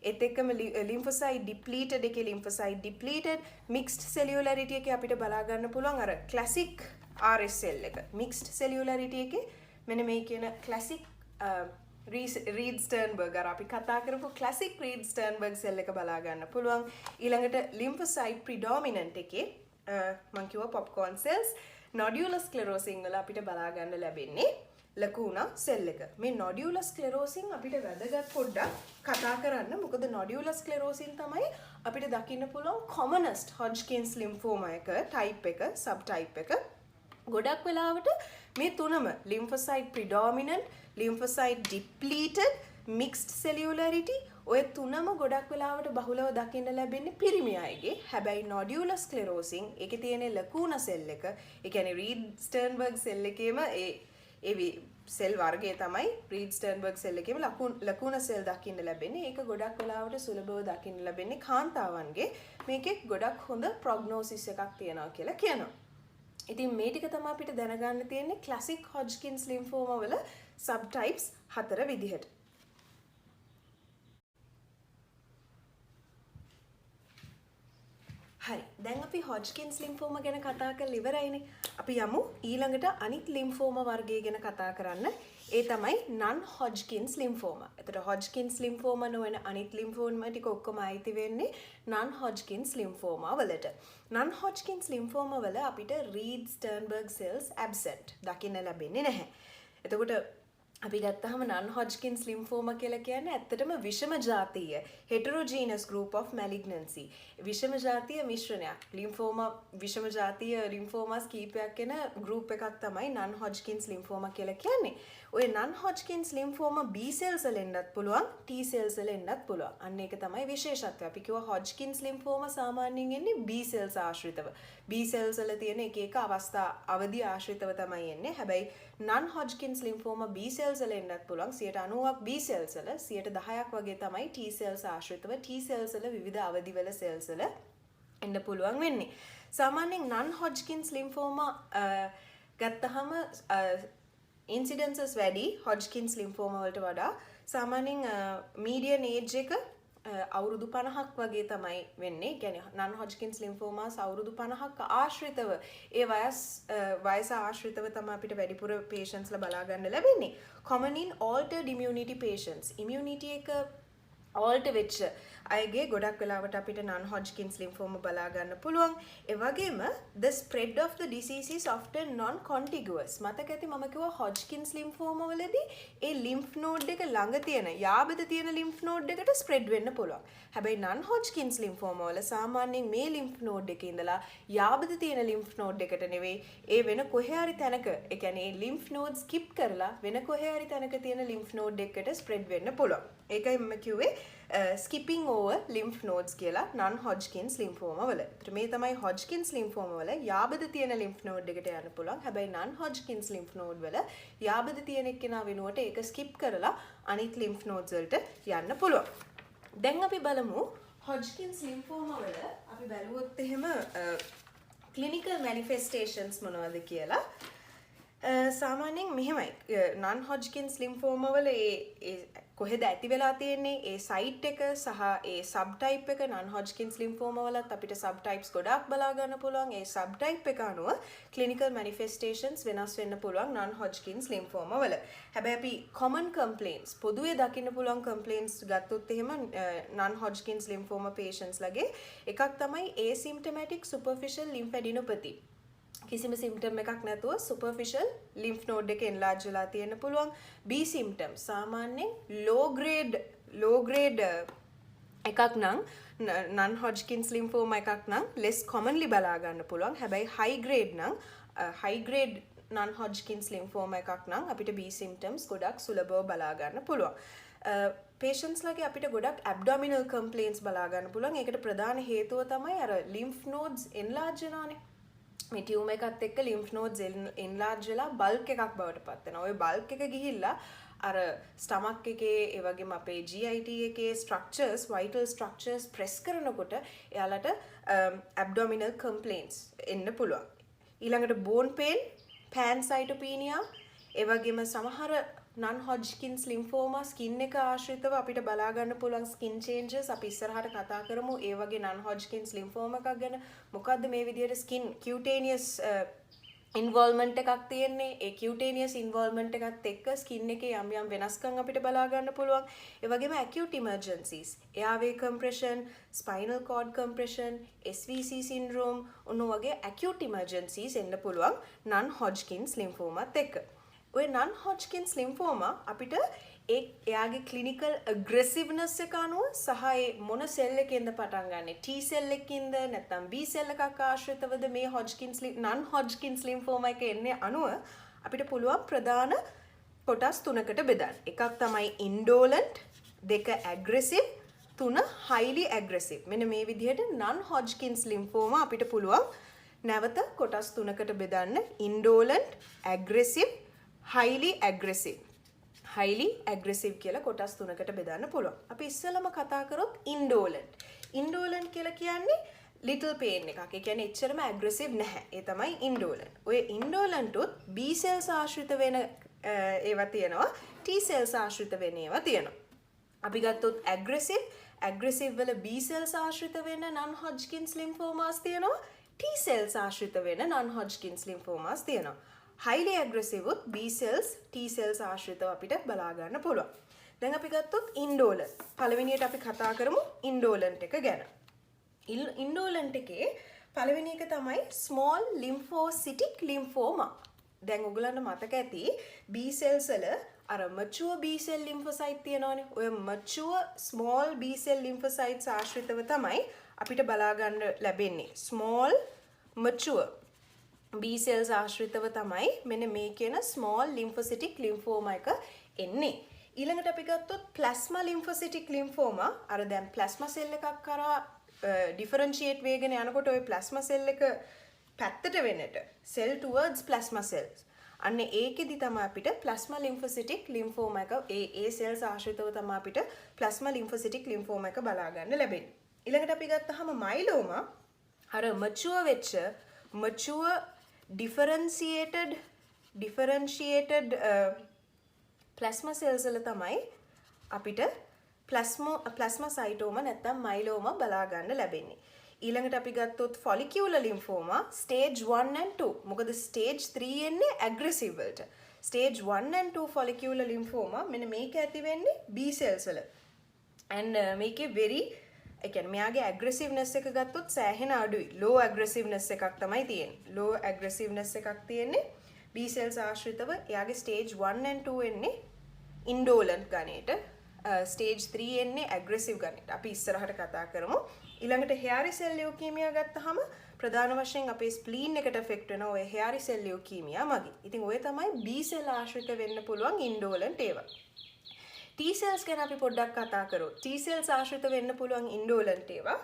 ඒත් එක්කම lymphocyte depleted එකේ lymphocyte depleted, mixed cellularity එකේ අපිට බලා ගන්න පුළුවන් අර classic RS cell එක. mixed cellularity එකේ මෙන්න මේ කියන classic Reed Sternberg අර අපි කතා කරපු classic Reed Sternberg cell එක බලා ගන්න පුළුවන්. ඊළඟට lymphocyte predominant එකේ මං කිව්වා පොප්කෝන් සෙල්ස් නොඩියුලර් ස්ක්ලෙරෝසින් වල අපිට බලා ගන්න ලැබෙන්නේ ලකුණා සෙල් එක. මේ නොඩියුලර් ස්ක්ලෙරෝසින් අපිට වැදගත් පොඩ්ඩක් කතා කරන්න. මොකද නොඩියුලර් ස්ක්ලෙරෝසින් තමයි අපිට දකින්න පුළුවන් කොමනස්ට් හොජ්කින්ස් ලිම්ෆෝමා එක, ටයිප් එක, සබ් ටයිප් එක. ගොඩක් වෙලාවට මේ තුනම ලිම්ෆොසයිට් ප්‍රිඩොමිනන්ට්, ලිම්ෆොසයිට් ඩිප්ලීටඩ්, මික්ස්ඩ් සෙලියුලරිටි ඔය තුනම ගොඩක් වෙලාවට බහුලව දකින්න ලැබෙන්නේ පිරිමි අයගේ. හැබැයි නොඩියුලර් ස්ක්ලෙරෝසින් එකේ තියෙන ලකුණා සෙල් එක, ඒ කියන්නේ රීඩ් ස්ටර්න්බර්ග් සෙල් එකේම ඒ සෙල් වර්ගය තමයි රීඩ් ස්ටර්න්බර්ග් සෙල් එකේම ලකුණා සෙල් දකින්න ලැබෙන්නේ. ඒක ගොඩක් වෙලාවට සුලභව දකින්න ලැබෙන්නේ කාන්තාවන්ගේ. මේකේ ගොඩක් හොඳ ප්‍රොග්නෝසිස් එකක් තියෙනවා කියලා කියනවා. ඉතින් මේ ටික තමයි අපිට දැනගන්න තියෙන්නේ ක්ලාසික් හොජ්කින්ස් ලිම්ෆෝමා වල සබ් ටයිප්ස් 4 විදිහට. හරි. දැන් අපි හොජ්කින්ස් ලිම්ෆෝමා ගැන කතා කරලා ඉවරයිනේ. අපි යමු ඊළඟට අනිත් ලිම්ෆෝමා වර්ගය ගැන කතා කරන්න. ඒ තමයි non Hodgkin's lymphoma. එතකොට Hodgkin's lymphoma නොවන අනිත් ලිම්ෆෝමා ටික ඔක්කොම අයිති වෙන්නේ non Hodgkin's lymphoma වලට. non Hodgkin's lymphoma වල අපිට Reed Sternberg cells absent දකින්න ලැබෙන්නේ නැහැ. එතකොට අපි ගත්තාම non Hodgkin's lymphoma කියලා කියන්නේ ඇත්තටම විෂම ජාතීය heterogeneous group of malignancy. විෂම ජාතීය මිශ්‍රණයක්. ලිම්ෆෝමා විෂම ජාතීය ලිම්ෆෝමාස් කීපයක් වෙන group එකක් තමයි non Hodgkin's lymphoma කියලා කියන්නේ. ඔය non Hodgkin's lymphoma B cells වල එන්නත් පුළුවන්, T cells වල එන්නත් පුළුවන්. අන්න ඒක තමයි විශේෂත්වය. අපි කිව්වා Hodgkin's lymphoma සාමාන්‍යයෙන් එන්නේ B cells ආශ්‍රිතව. B cells වල තියෙන එක එක අවස්ථා අවදි ආශ්‍රිතව තමයි එන්නේ. හැබැයි non Hodgkin's lymphoma B cells වල එන්නත් පුළුවන්. 90%ක් B cells වල, 10%ක් වගේ තමයි T cells ආශ්‍රිතව T cells වල විවිධ අවදි වල cells වල එන්න පුළුවන් වෙන්නේ. සාමාන්‍යයෙන් non Hodgkin's lymphoma ගත්තහම incidences වැඩි Hodgkin's lymphoma වලට වඩා. සාමාන්‍යයෙන් median age එක අවුරුදු 50ක් වගේ තමයි වෙන්නේ. කියන්නේ non Hodgkin's lymphomas අවුරුදු 50ක් ආශ්‍රිතව ඒ වයස ආශ්‍රිතව තමයි අපිට වැඩිපුර patients ලා බලා ගන්න ලැබෙන්නේ. common in altered immunity patients. immunity එක alter වෙච්ච අයගේ ගොඩක් වෙලාවට අපිට non Hodgkin's lymphoma බලා ගන්න පුළුවන්. ඒ වගේම the spread of the disease is often non contiguous. මතක ඇති මම කිව්වා Hodgkin's lymphoma වලදී ඒ lymph node එක ළඟ තියෙන යාබද තියෙන lymph node එකට spread වෙන්න පුළුවන්. හැබැයි non Hodgkin's lymphoma වල සාමාන්‍යයෙන් මේ lymph node එකේ ඉඳලා යාබද තියෙන lymph node එකට නෙවෙයි ඒ වෙන කොහේ හරි තැනක ඒ කියන්නේ lymph node skip කරලා වෙන කොහේ හරි තැනක තියෙන lymph node එකට spread වෙන්න පුළුවන්. ඒකයි මම කිව්වේ skipping over lymph nodes කියලා non Hodgkin's lymphoma වල. ඒතර මේ තමයි Hodgkin's lymphoma වල යාබද තියෙන lymph node එකට යන්න පුළුවන්. හැබැයි non Hodgkin's lymph node වල යාබද තියෙන එක්කෙනා වෙනුවට ඒක skip කරලා අනිත් lymph nodes වලට යන්න පුළුවන්. දැන් අපි බලමු Hodgkin's lymphoma වල අපි බැලුවොත් එහෙම clinical manifestations මොනවද කියලා. සාමාන්‍යයෙන් මෙහෙමයි non Hodgkin's lymphoma වල ඒ කොහෙද ඇති වෙලා තියෙන්නේ ඒ සයිට් එක සහ ඒ සබ් ටයිප් එක non Hodgkin's lymphoma වලත් අපිට සබ් ටයිප්ස් ගොඩාක් බලා ගන්න පුළුවන්. ඒ සබ් ටයිප් එක අනුව clinical manifestations වෙනස් වෙන්න පුළුවන් non Hodgkin's lymphoma වල. හැබැයි අපි common complaints පොදුවේ දකින්න පුළුවන් complaints ගත්තොත් එහෙම non Hodgkin's lymphoma patients ලගේ එකක් තමයි asymptomatic superficial lymphadenopathy. කිසිම symptom එකක් නැතුව superficial lymph node එක enlarge වෙලා තියෙන්න පුළුවන්. B symptom සාමාන්‍යයෙන් low grade එකක් නම් non Hodgkin's lymphoma එකක් නම් less commonly බලා ගන්න පුළුවන්. හැබැයි high grade non Hodgkin's lymphoma එකක් නම් අපිට B symptoms ගොඩක් සුලභව බලා ගන්න පුළුවන්. patients ලගේ අපිට ගොඩක් abdominal complaints බලා ගන්න පුළුවන්. ඒකට ප්‍රධාන හේතුව තමයි අර lymph nodes enlarge වෙනානේ. මේ ටියුමර් එකත් එක්ක lymph nodes enlarge වෙලා bulk එකක් බවට පත් වෙනවා. ওই bulk එක ගිහිල්ලා අර stomach එකේ ඒ වගේම අපේ GIT එකේ structures, vital structures press කරනකොට එයාලට abdominal complaints එන්න පුළුවන්. ඊළඟට bone pain, pancytopenia, ඒ වගේම සමහර non Hodgkin's lymphoma skin එක ආශ්‍රිතව අපිට බලා ගන්න පුළුවන් skin changes. අපි ඉස්සරහට කතා කරමු ඒ වගේ non Hodgkin's lymphoma එකක් ගැන. මොකද්ද මේ විදිහට skin cutaneous ඉන්වෝල්වමන්ට් එකක් තියෙන්නේ ඒ කියුටේනියස් ඉන්වෝල්වමන්ට් එකත් එක්ක ස්කින් එකේ යම් යම් වෙනස්කම් අපිට බලා ගන්න පුළුවන්. ඒ වගේම acute emergencies, airway compression, spinal cord compression, SVC syndrome ඔන්න වගේ acute emergencies එන්න පුළුවන් non Hodgkin's lymphoma එක්ක. ඔය non Hodgkin's lymphoma අපිට එයාගේ clinical aggressiveness එක අනුව සහ ඒ මොන සෙල් එකෙන්ද පටන් ගන්නෙ T සෙල් එකකින්ද නැත්නම් B සෙල් එකක් ආශ්‍රිතවද මේ non Hodgkin's lymphoma එක එන්නේ අනුව අපිට පුළුවන් ප්‍රධාන කොටස් තුනකට බෙදන්න. එකක් තමයි indolent, දෙක aggressive, තුන highly aggressive. මෙන්න මේ විදිහට non Hodgkin's lymphoma අපිට පුළුවන් නැවත කොටස් තුනකට බෙදන්න. indolent, aggressive, highly aggressive. highly aggressive කියලා කොටස් තුනකට බෙදන්න පුළුවන්. අපි ඉස්සෙල්ලම කතා කරොත් indolent. indolent කියලා කියන්නේ little pain එකක්. ඒ කියන්නේ එච්චරම aggressive නැහැ. ඒ තමයි indolent. ඔය indolent උත් B cells ආශ්‍රිත වෙන ඒවා තියෙනවා. T cells ආශ්‍රිත වෙන ඒවා තියෙනවා. අපි ගත්තොත් aggressive, aggressive වල B cells ආශ්‍රිත වෙන non Hodgkin's lymphomas තියෙනවා. T cells ආශ්‍රිත වෙන non Hodgkin's lymphomas තියෙනවා. highly aggressive with B cells, T cells ආශ්‍රිතව අපිට බලා ගන්න පුළුවන්. දැන් අපි ගත්තොත් indolent. පළවෙනියට අපි කතා කරමු indolent එක ගැන. indolent එකේ පළවෙනි එක තමයි small lymphocytic lymphoma. දැන් ඔයගලන්ට මතක ඇති B cells වල අර mature B cell lymphocyte තියෙනවනේ. ඔය mature small B cell lymphocytes ආශ්‍රිතව තමයි අපිට බලා ගන්න ලැබෙන්නේ. small mature B cells ආශ්‍රිතව තමයි මෙන්න මේ කියන small lymphocytic lymphoma එක එන්නේ. ඊළඟට අපි ගත්තොත් plasma lymphocytic lymphoma අර දැන් plasma cell එකක් කරා differentiate වෙගෙන යනකොට ওই plasma cell එක පැත්තට වෙන්නට cell towards plasma cells. අන්න ඒකෙදි තමයි අපිට plasma lymphocytic lymphoma එක ඒ cells ආශ්‍රිතව තමයි අපිට plasma lymphocytic lymphoma එක බලා ගන්න ලැබෙන්නේ. ඊළඟට අපි ගත්තාම myeloma අර mature වෙච්ච mature differentiated plasma cells වල තමයි අපිට plasmacytoma නැත්නම් myeloma බලා ගන්න ලැබෙන්නේ. ඊළඟට අපි ගත්තොත් follicular lymphoma stage 1 and 2. මොකද stage 3 එන්නේ aggressive වලට. stage 1 and 2 follicular lymphoma මෙන්න මේක ඇති වෙන්නේ B cells වල. and මේකේ very ඒ කියන්නේ මෙයාගේ aggressiveness එක ගත්තොත් සෑහෙන අඩුයි. low aggressiveness එකක් තමයි තියෙන්නේ. low aggressiveness එකක් තියෙන්නේ B cells ආශ්‍රිතව. එයාගේ stage 1 and 2 එන්නේ indolent ගණයට. stage 3 එන්නේ aggressive ගණයට. අපි ඉස්සරහට කතා කරමු. ඊළඟට hairy cell leukemia ගත්තාම ප්‍රධාන වශයෙන් අපේ spleen එකට affect වෙන ඔය hairy cell leukemia මගින්. ඉතින් ඔය තමයි B cell ආශ්‍රිත වෙන්න පුළුවන් indolent ඒවා. T cells ගැන අපි පොඩ්ඩක් කතා කරමු. T cells ආශ්‍රිත වෙන්න පුළුවන් indolent ඒවා.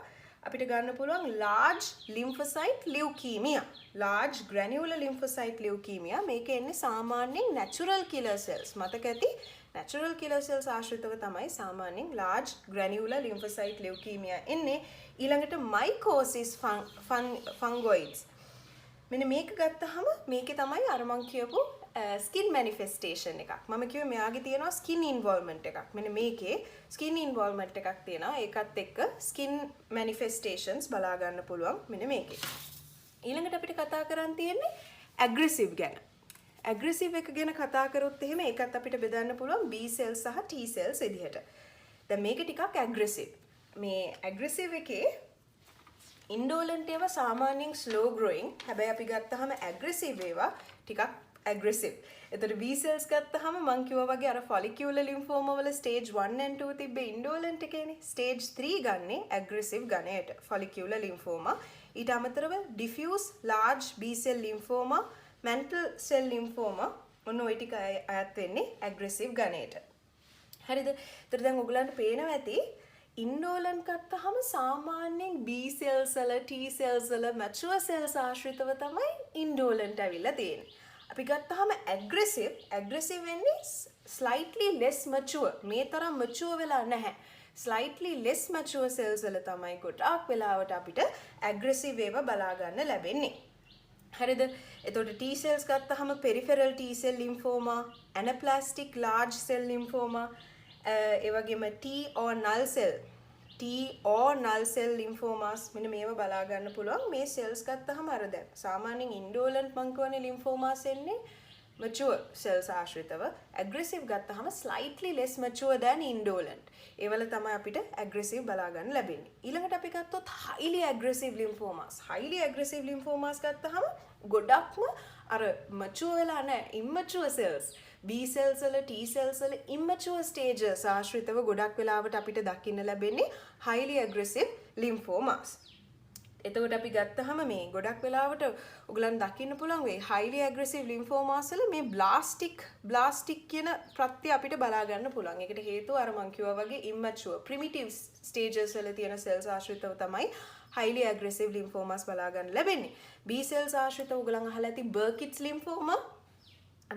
අපිට ගන්න පුළුවන් large lymphocyte leukemia. large granular lymphocyte leukemia මේක එන්නේ සාමාන්‍යයෙන් natural killer cells. මතක ඇති natural killer cells ආශ්‍රිතව තමයි සාමාන්‍යයෙන් large granular lymphocyte leukemia එන්නේ. ඊළඟට mycosis fungoids. මෙන්න මේක ගත්තාම මේකේ තමයි අර මං කියපු skin manifestation එකක්. මම කිව්වේ මෙයාගේ තියෙනවා skin involvement එකක්. මෙන්න මේකේ skin involvement එකක් තියෙනවා. ඒකත් එක්ක skin manifestations බලා ගන්න පුළුවන් මෙන්න මේකේ. ඊළඟට අපිට කතා කරන් තියෙන්නේ aggressive ගැන. aggressive එක ගැන කතා කරොත් එහෙම ඒකත් අපිට බෙදන්න පුළුවන් B cells සහ T cells විදිහට. දැන් මේක ටිකක් aggressive. මේ aggressive එකේ indolent ඒවා සාමාන්‍යයෙන් slow growing. හැබැයි අපි ගත්තාම aggressive ඒවා ටිකක් aggressive. එතකොට B cells ගත්තාම මං කිව්වා වගේ අර follicular lymphoma වල stage 1 and 2 තිබ්බේ indolent එකේනේ. stage 3 ගන්නේ aggressive ගණයට follicular lymphoma. ඊට අමතරව diffuse large B cell lymphoma, mantle cell lymphoma මොන ඔය ටික අයත් වෙන්නේ aggressive ගණයට. හරිද? එතකොට දැන් ඔයගලන්ට පේනවා ඇති indolent ගත්තාම සාමාන්‍යයෙන් B cells වල T cells වල mature cells ආශ්‍රිතව තමයි indolent ඇවිල්ලා තියෙන්නේ. අපි ගත්තාම aggressive වෙන්නේ slightly less mature. මේ තරම් mature වෙලා නැහැ. slightly less mature cells වල තමයි ගොඩාක් වෙලාවට අපිට aggressive ඒවා බලා ගන්න ලැබෙන්නේ. හරිද? එතකොට T cells ගත්තාම peripheral T cell lymphoma, anaplastic large cell lymphoma, ඒ වගේම T or null cell T or null cell lymphomas මෙන්න මේව බලා ගන්න පුළුවන්. මේ cells ගත්තහම අර දැන් සාමාන්‍යයෙන් indolent මං කියවනේ lymphomas එන්නේ mature cells ආශ්‍රිතව. aggressive ගත්තහම slightly less mature than indolent. ඒවල තමයි අපිට aggressive බලා ගන්න ලැබෙන්නේ. ඊළඟට අපි ගත්තොත් highly aggressive lymphomas. highly aggressive lymphomas ගත්තහම ගොඩක්ම අර mature වෙලා නැහැ immature cells. B cells වල T cells වල immature stages ආශ්‍රිතව ගොඩක් වෙලාවට අපිට දකින්න ලැබෙන්නේ highly aggressive lymphomas. එතකොට අපි ගත්තහම මේ ගොඩක් වෙලාවට ඔයගලන් දකින්න පුළුවන් වෙයි highly aggressive lymphomas වල මේ blastic කියන ප්‍රත්‍ය අපිට බලා ගන්න පුළුවන්. ඒකට හේතුව අර මං කිව්වා වගේ immature primitive stages වල තියෙන cells ආශ්‍රිතව තමයි highly aggressive lymphomas බලා ගන්න ලැබෙන්නේ. B cells ආශ්‍රිතව ඔයගලන් අහලා ඇති Burkitt's lymphoma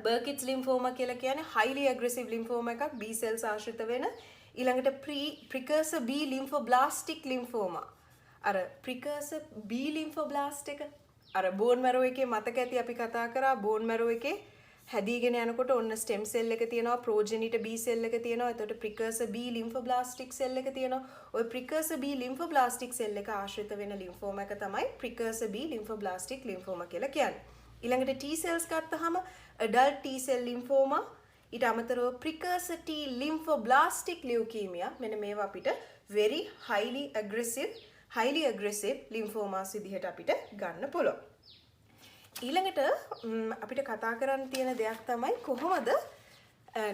Burkitt's lymphoma කියලා කියන්නේ highly aggressive lymphoma එකක් B cells ආශ්‍රිත වෙන. ඊළඟට precursor B lymphoblastic lymphoma. අර precursor B lymphoblast එක අර bone marrow එකේ මතක ඇති අපි කතා කරා bone marrow එකේ හැදීගෙන යනකොට ඔන්න stem cell එක තියෙනවා progenitor B cell එක තියෙනවා. එතකොට precursor B lymphoblastic cell එක තියෙනවා. ওই precursor B lymphoblastic cell එක ආශ්‍රිත වෙන lymphoma එක තමයි precursor B lymphoblastic lymphoma කියලා කියන්නේ. ඊළඟට T cells ගත්තහම adult T cell lymphoma ඊට අමතරව precursor T lymphoblastic leukemia මෙන්න මේවා අපිට very highly aggressive lymphomas විදිහට අපිට ගන්න පුළුවන්. ඊළඟට අපිට කතා කරන්න තියෙන දෙයක් තමයි කොහොමද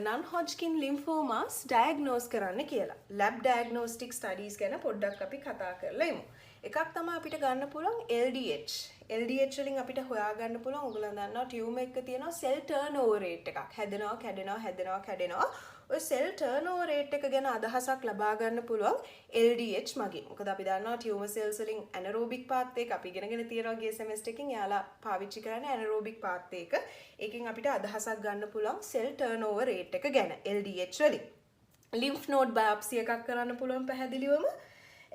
non-Hodgkin lymphomas diagnose කරන්න කියලා. lab diagnostic studies ගැන පොඩ්ඩක් අපි කතා කරලා ඉමු. එකක් තමයි අපිට ගන්න පුළුවන් LDH. LDH වලින් අපිට හොයාගන්න පුළුවන් ඔයගොල්ලෝ දන්නවා ටියුමර් එකක තියෙනවා cell turnover rate එකක්. හැදෙනවා කැඩෙනවා. ඔය cell turnover rate එක ගැන අදහසක් ලබා ගන්න පුළුවන් LDH මගින්. මොකද අපි දන්නවා ටියුමර් cells වලින් anaerobic path එක අපි ඉගෙනගෙන තියෙනවා ගිය semester එකකින් යාලා පාවිච්චි කරන්නේ anaerobic path එක. ඒකෙන් අපිට අදහසක් ගන්න පුළුවන් cell turnover rate එක ගැන LDH වලින්. lymph node biopsy එකක් කරන්න පුළුවන් පැහැදිලිවම.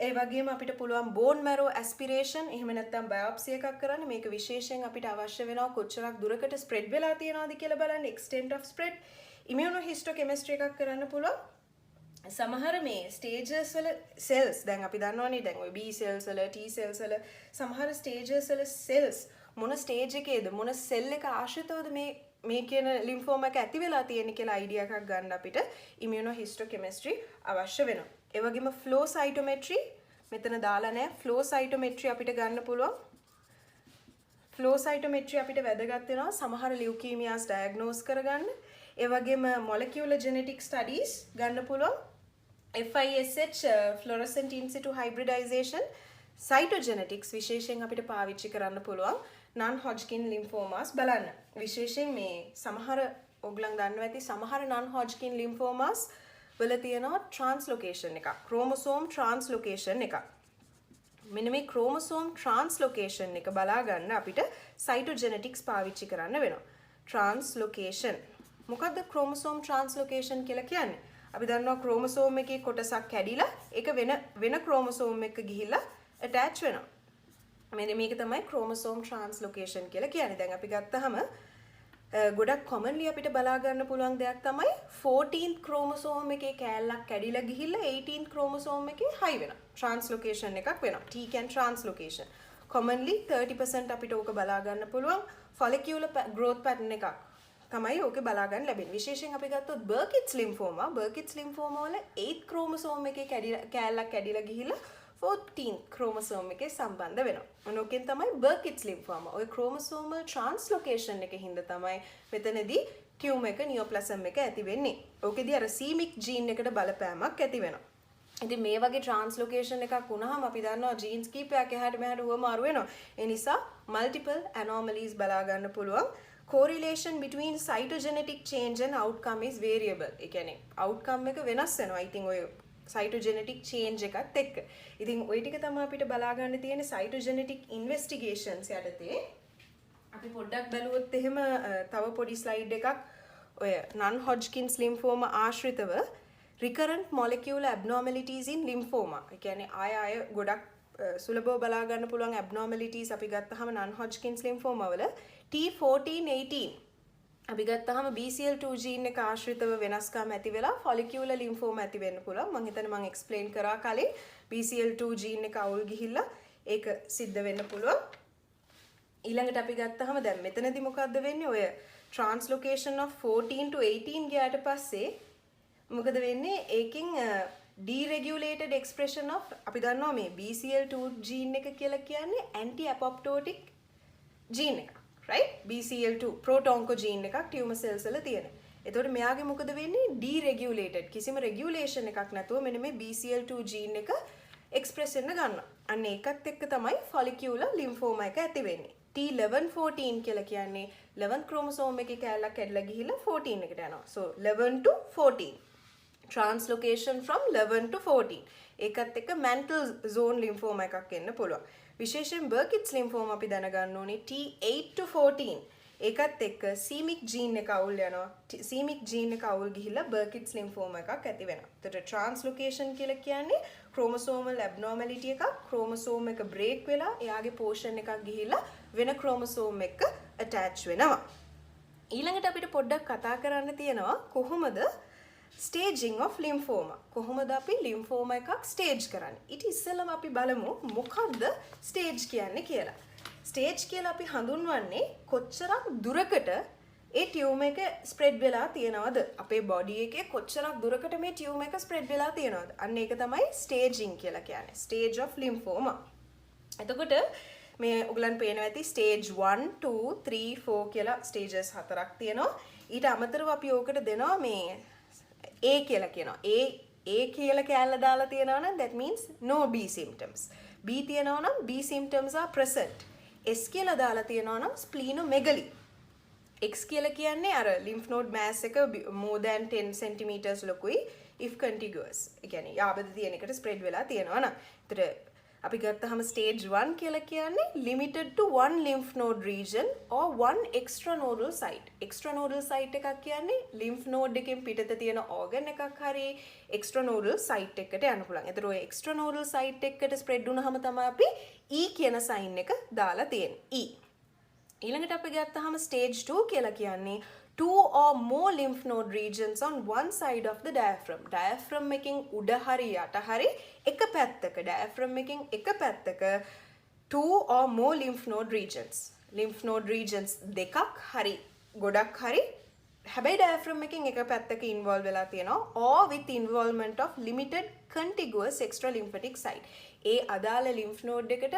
ඒ වගේම අපිට පුළුවන් bone marrow aspiration එහෙම නැත්නම් biopsy එකක් කරන්න. මේක විශේෂයෙන් අපිට අවශ්‍ය වෙනවා කොච්චරක් දුරකට spread වෙලා තියෙනවද කියලා බලන්න extent of spread. immunohistochemistry එකක් කරන්න පුළුවන්. සමහර මේ stages වල cells දැන් අපි දන්නවනේ දැන් ඔය B cells වල T cells වල සමහර stages වල cells මොන stage එකේද මොන cell එක ආශ්‍රිතවද මේ කියන lymphoma එක ඇති වෙලා තියෙන්නේ කියලා idea එකක් ගන්න අපිට immunohistochemistry අවශ්‍ය වෙනවා. ඒ වගේම flow cytometry මෙතන දාලා නැහැ. flow cytometry අපිට ගන්න පුළුවන්. flow cytometry අපිට වැදගත් වෙනවා සමහර leukemias diagnose කරගන්න. ඒ වගේම molecular genetic studies ගන්න පුළුවන්. FISH fluorescent in situ hybridization cytogenetics විශේෂයෙන් අපිට පාවිච්චි කරන්න පුළුවන් non-Hodgkin lymphomas බලන්න. විශේෂයෙන් මේ සමහර ඔයගලන් දන්නවා ඇති සමහර non-Hodgkin lymphomas වල තියෙනවා translocation එකක්. chromosome translocation එකක්. මෙන්න මේ chromosome translocation එක බලා ගන්න අපිට cytogenetics පාවිච්චි කරන්න වෙනවා. translocation. මොකද්ද chromosome translocation කියලා කියන්නේ? අපි දන්නවා chromosome එකේ කොටසක් කැඩිලා ඒක වෙන chromosome එකක ගිහිල්ලා attach වෙනවා. මෙන්න මේක තමයි chromosome translocation කියලා කියන්නේ. දැන් අපි ගත්තාම ගොඩක් commonly අපිට බලා ගන්න පුළුවන් දෙයක් තමයි 14th chromosome එකේ කෑල්ලක් කැඩිලා ගිහිල්ලා 18th chromosome එකේ high වෙනවා. translocation එකක් වෙනවා. TCAN translocation. commonly 30% අපිට ඕක බලා ගන්න පුළුවන් follicular growth pattern එකක්. තමයි ඕකේ බලා ගන්න ලැබෙන්නේ. විශේෂයෙන් අපි ගත්තොත් Burkitt's lymphoma වල 8th chromosome එකේ කෑල්ලක් කැඩිලා ගිහිල්ලා 14th chromosome එකේ සම්බන්ධ වෙනවා. මොනෝකෙන් තමයි Burkitt's lymphoma. ඔය chromosomal translocation එකේ හින්දා තමයි මෙතනදී ටියුමර් එක නියෝප්ලාසම් එක ඇති වෙන්නේ. ඕකෙදී අර c-MYC gene එකට බලපෑමක් ඇති වෙනවා. ඉතින් මේ වගේ translocation එකක් වුණාම අපි දන්නවා genes කීපයක් එහාට මෙහාට හුවමාරු වෙනවා. ඒ නිසා multiple anomalies බලා ගන්න පුළුවන්. correlation between cytogenetic change and outcome is variable. ඒ කියන්නේ outcome එක වෙනස් වෙනවා. ඉතින් ඔය cytogenetic change එකත් එක්ක. ඉතින් ওই ටික තමයි අපිට බලා ගන්න තියෙන්නේ cytogenetic investigations යටතේ. අපි පොඩ්ඩක් බලුවොත් එහෙම තව පොඩි slide එකක් ඔය non-Hodgkin's lymphoma ආශ්‍රිතව recurrent molecular abnormalities in lymphoma. ඒ කියන්නේ ආය ගොඩක් සුලභව බලා ගන්න පුළුවන් abnormalities අපි ගත්තාම non-Hodgkin's lymphoma වල T14-18 අපි ගත්තාම BCL2 gene එක ආශ්‍රිතව වෙනස්කම් ඇති වෙලා follicular lymphoma ඇති වෙන්න පුළුවන්. මම හිතන්නේ මම explain කරා කලින් BCL2 gene එක අවුල් ගිහිල්ලා ඒක සිද්ධ වෙන්න පුළුවන්. ඊළඟට අපි ගත්තාම දැන් මෙතනදී මොකද්ද වෙන්නේ? ඔය translocation of 14 to 18 ගියාට පස්සේ මොකද වෙන්නේ? ඒකෙන් deregulated expression of අපි දන්නවා මේ BCL2 gene එක කියලා කියන්නේ anti apoptotic gene එකක්. right BCL2 proto-oncogene එකක් tumor cells වල තියෙන. එතකොට මෙයාගේ මොකද වෙන්නේ? deregulated කිසිම regulation එකක් නැතුව මෙන්න මේ BCL2 gene එක express වෙන්න ගන්නවා. අන්න ඒකත් එක්ක තමයි follicular lymphoma එක ඇති වෙන්නේ. T1114 කියලා කියන්නේ 11th chromosome එකේ කැලලක් කැඩලා ගිහිල්ලා 14 එකට යනවා. so 11 to 14 translocation from 11 to 14. ඒකත් එක්ක mantle zone lymphoma එකක් එන්න පුළුවන්. විශේෂයෙන් Burkitt's lymphoma අපි දැනගන්න ඕනේ T8 to 14. ඒකත් එක්ක c-MYC gene එක අවුල් යනවා. c-MYC gene එක අවුල් ගිහිල්ලා Burkitt's lymphoma එකක් ඇති වෙනවා. එතකොට translocation කියලා කියන්නේ chromosomal abnormality එකක්. chromosome එක break වෙලා එයාගේ portion එකක් ගිහිල්ලා වෙන chromosome එක attach වෙනවා. ඊළඟට අපිට පොඩ්ඩක් කතා කරන්න තියෙනවා කොහොමද staging of lymphoma. කොහොමද අපි lymphoma එකක් stage කරන්නේ? ඊට ඉස්සෙල්ලම අපි බලමු මොකක්ද stage කියන්නේ කියලා. stage කියලා අපි හඳුන්වන්නේ කොච්චරක් දුරකට ඒ ටියුමර් එක ස්ප්‍රෙඩ් වෙලා තියෙනවද? අපේ බොඩි එකේ කොච්චරක් දුරකට මේ ටියුමර් එක ස්ප්‍රෙඩ් වෙලා තියෙනවද? අන්න ඒක තමයි staging කියලා කියන්නේ. stage of lymphoma. එතකොට මේ ඔයගලන් පේනවා ඇති stage 1 2 3 4 කියලා stages හතරක් තියෙනවා. ඊට අමතරව අපි ඕකට දෙනවා මේ A කියලා කියනවා. A කියලා කැලල දාලා තියෙනවා නම් that means no B symptoms. B තියෙනවා නම් B symptoms are present. S කියලා දාලා තියෙනවා නම් splenomegaly. X කියලා කියන්නේ අර lymph node mass එක more than 10 centimeters ලොකුයි if contiguous. ඒ කියන්නේ යාබද තියෙන එකට spread වෙලා තියෙනවා නම්. ඒතර අපි ගත්තාම stage 1 කියලා කියන්නේ limited to one lymph node region or one extranodal site. extranodal site එකක් කියන්නේ lymph node එකෙන් පිටත තියෙන organ එකක් හරි extranodal site එකකට යන්න පුළුවන්. ඒතර ඔය extranodal site එකකට spread වුණාම තමයි අපි E කියන sign එක දාලා තියෙන්නේ. E. ඊළඟට අපි ගත්තාම stage 2 කියලා කියන්නේ two or more lymph node regions on one side of the diaphragm. diaphragm එකෙන් උඩ හරි යට හරි එක පැත්තක diaphragm එකෙන් එක පැත්තක two or more lymph node regions. lymph node regions දෙකක් හරි ගොඩක් හරි හැබැයි diaphragm එකෙන් එක පැත්තක involve වෙලා තියෙනවා or with involvement of limited contiguous extra lymphatic site. ඒ අදාළ lymph node එකට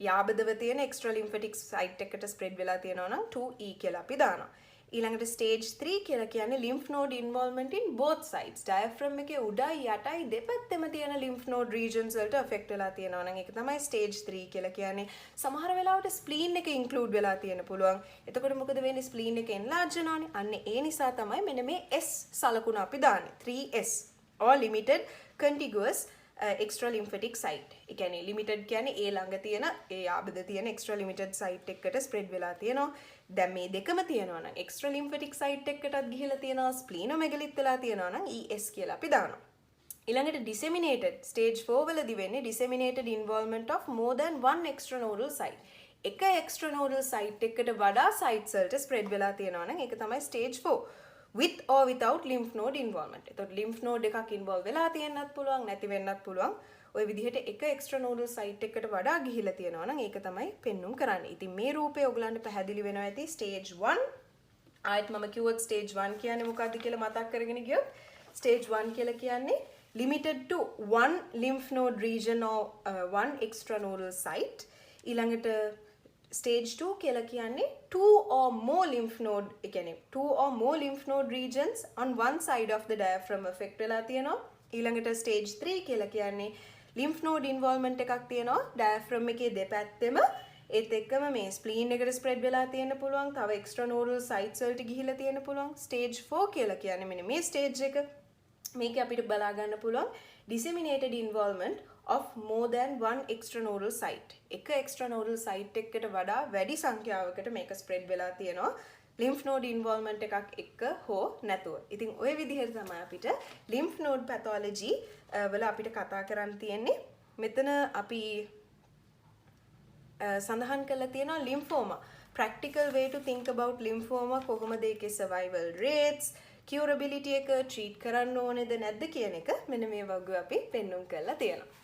යාබදව තියෙන extra lymphatic site එකට spread වෙලා තියෙනවා නම් 2E කියලා අපි දානවා. ඊළඟට stage 3 කියලා කියන්නේ lymph node involvement in both sides. diaphragm එකේ උඩයි යටයි දෙපැත්තෙම තියෙන lymph node regions වලට affect වෙලා තියෙනවා නම් ඒක තමයි stage 3 කියලා කියන්නේ. සමහර වෙලාවට spleen එක include වෙලා තියෙන්න පුළුවන්. එතකොට මොකද වෙන්නේ? spleen එක enlarge වෙනවානේ. අන්න ඒ නිසා තමයි මෙන්න මේ S සලකුණ අපි දාන්නේ. 3S or limited contiguous extra lymphatic site. ඒ කියන්නේ limited කියන්නේ ඒ ළඟ තියෙන ඒ යාබද තියෙන extra limited site එකකට spread වෙලා තියෙනවා. දැන් මේ දෙකම තියෙනවා නම් extra lymphatic site එකකටත් ගිහිලා තියෙනවා splenomegalyත් වෙලා තියෙනවා නම් ES කියලා අපි දානවා. ඊළඟට disseminated stage 4 වලදී වෙන්නේ disseminated involvement of more than one extranodal site. එක extranodal site එකකට වඩා sites වලට spread වෙලා තියෙනවා නම් ඒක තමයි stage 4. with or without lymph node involvement. එතකොට lymph node එකක් involve වෙලා තියෙන්නත් පුළුවන් නැති වෙන්නත් පුළුවන්. ඔය විදිහට එක extranodal site එකකට වඩා ගිහිලා තියෙනවා නම් ඒක තමයි පෙන්눔 කරන්නේ. ඉතින් මේ රූපේ ඔයගලන්ට පැහැදිලි වෙනවා ඇති stage 1. ආයෙත් මම කිව්වොත් stage 1 කියන්නේ මොකක්ද කියලා මතක් කරගෙන ගියොත් stage 1 කියලා කියන්නේ limited to one lymph node region or one extranodal site. ඊළඟට stage 2 කියලා කියන්නේ two or more lymph node ඒ කියන්නේ two or more lymph node regions on one side of the diaphragm affect වෙලා තියෙනවා. ඊළඟට stage 3 කියලා කියන්නේ lymph node involvement එකක් තියෙනවා diaphragm එකේ දෙපැත්තෙම. ඒත් එක්කම මේ spleen එකට spread වෙලා තියෙන්න පුළුවන්. තව extranodal sites වලට ගිහිලා තියෙන්න පුළුවන්. stage 4 කියලා කියන්නේ මෙන්න මේ stage එක. මේක අපිට බලා ගන්න පුළුවන් disseminated involvement of more than one extranodal site. එක extranodal site එකකට වඩා වැඩි සංඛ්‍යාවකට මේක spread වෙලා තියෙනවා lymph node involvement එකක් එක්ක හෝ නැතුව. ඉතින් ওই විදිහට තමයි අපිට lymph node pathology වල අපිට කතා කරන්න තියෙන්නේ. මෙතන අපි සඳහන් කරලා තියෙනවා lymphoma. practical way to think about lymphoma කොහොමද ඒකේ survival rates, curability එක treat කරන්න ඕනේද නැද්ද කියන එක මෙන්න මේ වගේ අපි පෙන්눔 කරලා තියෙනවා.